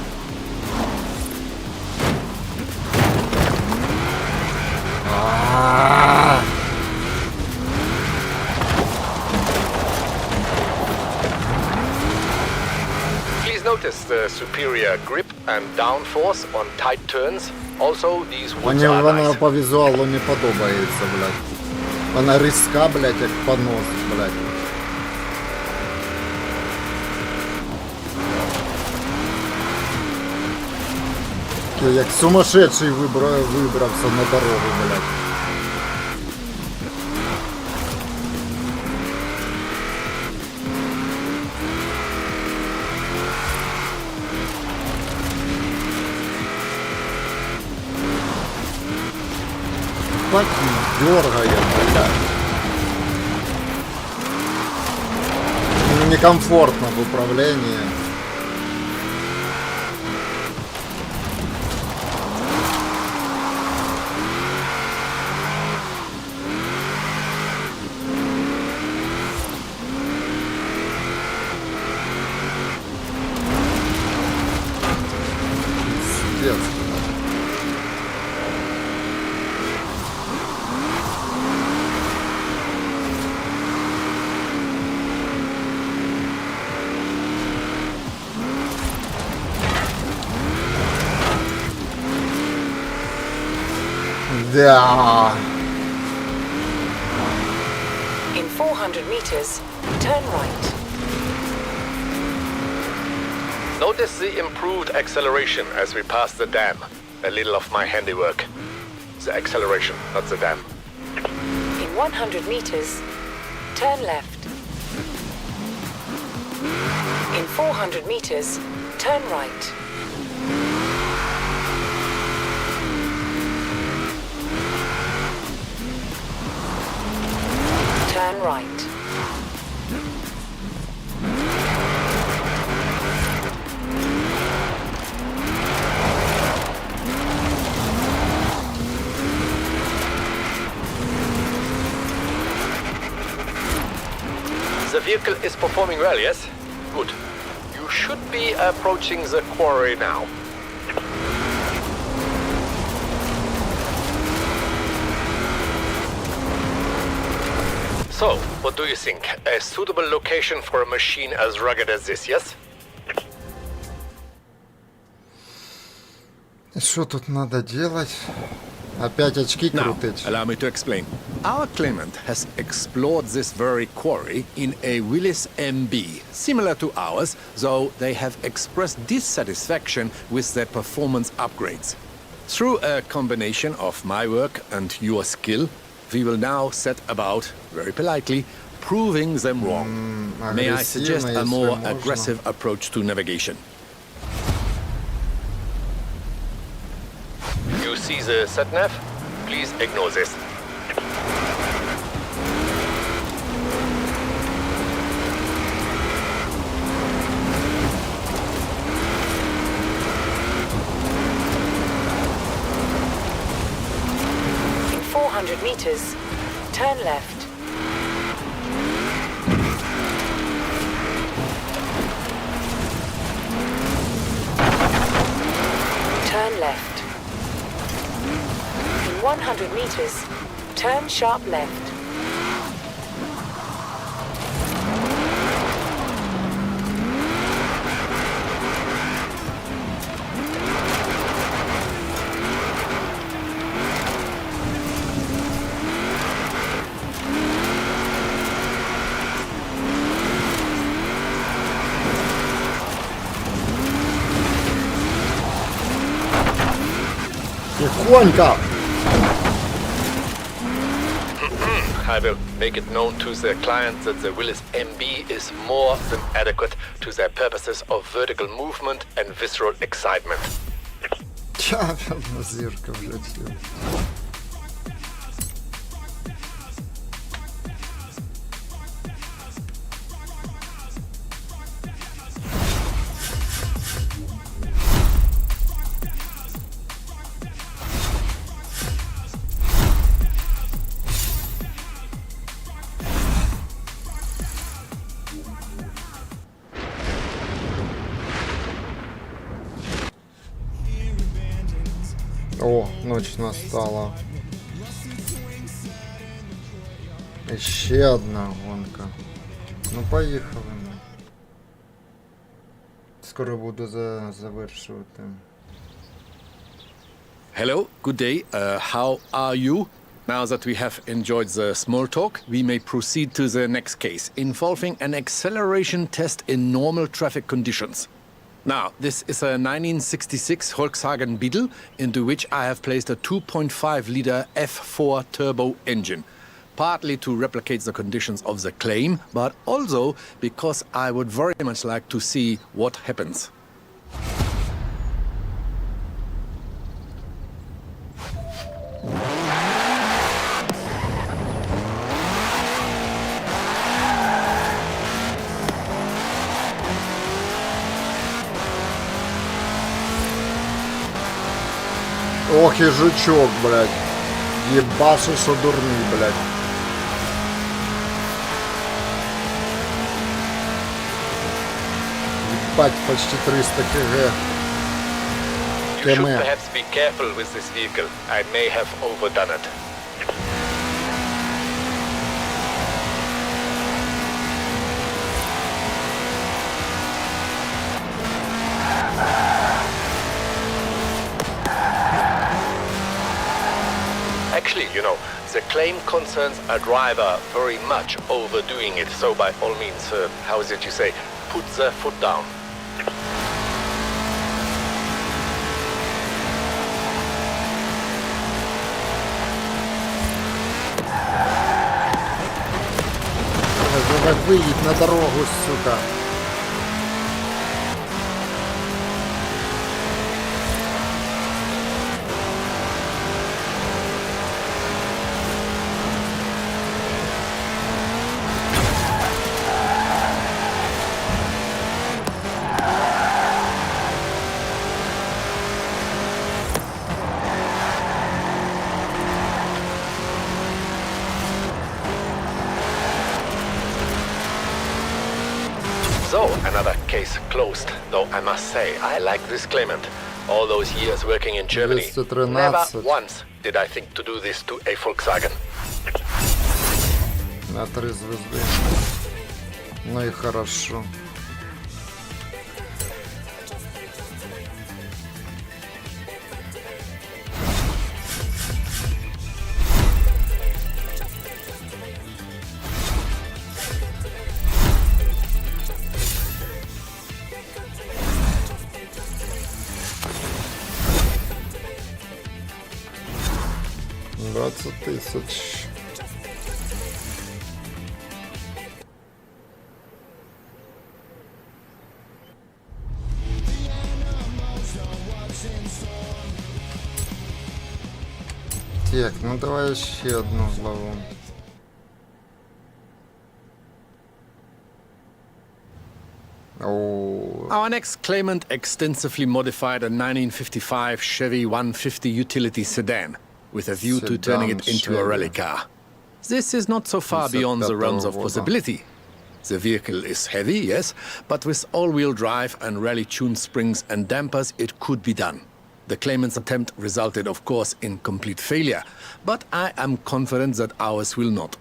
Please notice the superior grip and downforce on tight turns. Also, these woods Мені are вона nice. по візуалу не подобається, блядь. Вона різка, блядь, як понос, блядь. Як сумасшедший вибрався на дорогу, блядь. Так дергает, блядь. Некомфортно в управлении. Пиздец. Да. in 400 meters, turn right. Notice the improved acceleration as we pass the dam. A little of my handiwork. The acceleration, not the dam. In 100 meters, turn left. In 400 meters, turn right. Turn right. The vehicle is performing well, yes? Good. You should be approaching the quarry now. So, what do you think? A suitable location for a machine as rugged as this, yes? Что тут надо делать? Опять очки Now, крутить. allow me to explain. Our claimant has explored this very quarry in a Willys MB, similar to ours, though they have expressed dissatisfaction with their performance upgrades. Through a combination of my work and your skill, we will now set about, very politely, proving them wrong. May I suggest a more aggressive approach to navigation? You see the sat-nav? Please ignore this. In 400 meters, turn left. Turn left. In 100 meters, turn sharp left. Тихонько! I will make it known to the client that the Willys MB is more than adequate to their purposes of vertical movement and visceral excitement. Ча, зирка, блядь. О, ночь настала. Ще одна гонка. Ну, поїхали. Скоро буду завершувати. Hello, good day. How are you? Now that we have enjoyed the small talk, we may proceed to the next case, involving an acceleration test in normal traffic conditions. Now, this is a 1966 Volkswagen Beetle, into which I have placed a 2.5-liter F4 turbo engine, partly to replicate the conditions of the claim, but also because I would very much like to see what happens. Ох і жучок, блядь. Єбашу, що дурний, блядь. Ебать, почти 300 кг. You should perhaps be careful with this vehicle. I may have overdone it. Actually, you know, the claim concerns a driver very much overdoing it. So by all means, how is it you say, put the foot down. Выйдет на дорогу, сука. So, another case closed. Though I must say, I like this claimant. All those years working in Germany, 213. never once did I think to do this to a Volkswagen. На 3 звезды. Ну и хорошо. $20,000. Так, ну давай ще одну главу. Our next claimant extensively modified a 1955 Chevy 150 utility sedan with a view to turning it into a rally car. This is not so far beyond the realms of possibility. The vehicle is heavy, yes, but with all-wheel drive and rally-tuned springs and dampers, it could be done. The claimant's attempt resulted, of course, in complete failure, but I am confident that ours will not.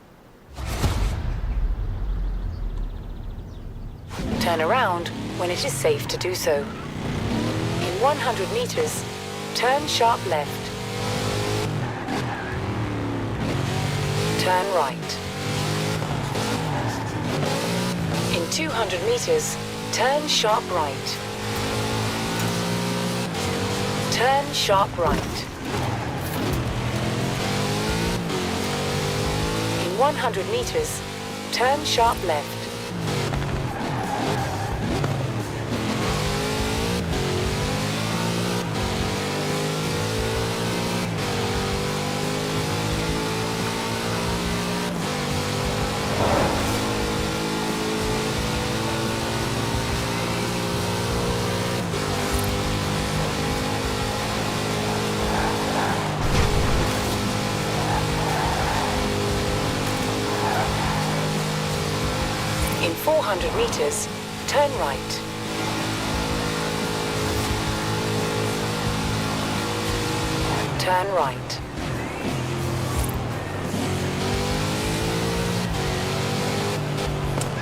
Turn around when it is safe to do so. In 100 meters, turn sharp left. Turn right. In 200 meters, turn sharp right. Turn sharp right. In 100 meters, turn sharp left. In 400 meters, turn right. Turn right.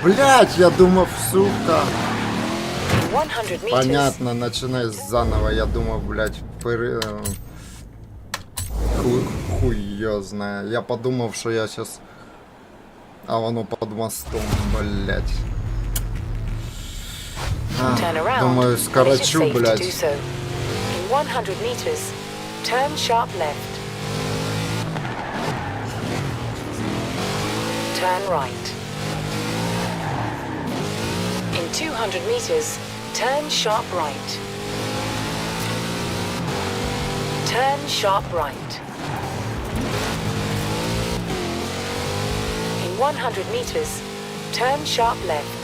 Блять, я думав, сука. 100 meters. Понятно, начинай заново. Я думав, блять, хуй його знає. Я подумав, що я сейчас... А воно под мостом, блять. Turn around. Думаю, when it is скорочу, safe to блять. do so. In 100 meters, turn sharp left. Turn right. In 200 meters, turn sharp right. Turn sharp right. In 100 meters, turn sharp left.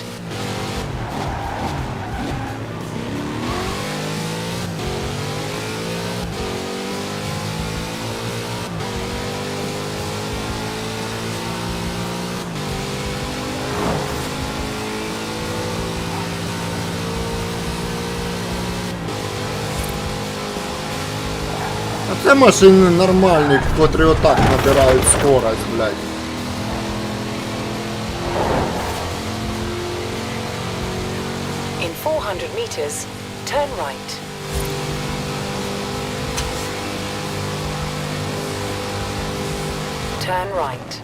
А це машини нормальні, котрі отак набирають скорость, блядь. In 400 meters, turn right. Turn right.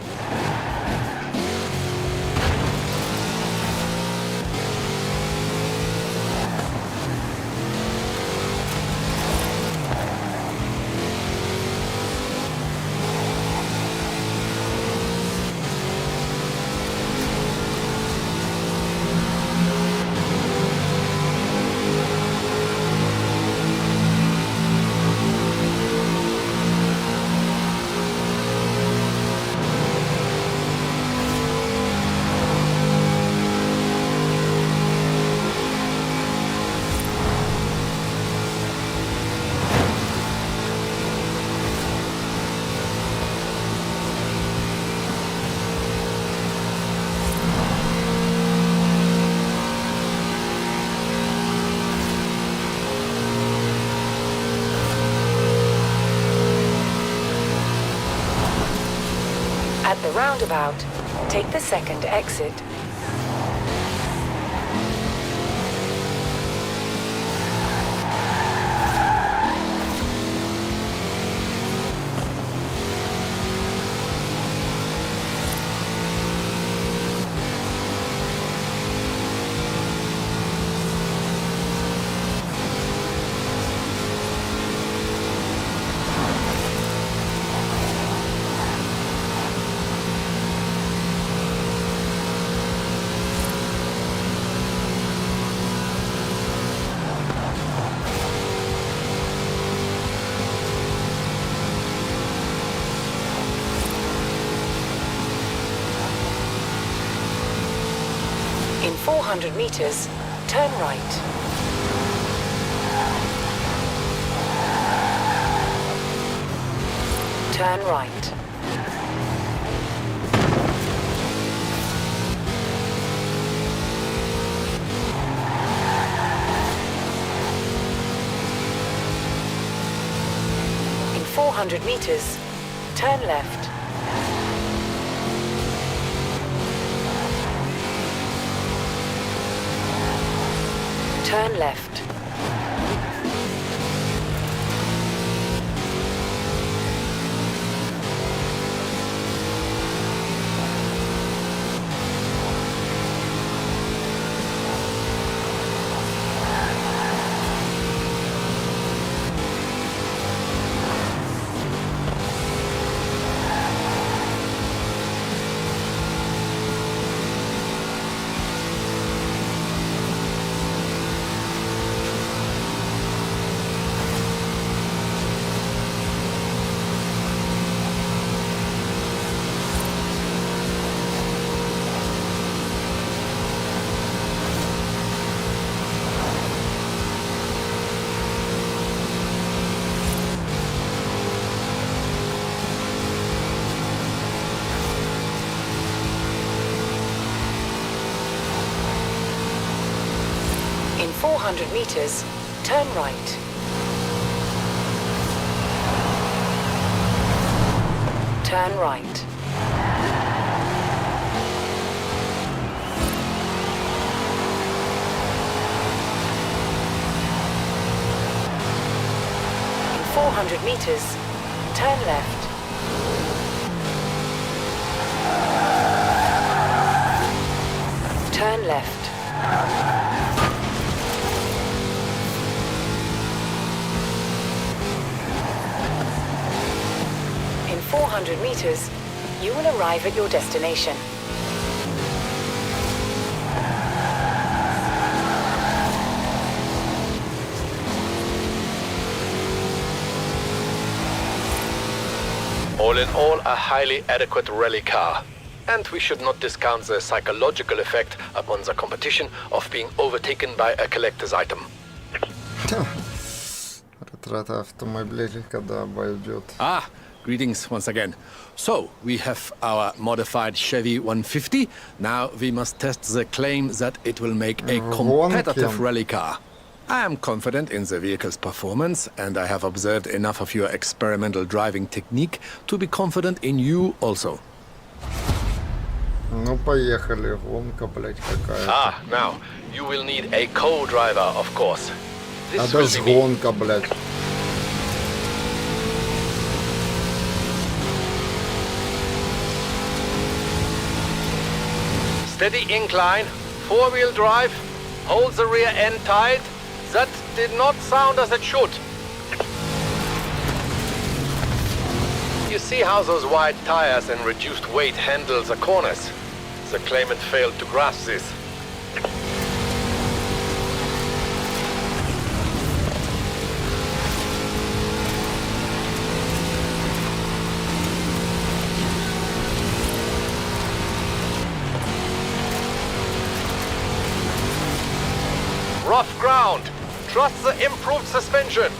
At the roundabout, take the second exit. In 400 meters, turn right. Turn right. In 400 meters, turn left. Turn left. In 400 meters, turn right. Turn right. In 400 meters, turn left. Turn left. In 400 meters, you will arrive at your destination. All in all, a highly adequate rally car. And we should not discount the psychological effect upon the competition of being overtaken by a collector's item. Ретрата автомобилей, когда обойдет. Ah, greetings once again. So, we have our modified Chevy 150. Now we must test the claim that it will make a competitive rally car. I am confident in the vehicle's performance, and I have observed enough of your experimental driving technique to be confident in you also. Ну, поехали. Гонка, блядь, какая-то. Ah, now, you will need a co-driver, of course. А This will даже be me. гонка, блядь. Steady incline, four-wheel drive, hold the rear end tight. That did not sound as it should. You see how those wide tires and reduced weight handle the corners? The claimant failed to grasp this. Rough ground. Trust the improved suspension.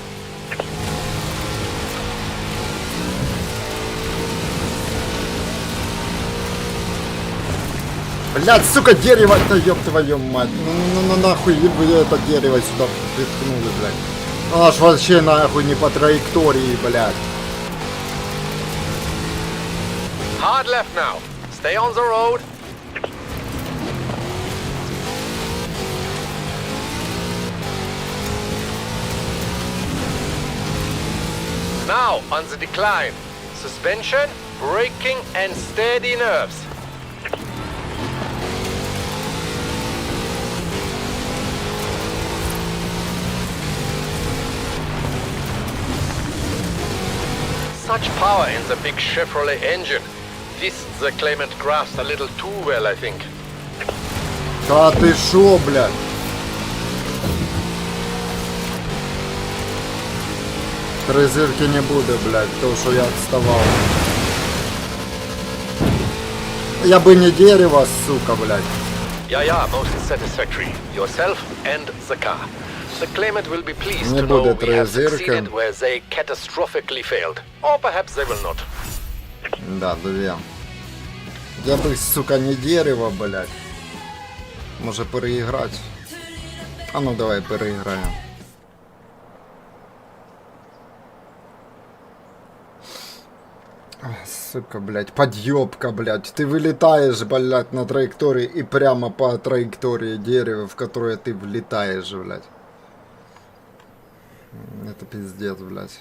Блядь, сука, дерево-то, ёб твою мать. Ну нахуй вы это дерево сюда приткнули, блядь. Оно ж вообще нахуй не по траектории, блядь. Hard left now. Stay on the road. Now on the decline. Suspension, braking, and steady nerves. Such power in the big Chevrolet engine. This the claimant grasped a little too well, I think. Да ты шо, блядь? Трезирки не буде, блядь, то що я отставал. Я бы не дерево, сука, блядь. Yeah, most satisfactory. Yourself and the car. The claimant will be pleased Не to know буде we have трезирки. succeeded where they catastrophically failed. Or perhaps they will not. Да, две. Я бы, сука, не дерево, блядь. Може переіграти? А ну давай переіграємо. Сука, блядь, подъебка, блядь. Ты вылетаешь, блядь, на траектории и прямо по траектории дерева, в которое ты влетаешь, блядь. Это пиздец, блядь.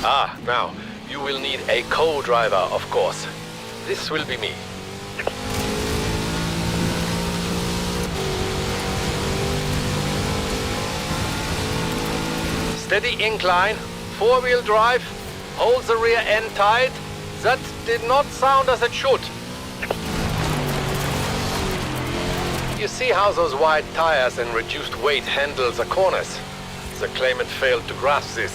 Ah, now, you will need a co-driver, of course. This will be me. Steady incline, four-wheel drive, hold the rear end tight. That did not sound as it should. You see how those wide tires and reduced weight handle the corners? The claimant failed to grasp this.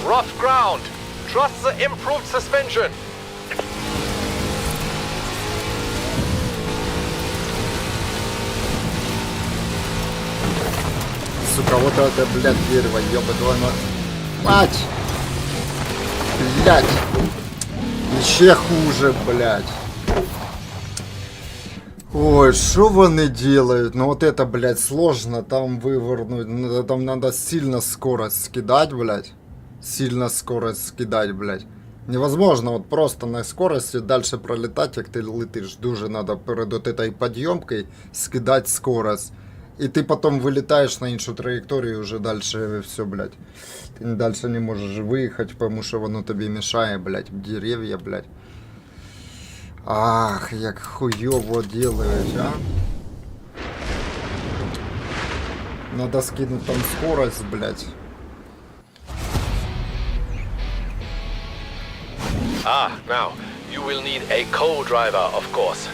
Rough ground. Trust the improved suspension. Сука, вот это, блядь, дерево, ёба твою мать! Блядь! Еще хуже, блядь! Ой, что вони делают? Ну вот это, блядь, сложно там вывернуть. Там надо сильно скорость скидать, блядь. Сильно скорость скидать, блядь. Невозможно вот просто на скорости дальше пролетать, как ты летишь. Дуже надо перед вот этой подъемкой скидать скорость. И ты потом вылетаешь на иншу траекторию, уже дальше все, блядь. Ты дальше не можешь выехать, потому что оно тебе мешает, блядь, деревья, блядь. Ах, як хуёво делают, а. Надо скинуть там скорость, блядь. Ah, now, you will need a co-driver, of course.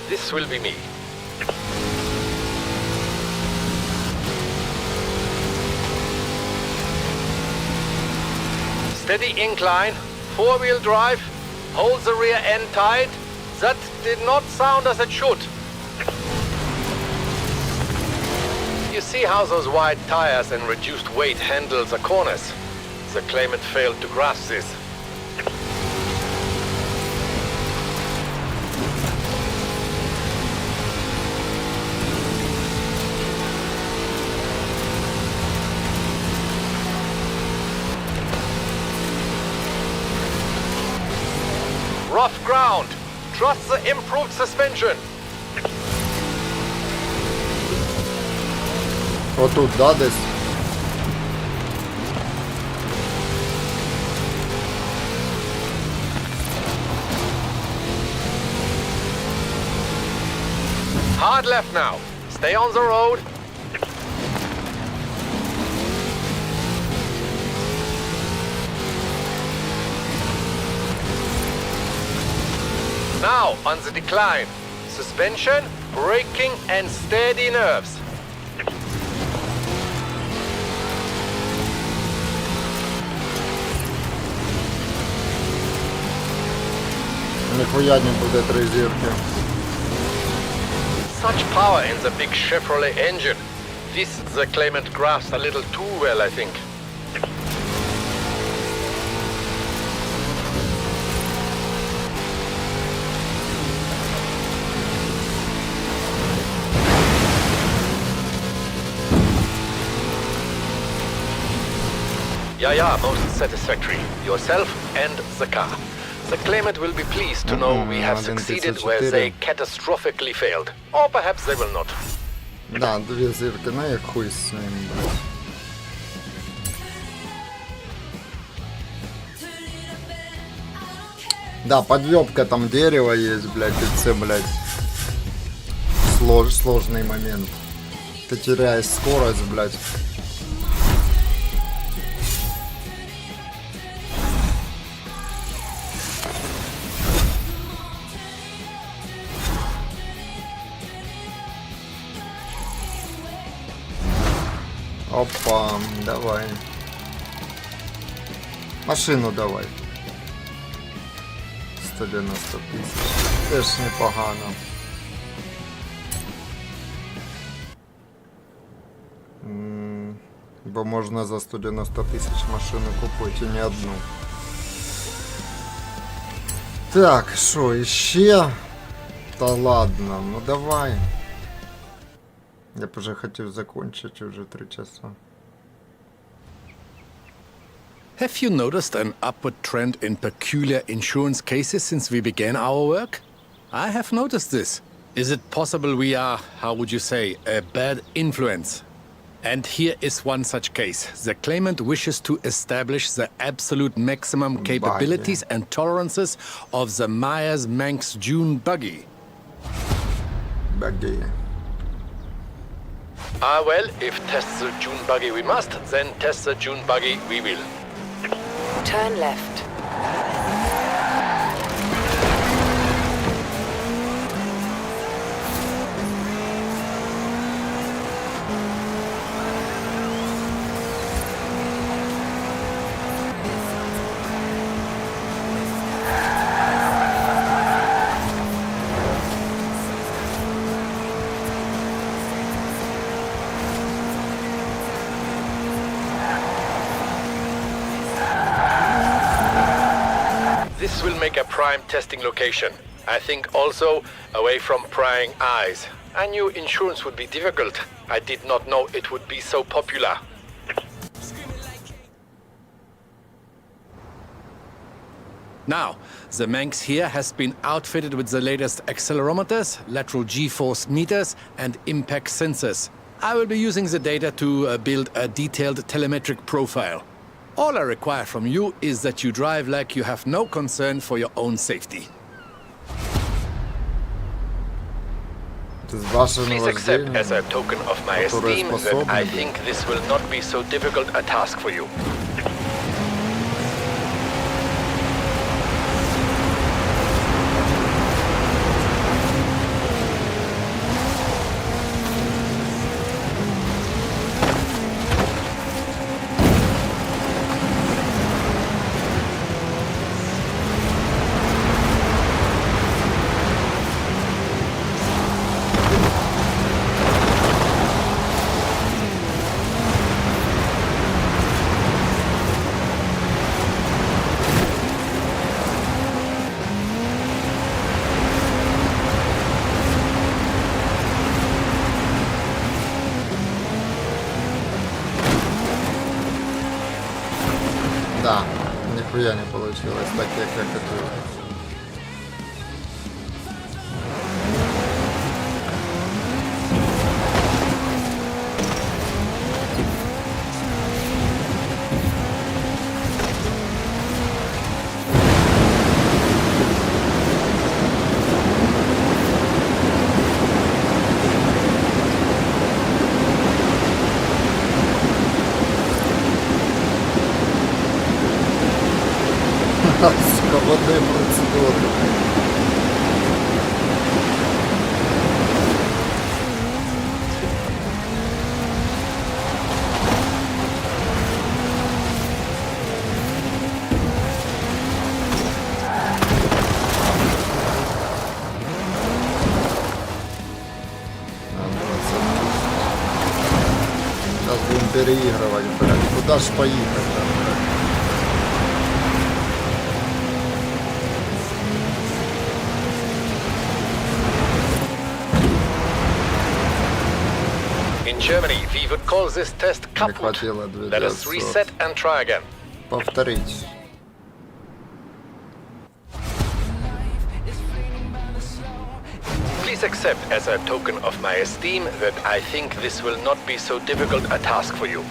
This will be me. Steady incline, four-wheel drive, hold the rear end tight. That did not sound as it should. You see how those wide tires and reduced weight handle the corners? The claimant failed to grasp this. Rough ground. Trust the improved suspension. Отут, да, десь? Hard left now. Stay on the road. Now, on the decline. Suspension, braking, and steady nerves. Ніхуя не буде 3 зірки. Such power in the big Chevrolet engine. This the claimant grasps a little too well, I think. Yeah, most satisfactory. Yourself and the car. The claimant will be pleased to know we have succeeded where they catastrophically failed. Or perhaps they will not. Да, 2 зірки, ну як хуй з ним, блядь. Да, подъебка, там дерево есть, блядь, и це, блядь, сложный момент. Ты теряешь скорость, блядь. Опа, давай. Машину давай. 190 тисяч. Теж непогано. Бо можна за 190 тисяч машину купити, і не одну. Так, що, іще? Та ладно, ну давай. Я б уже хотів закончити, уже 3 часа. Have you noticed an upward trend in peculiar insurance cases since we began our work? I have noticed this. Is it possible we are, how would you say, a bad influence? And here is one such case. The claimant wishes to establish the absolute maximum capabilities and tolerances of the Myers-Manx Dune buggy. Buggy. Well, if test the Dune buggy we must, then test the Dune buggy we will. Turn left. This will make a prime testing location. I think also away from prying eyes. I knew insurance would be difficult. I did not know it would be so popular. Now, the Manx here has been outfitted with the latest accelerometers, lateral G-force meters, and impact sensors. I will be using the data to build a detailed telemetric profile. All I require from you is that you drive like you have no concern for your own safety. Please accept as a token of my esteem that I think this will not be so difficult a task for you. Да, нихуя не получилось, так як я хотів. Сковородные процедуры. Сейчас будем переигрывать, блядь. Куда ж поехать там, блядь? In Germany, we would call this test kaputt. Let us reset and try again. Повторить. Please accept as a token of my esteem that I think this will not be so difficult a task for you.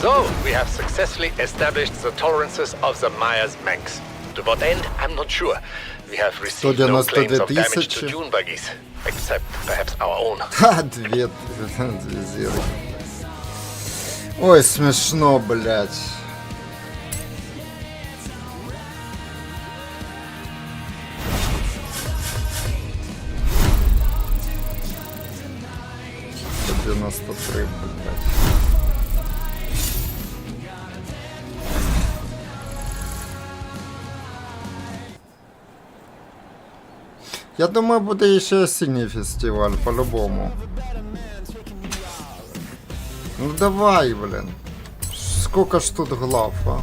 So, we have successfully established the tolerances of the Myers-Manx. To what end, I'm not sure. We have received no claims of damage to dune buggies, except perhaps our own. Ха, две зірки. Ой, смешно, блядь. Сто 93, блядь. Я думаю, буде ще осінній фестиваль, по-любому. Ну давай, блин. Сколько ж тут глав, а?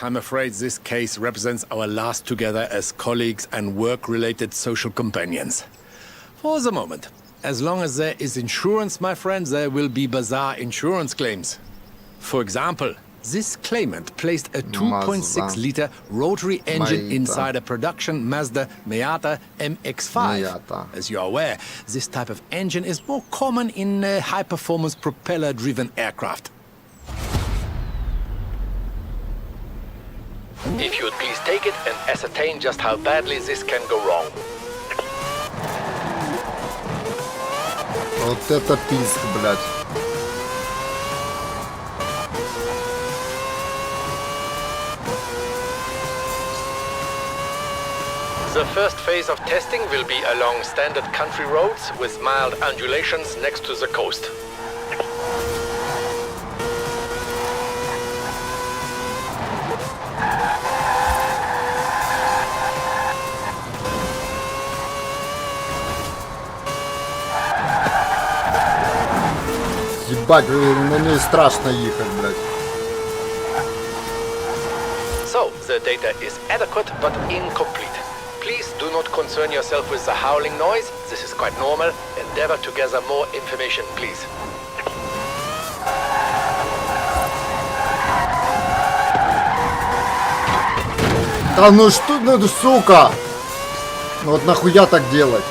I'm afraid this case represents our last together as colleagues and work-related social companions. For the moment. As long as there is insurance, my friends, there will be bizarre insurance claims. For example, this claimant placed a 2.6-liter rotary engine inside a production Mazda Miata MX-5. As you are aware, this type of engine is more common in high-performance propeller-driven aircraft. If you would please take it and ascertain just how badly this can go wrong. Вот это писк, блядь. The first phase of testing will be along standard country roads with mild undulations next to the coast. Ебать, на ней страшно ехать, блядь. So, the data is adequate but incomplete. Please do not concern yourself with the howling noise. This is quite normal. Endeavor to gather more information, please. Да ну что, ну сука! Ну вот нахуя так делать?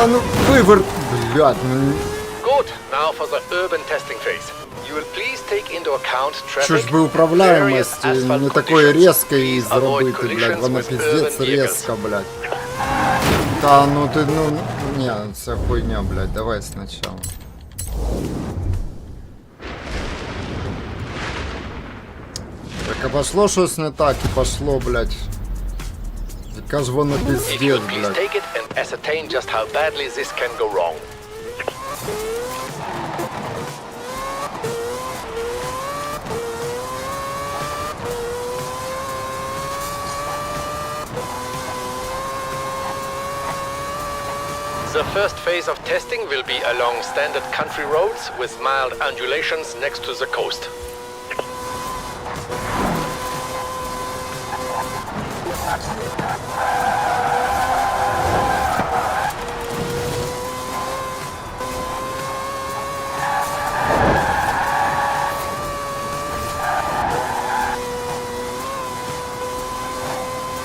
Да ну вывор... Блядь, ну... Good. Now for the urban testing phase. You will please take into account Що ж traffic, би управляємость various asphalt не такої conditions. різкої Please avoid зробити, блядь, collisions вона with піздець urban vehicles. різка, блядь. Та ну ти, ну, ні, це хуйня, блядь, давай спочатку. Так, а пошло щось не так, і пошло, блядь. Яка ж воно If you піздець, would please блядь. take it and ascertain just how badly this can go wrong. The first phase of testing will be along standard country roads with mild undulations next to the coast.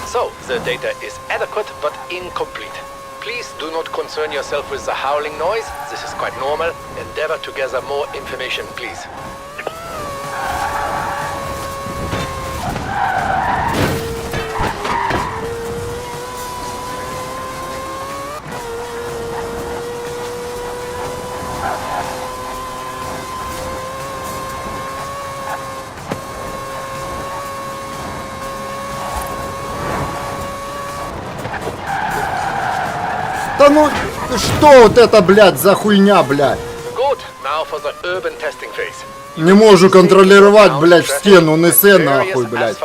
So, the data is adequate but incomplete. Please do not concern yourself with the howling noise. This is quite normal. Endeavor to gather more information, please. Да ну, что вот это, блядь, за хуйня, блядь? Good. Now for the urban testing phase. Не можу контролювати, блядь, в стіну несе, нахуй, блядь.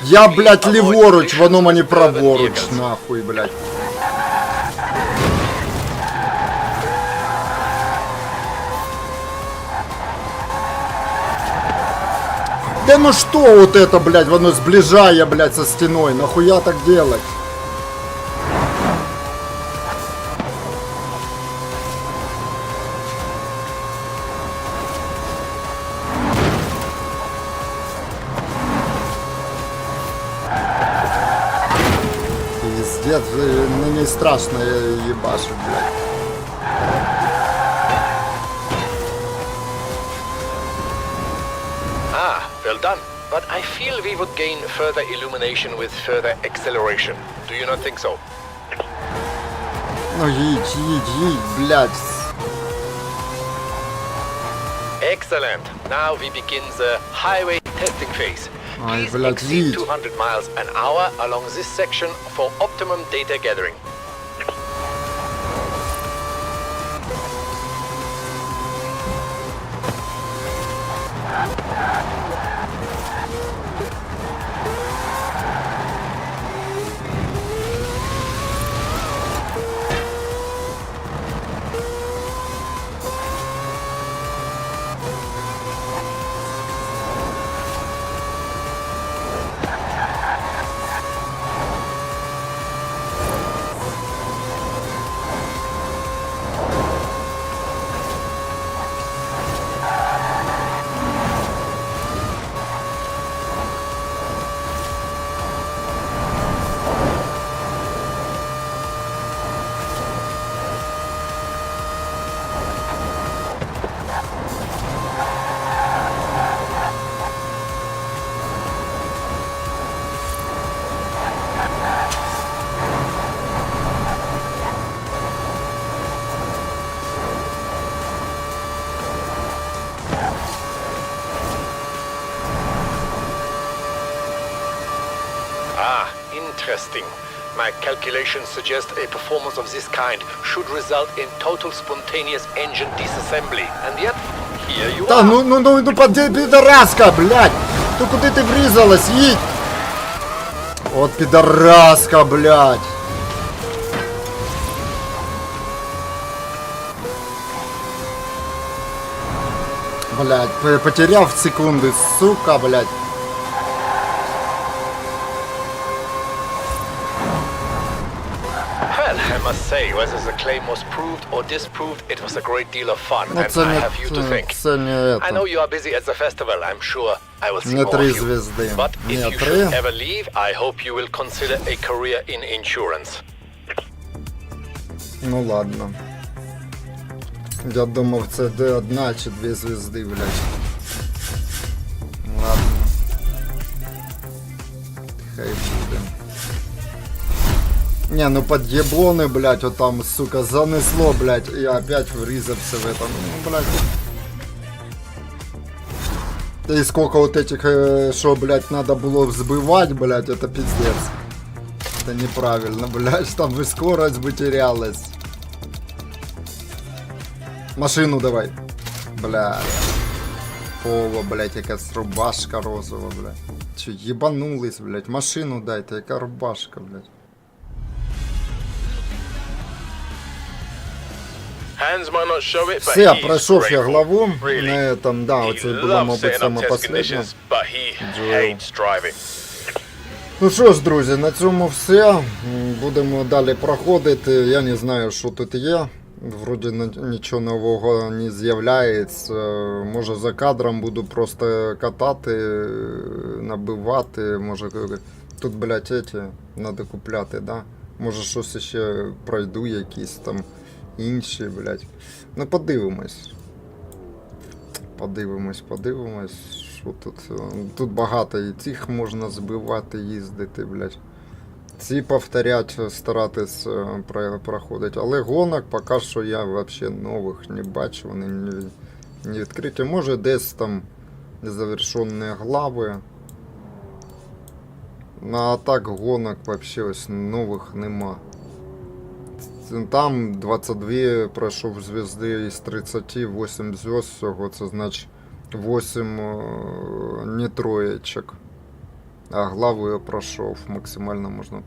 Я, блядь, ліворуч, воно мені праворуч, нахуй, блядь. Да ну что вот это, блядь, воно сближає, блядь, со стеной, нахуя так делать? пиздец, мені страшно їбашу, блядь. Well done. But I feel we would gain further illumination with further acceleration. Do you not think so? Ну їдь, блядь. Excellent. Now we begin the highway testing phase. Ай, Please блядь, exceed їдь. 200 miles an hour along this section for optimum data gathering. Interesting. My calculations suggest a performance of this kind should result in total spontaneous engine disassembly. And yet, here you Та are. ну підараска, блядь! То куди ти врізалась, їдь! От підараска, блядь! Блядь, потеряв секунди, сука, блядь! Well, I must say, whether the claim was proved or disproved, it was a great deal of fun, Ну and це I не, have you to thank. це не I know это. you are busy at the festival. I'm sure I will see Не more три of you. звезди. But if Ні, you три. should ever leave, I hope you will consider a career in insurance. Ну ладно. Я думав, це де одна чи дві звезди, блядь. Ладно. Хай буде. Не, ну подъеблоны, блядь, вот там, сука, занесло, блядь, и я опять врезался в этом. Ну, блядь. И сколько вот этих, что, блядь, надо было взбывать, блядь, это пиздец. Это неправильно, блядь, там бы скорость бы терялась. Машину давай. Блядь. Поло, блядь, якась рубашка розова, блядь. Че, ебанулись, блядь, машину дайте, яка рубашка, блядь. Hands might not show it, but Все, he's пройшов я grateful. главу. Really. На этом, да, He оце було, loves мабуть, setting up саме test последнє. conditions, but he Джоел. hates driving. Ну що ж, друзі, на цьому все. Будемо далі проходити. Я не знаю, що тут є. Вроді нічого нового не з'являється. Може за кадром буду просто катати, набивати. Може тут, блядь, эти треба купляти, да? Може щось ще пройду, якісь там інші, блядь. Ну подивимось. Подивимось. Що тут? Тут багато і цих можна збивати, їздити, блядь. Ці повторять, старатись проходити. Але гонок поки що я взагалі нових не бачу, вони не відкриті. Може десь там незавершені глави. Ну, а так гонок взагалі ось нових нема. Там 22 пройшов звезди із 30, 8 звезд всього, це значить 8 не троєчок. А главу я пройшов, максимально можна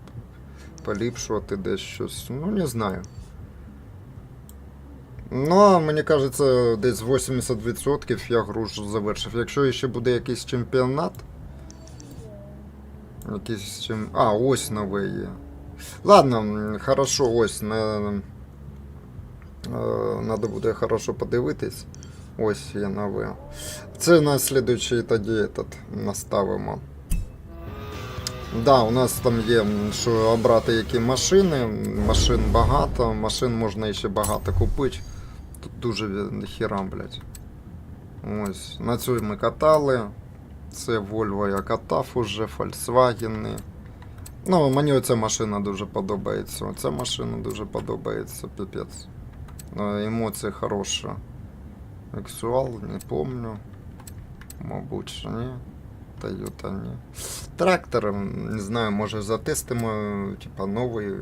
поліпшувати десь щось, ну не знаю. Ну, мені кажеться, десь 80% я гру вже завершив. Якщо ще буде якийсь чемпіонат, а, ось нове є. Ладно, хорошо, ось, надо буде хорошо подивитись. Ось є нове. Це на слідуючий тоді наставимо. Да, у нас там є, що обрати які машини, машин багато, машин можна ще багато купити. Тут дуже хіра, блядь. Ось, на цю ми катали. Це Volvo я катав уже, Volkswagen. Ну, мені оця машина дуже подобається. Оця машина дуже подобається, піпець. Емоції хороші. Ексуал, не помню. Мабуть, що ні. Toyota, ні. Трактор, не знаю, може затестимо, типа новий.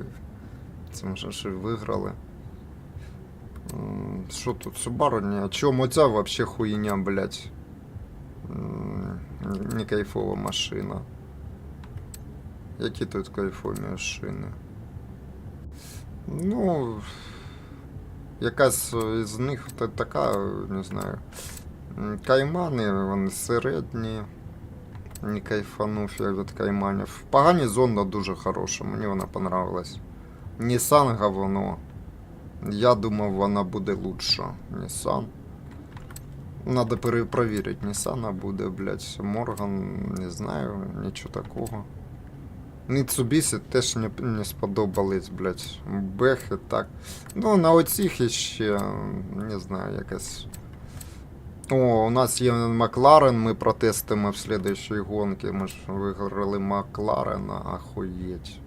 Це може ще виграли. Що тут, Subaru, ні? А чому оця вообще хуйня, блядь? Не кайфова машина. Які тут кайфові машини? Ну, якась із них така, не знаю. Каймани, вони середні. Не кайфанув я від кайманів. Погані Зонда дуже хороша, мені вона понравилась. Nissan говно. Я думав, вона буде лучше. Nissan. Надо перепровірити. Nissan буде, блядь. Морган, не знаю, нічого такого. Mitsubishi теж не сподобались, блядь. Бехи так. Ну, на оцих іще, не знаю, якась... О, у нас є Макларен, ми протестимо в слідчій гонці. Ми ж виграли Макларена, ахуєть.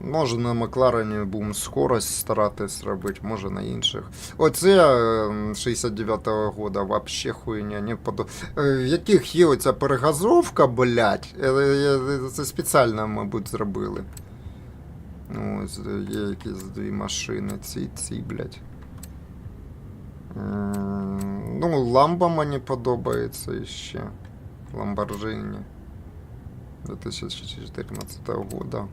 Може на Макларені будемо скорость старатись робити, може на інших. Оце 69-го года вообще хуйня, не подобається. В яких є оця перегазовка, блядь, це спеціально, мабуть, зробили. Ось, є якісь дві машини, ці, блядь. Ну, Ламба мені подобається ще. Ламборджині 2014 года.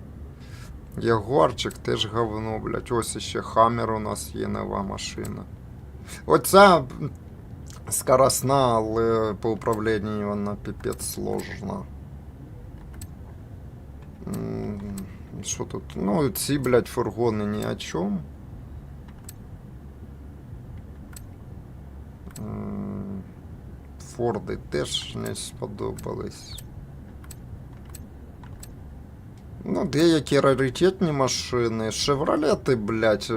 Ягуарчик теж говно, блядь. Ось ще Хаммер у нас є, нова машина. Оця скоростна, але по управлінню вона піпець сложна. Що тут? Ну, ці, блядь, фургони ні о чому. Форди теж не сподобались. Ну, деякі раритетні машини. Шевролети, блядь,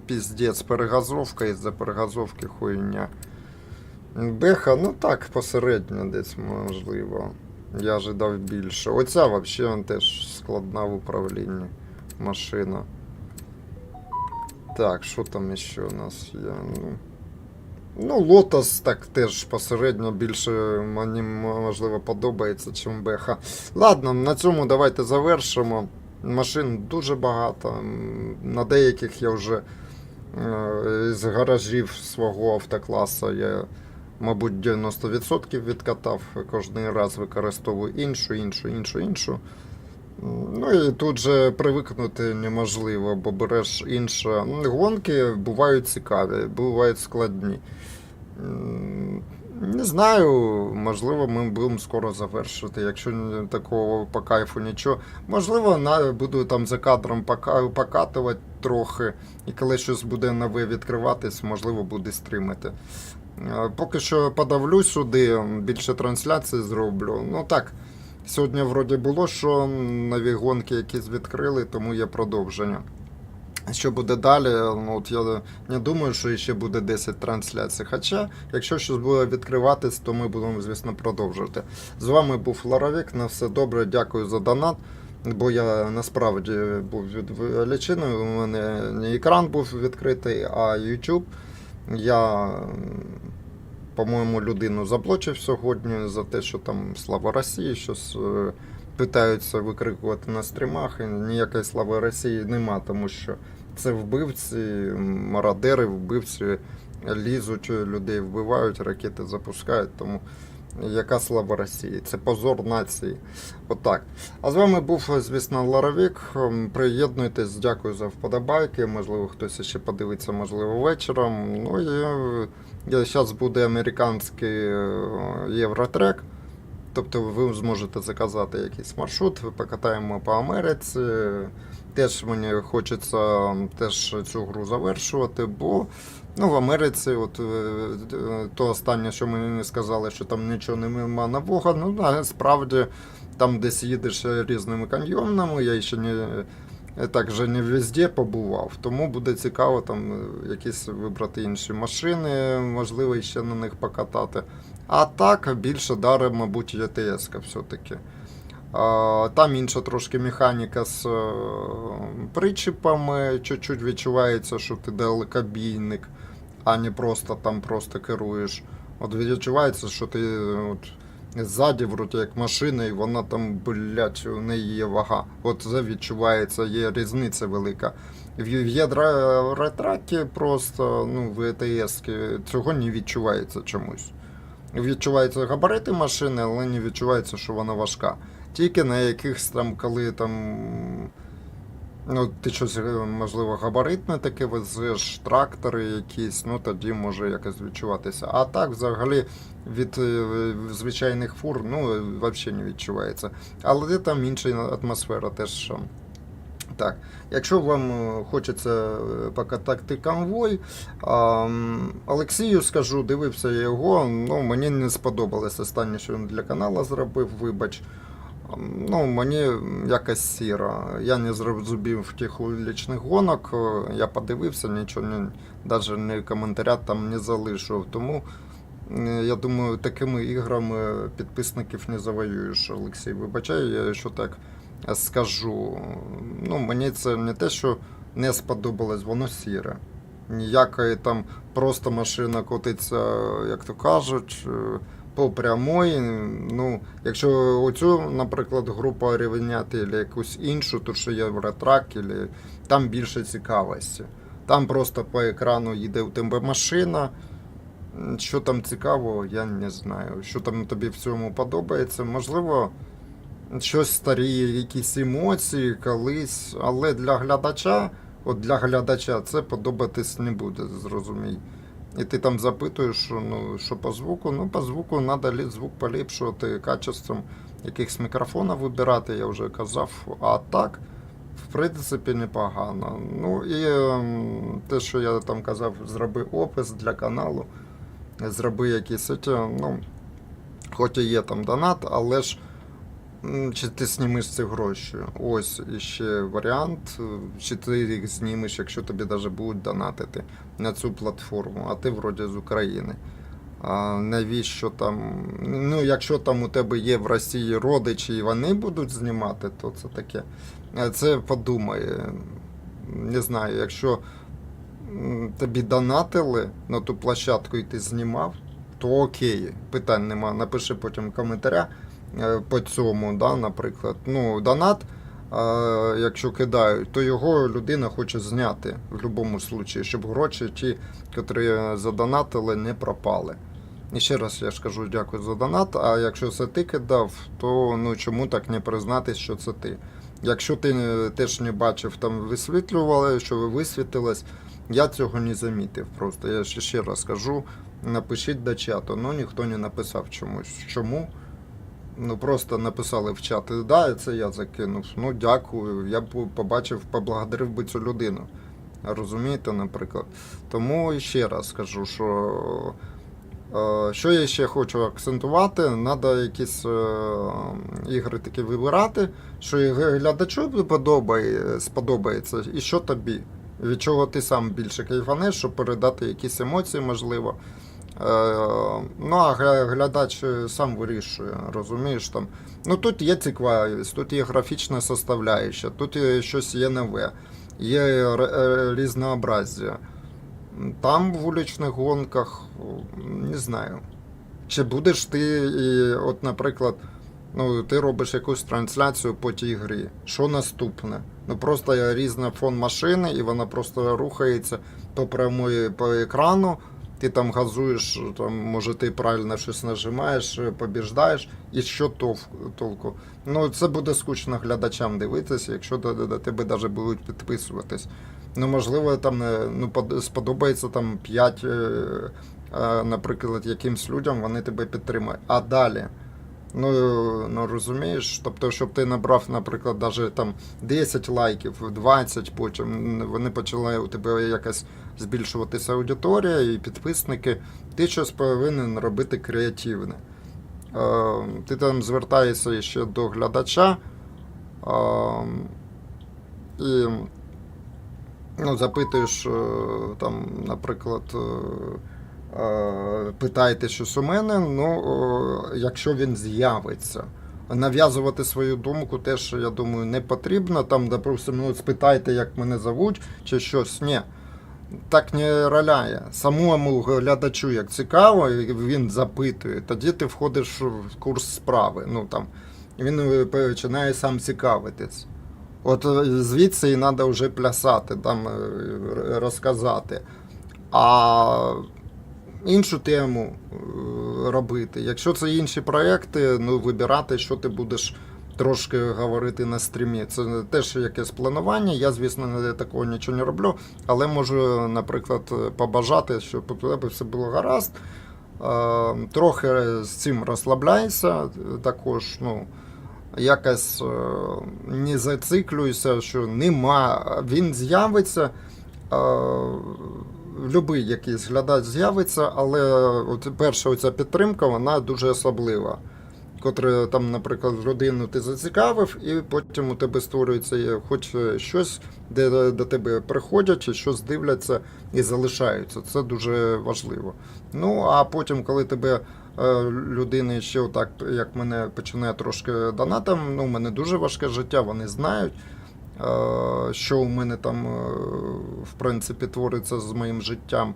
піздець, перегазовка із-за перегазовки хуйня. Беха, ну так, посередньо десь, можливо. Я ожидав більше. Оця взагалі теж складна в управлінні машина. Так, що там ще у нас є? Ну, Лотос так теж посередньо більше мені, можливо, подобається, чим Беха. Ладно, на цьому давайте завершимо. Машин дуже багато. На деяких я вже з гаражів свого автокласу я, мабуть, 90% відкатав. Кожен раз використовую іншу. Ну і тут же привикнути неможливо, бо береш інше. Гонки бувають цікаві, бувають складні. Не знаю, можливо, ми будемо скоро завершити, якщо такого по кайфу нічого. Можливо, буду там за кадром покатувати трохи, і коли щось буде нове відкриватись, можливо, буде стрімити. Поки що подавлю сюди, більше трансляцій зроблю. Ну так, сьогодні вроді було, що нові гонки якісь відкрили, тому є продовження. Що буде далі, ну, от я не думаю, що ще буде 10 трансляцій. Хоча, якщо щось буде відкриватись, то ми будемо, звісно, продовжувати. З вами був LOROVIK, на все добре, дякую за донат. Бо я насправді був відволіченою, у мене не екран був відкритий, а YouTube. Я, по-моєму, людину заблочив сьогодні за те, що там слава Росії, щось питаються викрикувати на стрімах, і ніякої слави Росії нема, тому що це вбивці, мародери, вбивці лізуть, людей вбивають, ракети запускають, тому яка слава Росії? Це позор нації. Отак. А з вами був, звісно, LOROVIK. Приєднуйтесь, дякую за вподобайки, можливо, хтось ще подивиться, можливо, вечором. Ну і зараз буде американський євротрек. Тобто ви зможете заказати якийсь маршрут, покатаємо по Америці. Теж мені хочеться цю гру завершувати, бо в Америці, от то останнє, що мені сказали, що там нічого нема нового, насправді там десь їдеш різними каньйонами, я ще також не везде побував, тому буде цікаво там якісь вибрати інші машини, можливо, ще на них покатати. А так, більше дарить, мабуть, ЄТС-ка все-таки. Там інша трошки механіка з причіпами, чуть-чуть відчувається, що ти далекобійник, а не просто там просто керуєш. От відчувається, що ти от, ззаді, вроді як машина, і вона там, блядь, у неї є вага. От це відчувається, є різниця велика. Є ретраки просто, ну, в ЕТС-ки, цього не відчувається чомусь. Відчуваються габарити машини, але не відчувається, що вона важка. Тільки на якихось там, коли там, ну, ти щось, можливо, габаритне таке везеш, трактори якісь, ну, тоді може якось відчуватися. А так, взагалі, від звичайних фур, ну, взагалі не відчувається. Але там інша атмосфера теж. Так, якщо вам хочеться покатати конвой, Олексію скажу, дивився його, ну, мені не сподобалось останнє, що він для каналу зробив, вибач. Ну, мені якось сіро. Я не зрозумів тих вуличних гонок, я подивився, нічого, навіть ні коментаря там не залишив. Тому, я думаю, такими іграми підписників не завоюєш, Олексій. Вибачай, що так скажу. Ну, мені це не те, що не сподобалось, воно сіре. Ніякої там просто машина котиться, як то кажуть, по прямой. Ну, якщо оцю, наприклад, групу рівняти, або якусь іншу, то що є в ретрак, там більше цікавості. Там просто по екрану їде у тебе машина. Що там цікавого, я не знаю. Що там тобі в цьому подобається, можливо, щось старі, якісь емоції колись, але для глядача це подобатись не буде, зрозумій. І ти там запитуєш, ну, що по звуку, ну, по звуку треба звук поліпшувати качеством якихось мікрофонів вибирати, я вже казав, а так, в принципі, непогано. Ну, і те, що я там казав, зроби опис для каналу, зроби якісь, ну, хоч і є там донат, але ж чи ти знімеш ці гроші? Ось іще варіант. Чи ти їх знімеш, якщо тобі навіть будуть донатити на цю платформу, а ти вроді з України. А навіщо там, ну, якщо там у тебе є в Росії родичі і вони будуть знімати, то це таке. Це подумай. Не знаю, якщо тобі донатили на ту площадку і ти знімав, то окей, питань нема. Напиши потім коментаря по цьому, да, наприклад. Ну, донат, якщо кидають, то його людина хоче зняти в будь-якому випадку, щоб гроші ті, які задонатили, не пропали. І ще раз я ж кажу, дякую за донат, а якщо це ти кидав, то ну, чому так не признатись, що це ти? Якщо ти теж не бачив, там висвітлювали, що ви висвітились, я цього не замітив просто. Я ще раз кажу, напишіть до чату, ну ніхто не написав чомусь. Чому? Ну, просто написали в чат, да, це я закинув. Ну, дякую, я б побачив, поблагодарив би цю людину. Розумієте, наприклад. Тому ще раз скажу, що я ще хочу акцентувати, треба якісь ігри такі вибирати, що глядачу сподобається, і що тобі. Від чого ти сам більше кайфанеш, щоб передати якісь емоції, можливо. Ну, а глядач сам вирішує, розумієш там. Ну, тут є цікавість, тут є графічна составляюча, тут щось є нове, є різнообразія. Там в вуличних гонках, не знаю, чи будеш ти, от, наприклад, ну, ти робиш якусь трансляцію по тій грі, що наступне? Ну, просто різний фон машини, і вона просто рухається по прямої, по екрану, ти там газуєш, там, може ти правильно щось нажимаєш, побіждаєш, і що толку? Ну, це буде скучно глядачам дивитися, якщо до тебе навіть будуть підписуватись. Ну, можливо, там, ну, сподобається там 5, наприклад, якимсь людям, вони тебе підтримають. А далі? Ну, розумієш, тобто, щоб ти набрав, наприклад, навіть там 10 лайків, 20, потім вони почали у тебе якось збільшуватися аудиторія і підписники, ти щось повинен робити креативне. ти там звертаєшся ще до глядача і запитуєш, там, наприклад, питайте щось у мене, якщо він з'явиться. Нав'язувати свою думку теж, я думаю, не потрібно. Там, допустим, спитайте, як мене зовуть, чи щось. Ні. Так не роляє. Самому глядачу, як цікаво, він запитує, тоді ти входиш в курс справи. Він починає сам цікавитись. От звідси і треба вже плясати, там, розказати. А іншу тему робити. Якщо це інші проекти, вибирати, що ти будеш трошки говорити на стрімі. Це теж якесь планування. Я, звісно, такого нічого не роблю, але можу, наприклад, побажати, щоб у тебе все було гаразд. Трохи з цим розслабляйся, також, якось не зациклюйся, що нема. Він з'явиться, любий якийсь глядач з'явиться, але перша оця підтримка, вона дуже особлива. Котре там, наприклад, родину ти зацікавив, і потім у тебе створюється хоч щось, де до тебе приходять, чи щось дивляться і залишаються. Це дуже важливо. А потім, коли тебе людини ще отак, як мене, починає трошки донатом, у мене дуже важке життя, вони знають, що у мене там, в принципі, твориться з моїм життям.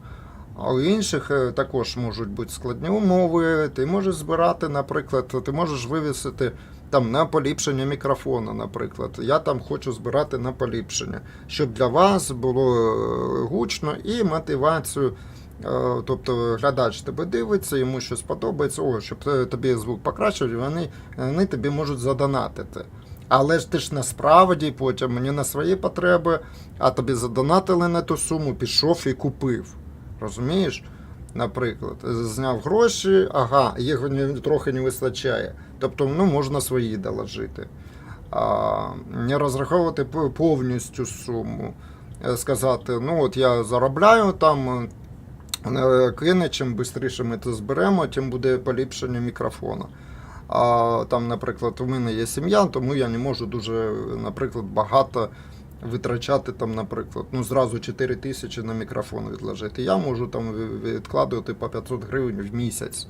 А у інших також можуть бути складні умови, ти можеш збирати, наприклад, ти можеш вивісити там на поліпшення мікрофона, наприклад. Я там хочу збирати на поліпшення, щоб для вас було гучно і мотивацію. Тобто глядач тебе дивиться, йому щось подобається, щоб тобі звук покращив, вони тобі можуть задонатити. Але ж ти ж насправді потім не на свої потреби, а тобі задонатили на ту суму, пішов і купив. Розумієш? Наприклад, зняв гроші, їх трохи не вистачає. Тобто, можна свої доложити. Не розраховувати повністю суму. Сказати, я заробляю там, кине, чим швидше ми це зберемо, тим буде поліпшення мікрофона. Там, наприклад, у мене є сім'я, тому я не можу дуже, наприклад, багато витрачати, там, наприклад, зразу 4 тисячі на мікрофон відложити. Я можу там відкладувати по 500 гривень в місяць.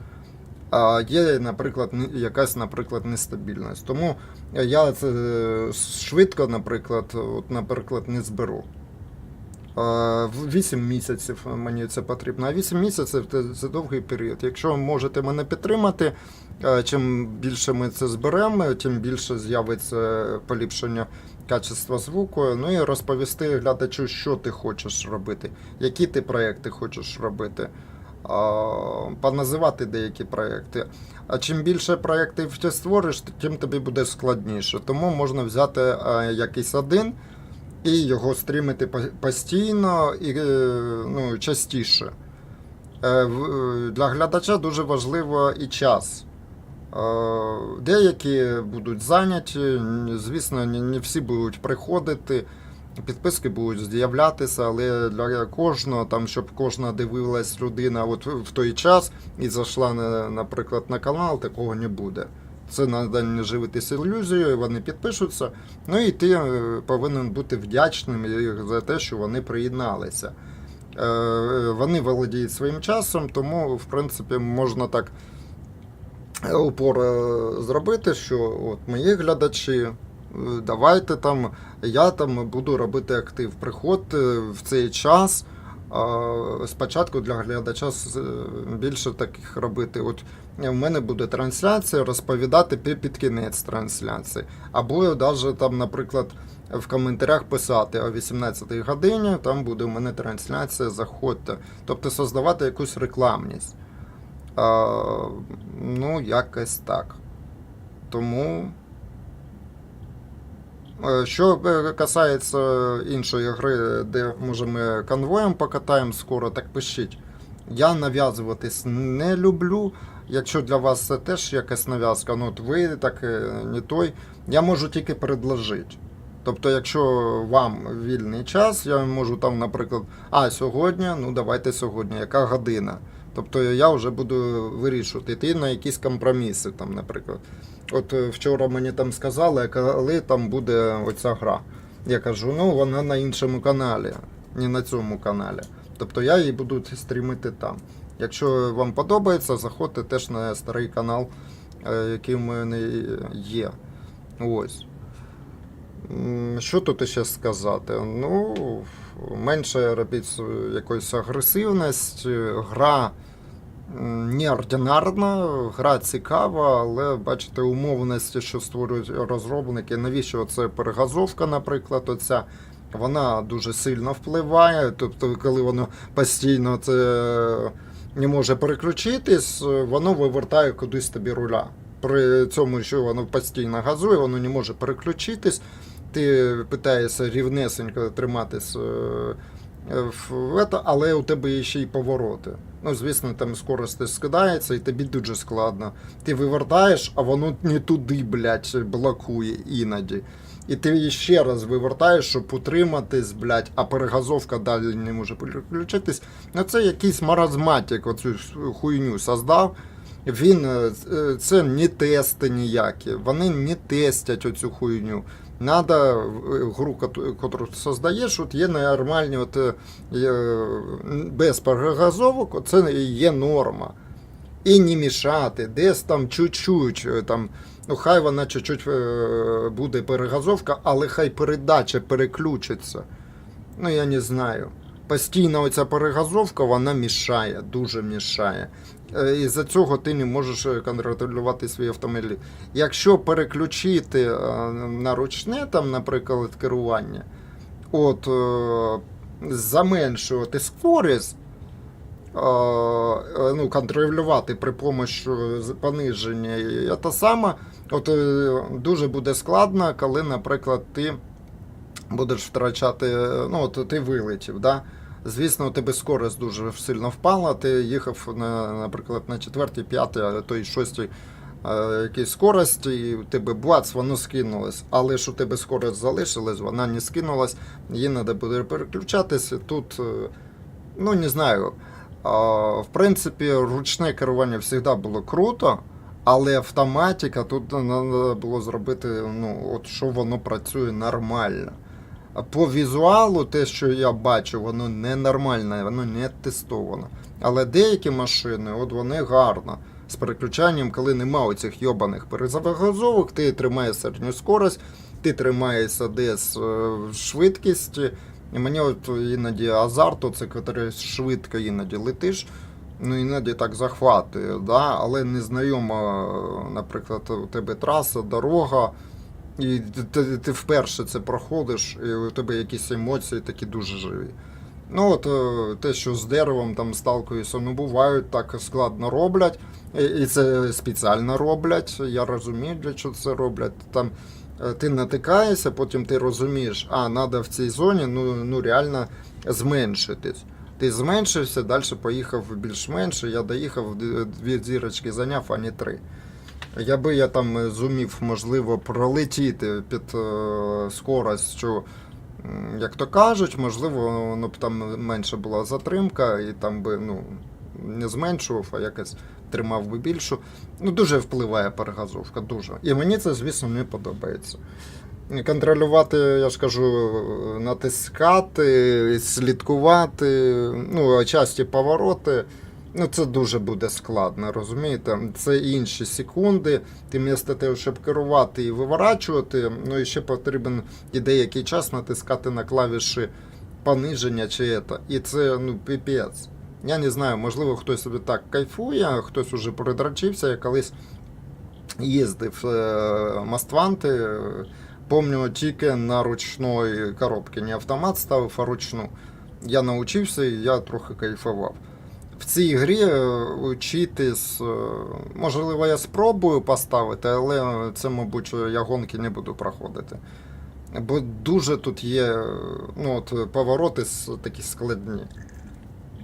Є, наприклад, якась, наприклад, нестабільність. Тому я це швидко, наприклад, не зберу. 8 місяців мені це потрібно. А 8 місяців – це довгий період. Якщо можете мене підтримати, чим більше ми це зберемо, тим більше з'явиться поліпшення качества звуку. І розповісти глядачу, що ти хочеш робити, які ти проєкти хочеш робити. Поназивати деякі проєкти. А чим більше проєктів ти створиш, тим тобі буде складніше. Тому можна взяти якийсь один і його стрімити постійно і частіше. Для глядача дуже важливо і час. Деякі будуть зайняті, звісно, не всі будуть приходити, підписки будуть з'являтися, але для кожного, там, щоб кожна дивилась людина в той час і зайшла, наприклад, на канал, такого не буде. Це треба не живитися ілюзією, вони підпишуться, і ти повинен бути вдячним за те, що вони приєдналися. Вони володіють своїм часом, тому, в принципі, можна так упор зробити, що мої глядачі, давайте там, я там буду робити актив, приходьте в цей час. Спочатку для глядача більше таких робити. У мене буде трансляція, розповідати під кінець трансляції. Або навіть там, наприклад, в коментарях писати о 18-й годині, там буде у мене трансляція, заходьте. Тобто создавати якусь рекламність. Якось так. Тому, що касається іншої гри, де, може, ми конвоєм покатаємо скоро, так пишіть. Я нав'язуватись не люблю. Якщо для вас це теж якась нав'язка, ви так не той, я можу тільки предложити. Тобто, якщо вам вільний час, я можу там, наприклад, сьогодні, давайте сьогодні, яка година? Тобто я вже буду вирішувати, йти на якісь компроміси, там, наприклад. От вчора мені там сказали, коли там буде оця гра. Я кажу, ну вона на іншому каналі, не на цьому каналі. Тобто я її буду стрімити там. Якщо вам подобається, заходьте теж на старий канал, який в мене є. Ось. Що тут ще сказати? Ну, менше робіть якоїсь агресивності, гра неординарна, гра цікава, але бачите, умовності, що створюють розробники, навіщо це перегазовка, наприклад, оця, вона дуже сильно впливає, тобто коли воно постійно це не може переключитись, воно вивертає кудись тобі руля. При цьому, що воно постійно газує, воно не може переключитись, ти питаєшся рівнесенько триматись, але у тебе ще й повороти. Ну, звісно, там скорості скидається і тобі дуже складно. Ти вивертаєш, а воно не туди, блядь, блокує іноді. І ти ще раз вивертаєш, щоб утриматись, блядь, а перегазовка далі не може переключитись. Ну, це якийсь маразматик, оцю хуйню создав. Це не тести ніякі, вони не тестять оцю хуйню. Надо гру, яку создаєш, от є нормальні, от, без перегазовок, це є норма. І не мішати, десь там чуть-чуть, там, ну хай вона чуть-чуть буде перегазовка, але хай передача переключиться. Ну я не знаю. Постійно оця перегазовка, вона мішає, дуже мішає. Із-за цього ти не можеш контролювати свій автомобіль. Якщо переключити на ручне, там, наприклад, керування, от, заменшувати скорість, ну, контролювати при помощі пониження, і те саме, от, дуже буде складно, коли, наприклад, ти будеш втрачати, ну, от ти вилетів, да? Звісно, у тебе скорость дуже сильно впала, ти їхав, наприклад, на 4-й, 5-й, а то й 6-й якійсь скорості, і у тебе бац, воно скинулось. Але ж у тебе скорость залишилась, вона не скинулась, її треба буде переключатися. Тут, ну, не знаю, в принципі, ручне керування завжди було круто, але автоматика, тут треба було зробити, ну, от що воно працює нормально. По візуалу, те, що я бачу, воно ненормальне, воно не тестовано. Але деякі машини, от вони гарно. З переключанням, коли нема оцих йобаних перезагазовок, ти тримаєш середню скорость, ти тримаєшся десь в швидкості. І мені от іноді азарт, оце, коли швидко іноді летиш, ну іноді так захватує, да? Але незнайома, наприклад, у тебе траса, дорога, і ти вперше це проходиш, і у тебе якісь емоції такі дуже живі. Ну от те, що з деревом там сталкуюся, ну бувають, так складно роблять, і це спеціально роблять, я розумію, для чого це роблять. Там ти натикаєшся, потім ти розумієш, треба в цій зоні, ну реально зменшитись. Ти зменшився, далі поїхав більш-менше, я доїхав, 2 зірочки зайняв, а не 3. Якби я там зумів, можливо, пролетіти під скоростю, як то кажуть, можливо, воно б там менше була затримка, і там би, ну, не зменшував, а якось тримав би більшу. Ну, дуже впливає перегазовка, дуже. І мені це, звісно, не подобається. Контролювати, я ж кажу, натискати, слідкувати, ну, часті повороти, ну, це дуже буде складно, розумієте? Це інші секунди, ти вмісто того, щоб керувати і виворачувати, ну, і ще потрібен і деякий час натискати на клавіші пониження чи це. І це, ну, піпець. Я не знаю, можливо, хтось собі так кайфує, хтось уже придрачився, я колись їздив Мостванти, помню, тільки на ручної коробці, не автомат ставив, а ручну. Я навчився і я трохи кайфував. В цій грі вчитись, можливо, я спробую поставити, але це, мабуть, я гонки не буду проходити. Бо дуже тут є, ну, от, повороти такі складні.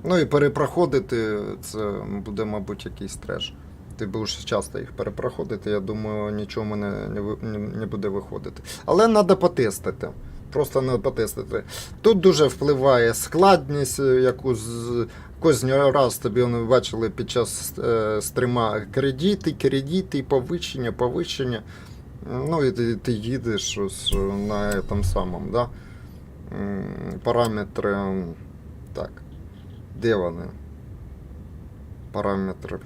Ну і перепроходити, це буде, мабуть, якийсь треш. Ти будеш часто їх перепроходити, я думаю, нічого мене не буде виходити. Але треба потестити. просто треба потестити. Тут дуже впливає складність, яку кожен раз тобі вони бачили під час стріма кредити, повищення. Ну і ти їдеш на тому самому, да? Параметри, так, де вони? Параметри,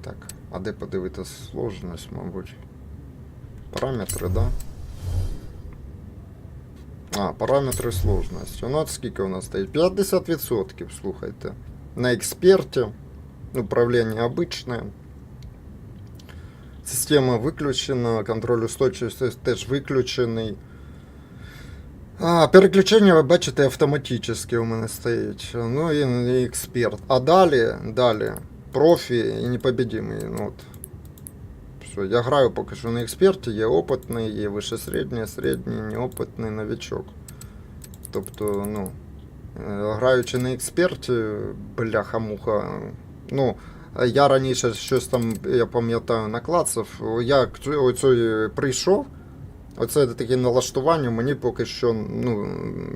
так, а де подивитися сложність, мабуть? Параметри, да? Параметри сложності. Ну, от скільки у нас стоїть? 50%, слухайте. На експерті. Управління обичне. Система виключена, контроль устойчивості теж виключений. Переключення, ви бачите, автоматично у мене стоїть. Ну і експерт. А далі, профі і непобедимий. Ну, от. Все, я граю поки що на експерті, є опитний, є вище середній, неопитний, новичок. Тобто, ну, граючи на експерті, бляха-муха, ну, я раніше щось там, я пам'ятаю, наклацав, я оцей прийшов, оце таке налаштування мені поки що, ну,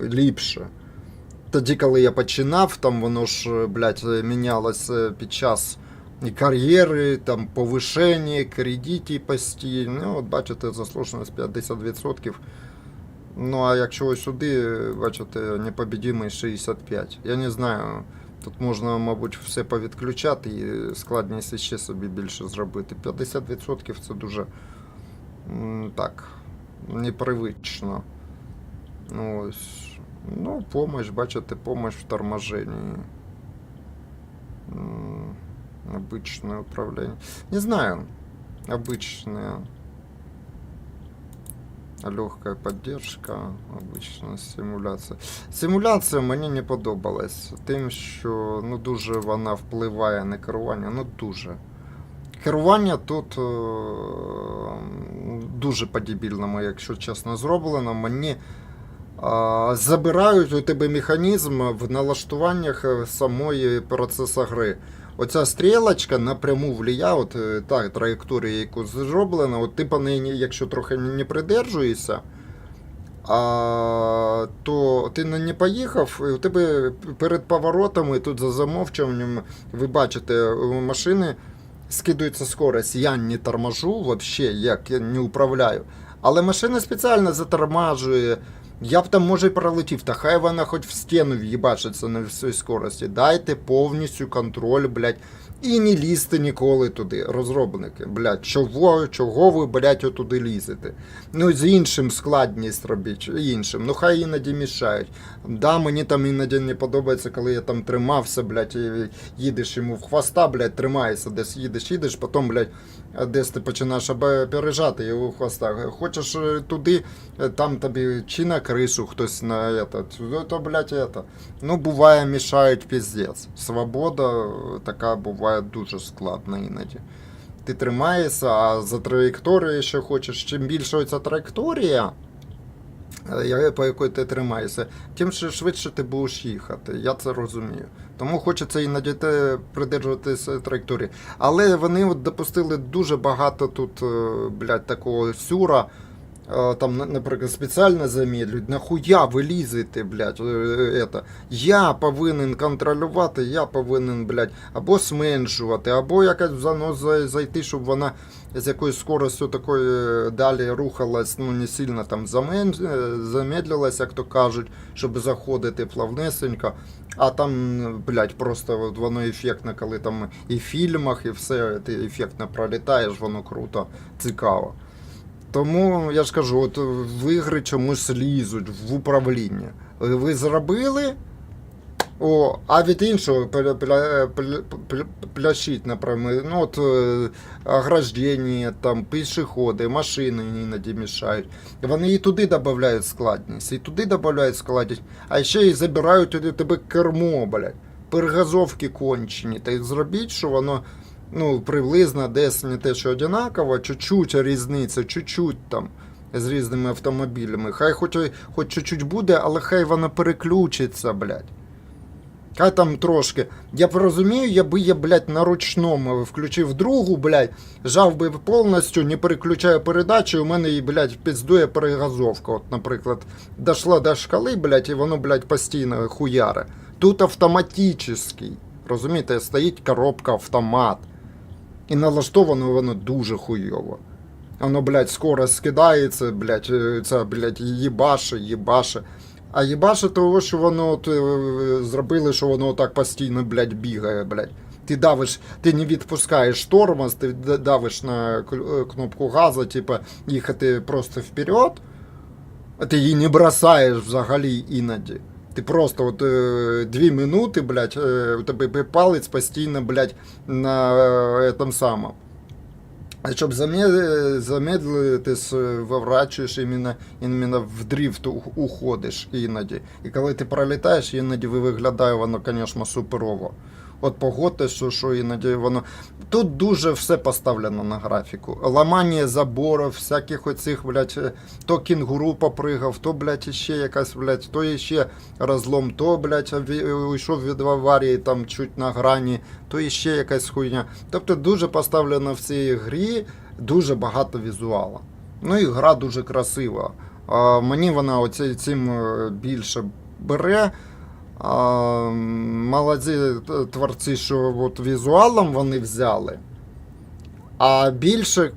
ліпше. Тоді, коли я починав, там воно ж, блядь, мінялося під час і кар'єри, там, повишення, кредити постійно. Ну, от бачите, заслуженість 50%. Ну, а якщо сюди, бачите, непобедимий 65. Я не знаю, тут можна, мабуть, все повідключати і складність ще собі більше зробити. 50% це дуже, так, непривично. Ну, ось, ну, помощь, бачите, помощь в торможенні. Обычное управление. Не знаю. Обычная. Легкая поддержка. Обычна симуляція. Симуляція мені не подобалась. Тим, що, ну, дуже вона впливає на керування. Ну, дуже. Керування тут дуже по-дебільному, якщо чесно, зроблено. Мені забирають у тебе механізм в налаштуваннях самої процесу гри. Оця стрілочка напряму влияє, от та траєкторія, яку зроблена, от ти по неї, якщо трохи не придержуєшся, то ти не поїхав, і у тебе перед поворотами, тут за замовчуванням, ви бачите, у машини скидується скорость. Я не торможу взагалі, як я не управляю. Але машина спеціально затормажує. Я б там, може, і пролетів, та хай вона хоч в стіну в'їбачиться на всій скорості. Дайте повністю контроль, блядь, і не лізьте ніколи туди, розробники, блядь. Чого ви, блядь, отуди лізете? Ну, з іншим складність робіть, іншим. Ну, хай іноді мішають. Да, мені там іноді не подобається, коли я там тримався, блядь, і їдеш йому в хвоста, блядь, тримаєшся, десь їдеш, потім, блядь, десь ти починаєш пережати його в хвоста. Хочеш туди, там тобі чи на кришу хтось на это, то, блядь, это. Ну, буває, мішають піздець. Свобода така буває дуже складна іноді. Ти тримаєшся, а за траєкторією ще хочеш. Чим більше ця траєкторія, по якій ти тримаєшся, тим швидше ти будеш їхати. Я це розумію. Тому хочеться іноді придержуватися траєкторії. Але вони от допустили дуже багато тут, блядь, такого сюра. Там, наприклад, спеціально замедлюють. Нахуя ви лізете, блядь, это. Я повинен контролювати, я повинен, блядь, або зменшувати, або якась в занос зайти, щоб вона з якоюсь скоростю такою далі рухалась, ну, не сильно там замедлилась, як то кажуть, щоб заходити плавнесенько. А там, блядь, просто от воно ефектно, коли там і в фільмах, і все, ти ефектно пролітаєш, воно круто, цікаво. Тому, я ж кажу, от в ігри чомусь лізуть в управління. Ви зробили, а від іншого пляшіть, наприклад, ну, от, ограждення, там, пішоходи, машини іноді мішають. Вони і туди додають складність, а ще й забирають у тебе кермо, блядь, перегазовки кончені. Та й зробіть, що воно, ну, приблизно десь не те, що однаково, чуть-чуть різниця, чуть-чуть там з різними автомобілями. Хай хоч чуть-чуть буде, але хай вона переключиться, блядь. Хай там трошки. Я розумію, я, блядь, на ручному включив другу, блядь, жав би повністю, не переключаю передачу, у мене, блядь, піздує перегазовка. От, наприклад, дошла до шкали, блядь, і воно, блядь, постійно хуяре. Тут автоматичний. Розумієте, стоїть коробка автомат. І налаштовано воно дуже хуйово. Воно, блядь, скоро скидається, блядь, це, блядь, їбаше. А їбаше того, що воно от, зробили, що воно так постійно, блядь, бігає, блядь. Ти давиш, ти не відпускаєш тормоз, ти давиш на кнопку газу, типа, їхати просто вперед, а ти її не бросаєш взагалі іноді. Ти просто от 2 минути, блядь, у тебе палець постійно, блядь, на этом самому. А щоб замедлитись, виворачуєш іменно в дрифт уходиш іноді. І коли ти пролітаєш, іноді виглядає воно, звісно, суперово. От погодьте, що іноді воно... Тут дуже все поставлено на графіку. Ламання заборів, всяких оцих, блядь, то кінгуру попригав, то, блядь, ще якась, блядь, то ще розлом, то, блядь, уйшов від аварії, там, чуть на грані, то ще якась хуйня. Тобто дуже поставлено в цій грі дуже багато візуала. Ну і гра дуже красива. Мені вона цим більше бере. Молоді творці, що от візуалом вони взяли, а більше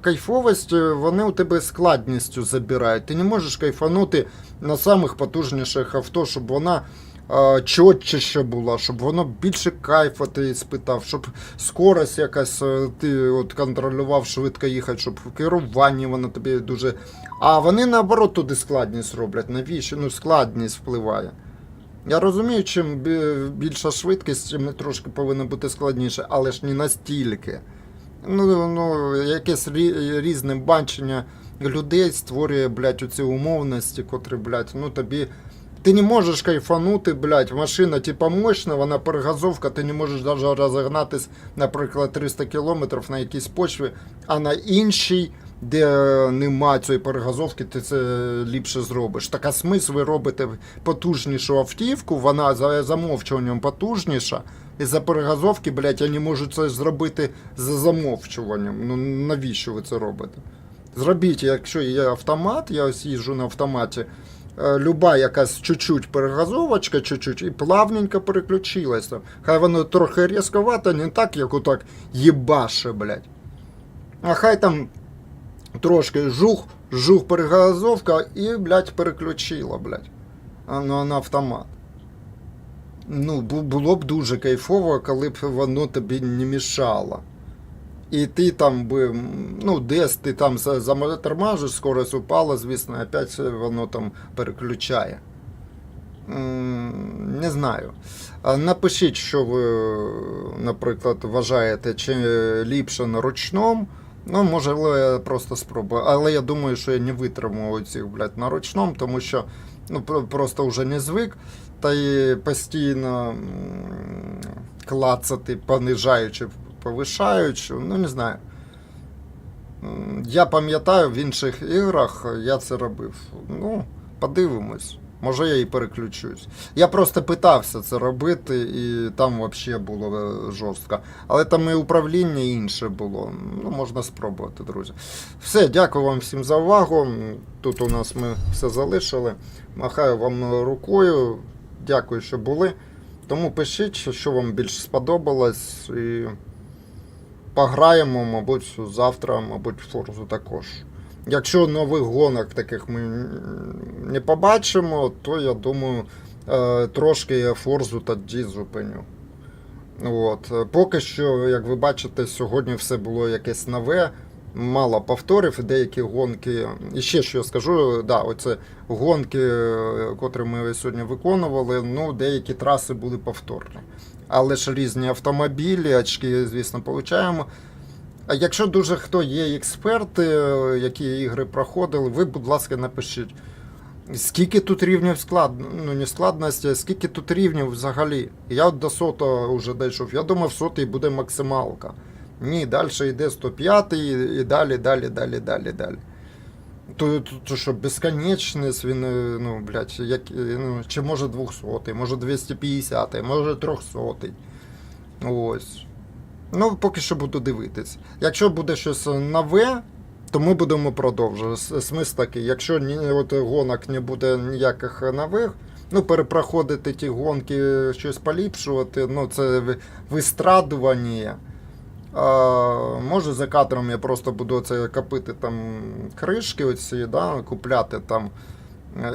кайфовості вони у тебе складністю забирають. Ти не можеш кайфанути на самих потужніших авто, щоб вона чотчіше була, щоб воно більше кайфу ти спитав, щоб скорость якась ти от контролював швидко їхати, щоб в керуванні воно тобі дуже... А вони наоборот туди складність роблять. Навіщо? Ну складність впливає. Я розумію, чим більша швидкість, тим трошки повинно бути складніше, але ж не настільки. Ну якесь різне бачення людей створює, блядь, оці умовності, котрі, блядь, ну тобі... Ти не можеш кайфанути, блядь, машина типа мощна, вона перегазовка, ти не можеш навіть розігнатись, наприклад, 300 км на якійсь почві, а на іншій, де нема цієї перегазовки, ти це ліпше зробиш. Так а смисл ви робите потужнішу автівку, вона за замовчуванням потужніша, і за перегазовки, блядь, я не можу це зробити за замовчуванням. Ну навіщо ви це робите? Зробіть, якщо є автомат, я ось їжджу на автоматі, люба якась чуть-чуть перегазовочка, чуть-чуть, і плавненько переключилася. Хай воно трохи різковато, не так, як отак їбаше, блядь. А хай там трошки жух перегазовка і, блядь, переключила, блядь, на автомат. Ну, було б дуже кайфово, коли б воно тобі не мішало. І ти там би, ну, десь ти там затормажиш, скорость упала, звісно, опять воно там переключає. Не знаю. Напишіть, що ви, наприклад, вважаєте, чи ліпше на ручному. Ну, можливо, я просто спробую. Але я думаю, що я не витримую цих, блядь, на ручному, тому що, ну, просто вже не звик. Та й постійно клацати, понижаючи, повишаючи, ну не знаю. Я пам'ятаю, в інших іграх я це робив. Ну, подивимось. Може я і переключусь. Я просто питався це робити, і там взагалі було жорстко. Але там і управління інше було. Ну, можна спробувати, друзі. Все, дякую вам всім за увагу. Тут у нас ми все залишили. Махаю вам рукою. Дякую, що були. Тому пишіть, що вам більше сподобалось. І пограємо, мабуть, завтра, мабуть, в Форзу також. Якщо нових гонок таких ми не побачимо, то, я думаю, трошки Форзу тоді зупиню. От. Поки що, як ви бачите, сьогодні все було якесь нове, мало повторів, деякі гонки, і ще що я скажу, да, оце гонки, котрі ми сьогодні виконували, ну, деякі траси були повторні. Але ж різні автомобілі, очки, звісно, получаємо. А якщо дуже хто є експерти, які ігри проходили, ви, будь ласка, напишіть, скільки тут рівнів ну не складності, а скільки тут рівнів взагалі. Я от до 100-го вже дійшов, я думав, 100-й буде максималка. Ні, далі йде 105-й і далі. То що безконечність, він, ну, блядь, як, ну, чи може 200-й, може 250-й, може 300-й. Ось. Ну, поки що буду дивитись. Якщо буде щось нове, то ми будемо продовжувати. Смисл такий, якщо от гонок не буде ніяких нових, ну, перепроходити ті гонки, щось поліпшувати, ну, це вистрадування. Може за кадром я просто буду це копити там кришки оці, да, купляти там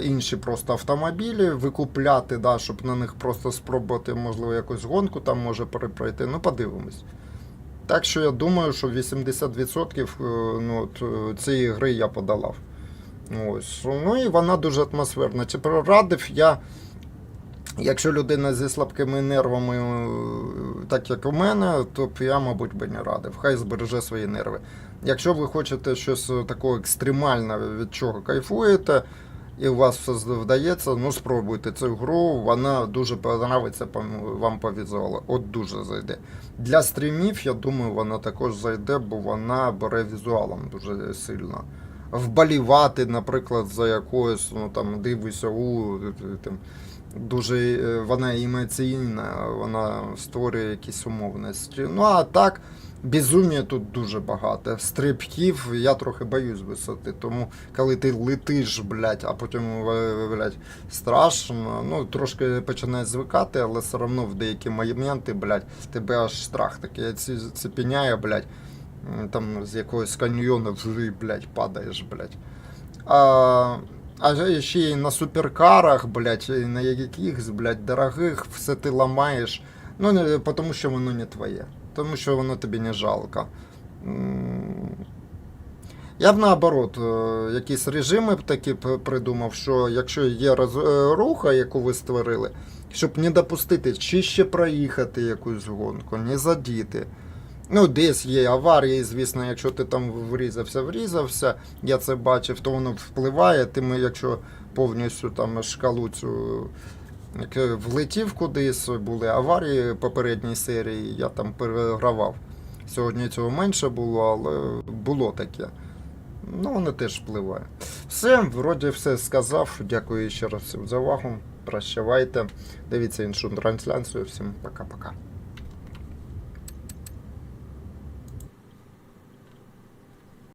інші просто автомобілі, викупляти, да, щоб на них просто спробувати, можливо, якусь гонку там може пройти, ну подивимось. Так що я думаю, що 80% ну, цієї гри я подолав. Ось. Ну і вона дуже атмосферна. Чи прорадив я, якщо людина зі слабкими нервами, так як у мене, то б я, мабуть, би не радив. Хай збереже свої нерви. Якщо ви хочете щось такого екстремального, від чого кайфуєте, і у вас все вдається, ну спробуйте цю гру, вона дуже подобається вам по візуалу. От дуже зайде. Для стрімів, я думаю, вона також зайде, бо вона бере візуалом дуже сильно. Вболівати, наприклад, за якоюсь, ну там, дивишся, там, дуже вона емоційна, вона створює якісь умовності. Ну а так, безумія тут дуже багато. Стрибків, я трохи боюсь висоти, тому коли ти летиш, блядь, а потім, блядь, страшно, ну трошки починаєш звикати, але все одно в деякі моменти, блядь, тебе аж страх такий цепеняє, блядь, там з якогось каньйону, блядь, падаєш, блядь. А ще й на суперкарах, блядь, на якихось, блядь, дорогих, все ти ламаєш. Ну, не, тому що воно не твоє. Тому що воно тобі не жалко. Я б наоборот, якісь режими б такі придумав, що якщо є руха, яку ви створили, щоб не допустити, чи ще проїхати якусь гонку, не задіти. Ну, десь є аварії, звісно, якщо ти там врізався, я це бачив, то воно впливає, якщо повністю там шкалу цю влетів кудись, були аварії попередній серії, я там перегравав. Сьогодні цього менше було, але було таке. Ну, воно теж впливає. Все, вроді все сказав, дякую ще раз всім за увагу, прощавайте, дивіться іншу трансляцію, всім пока-пока.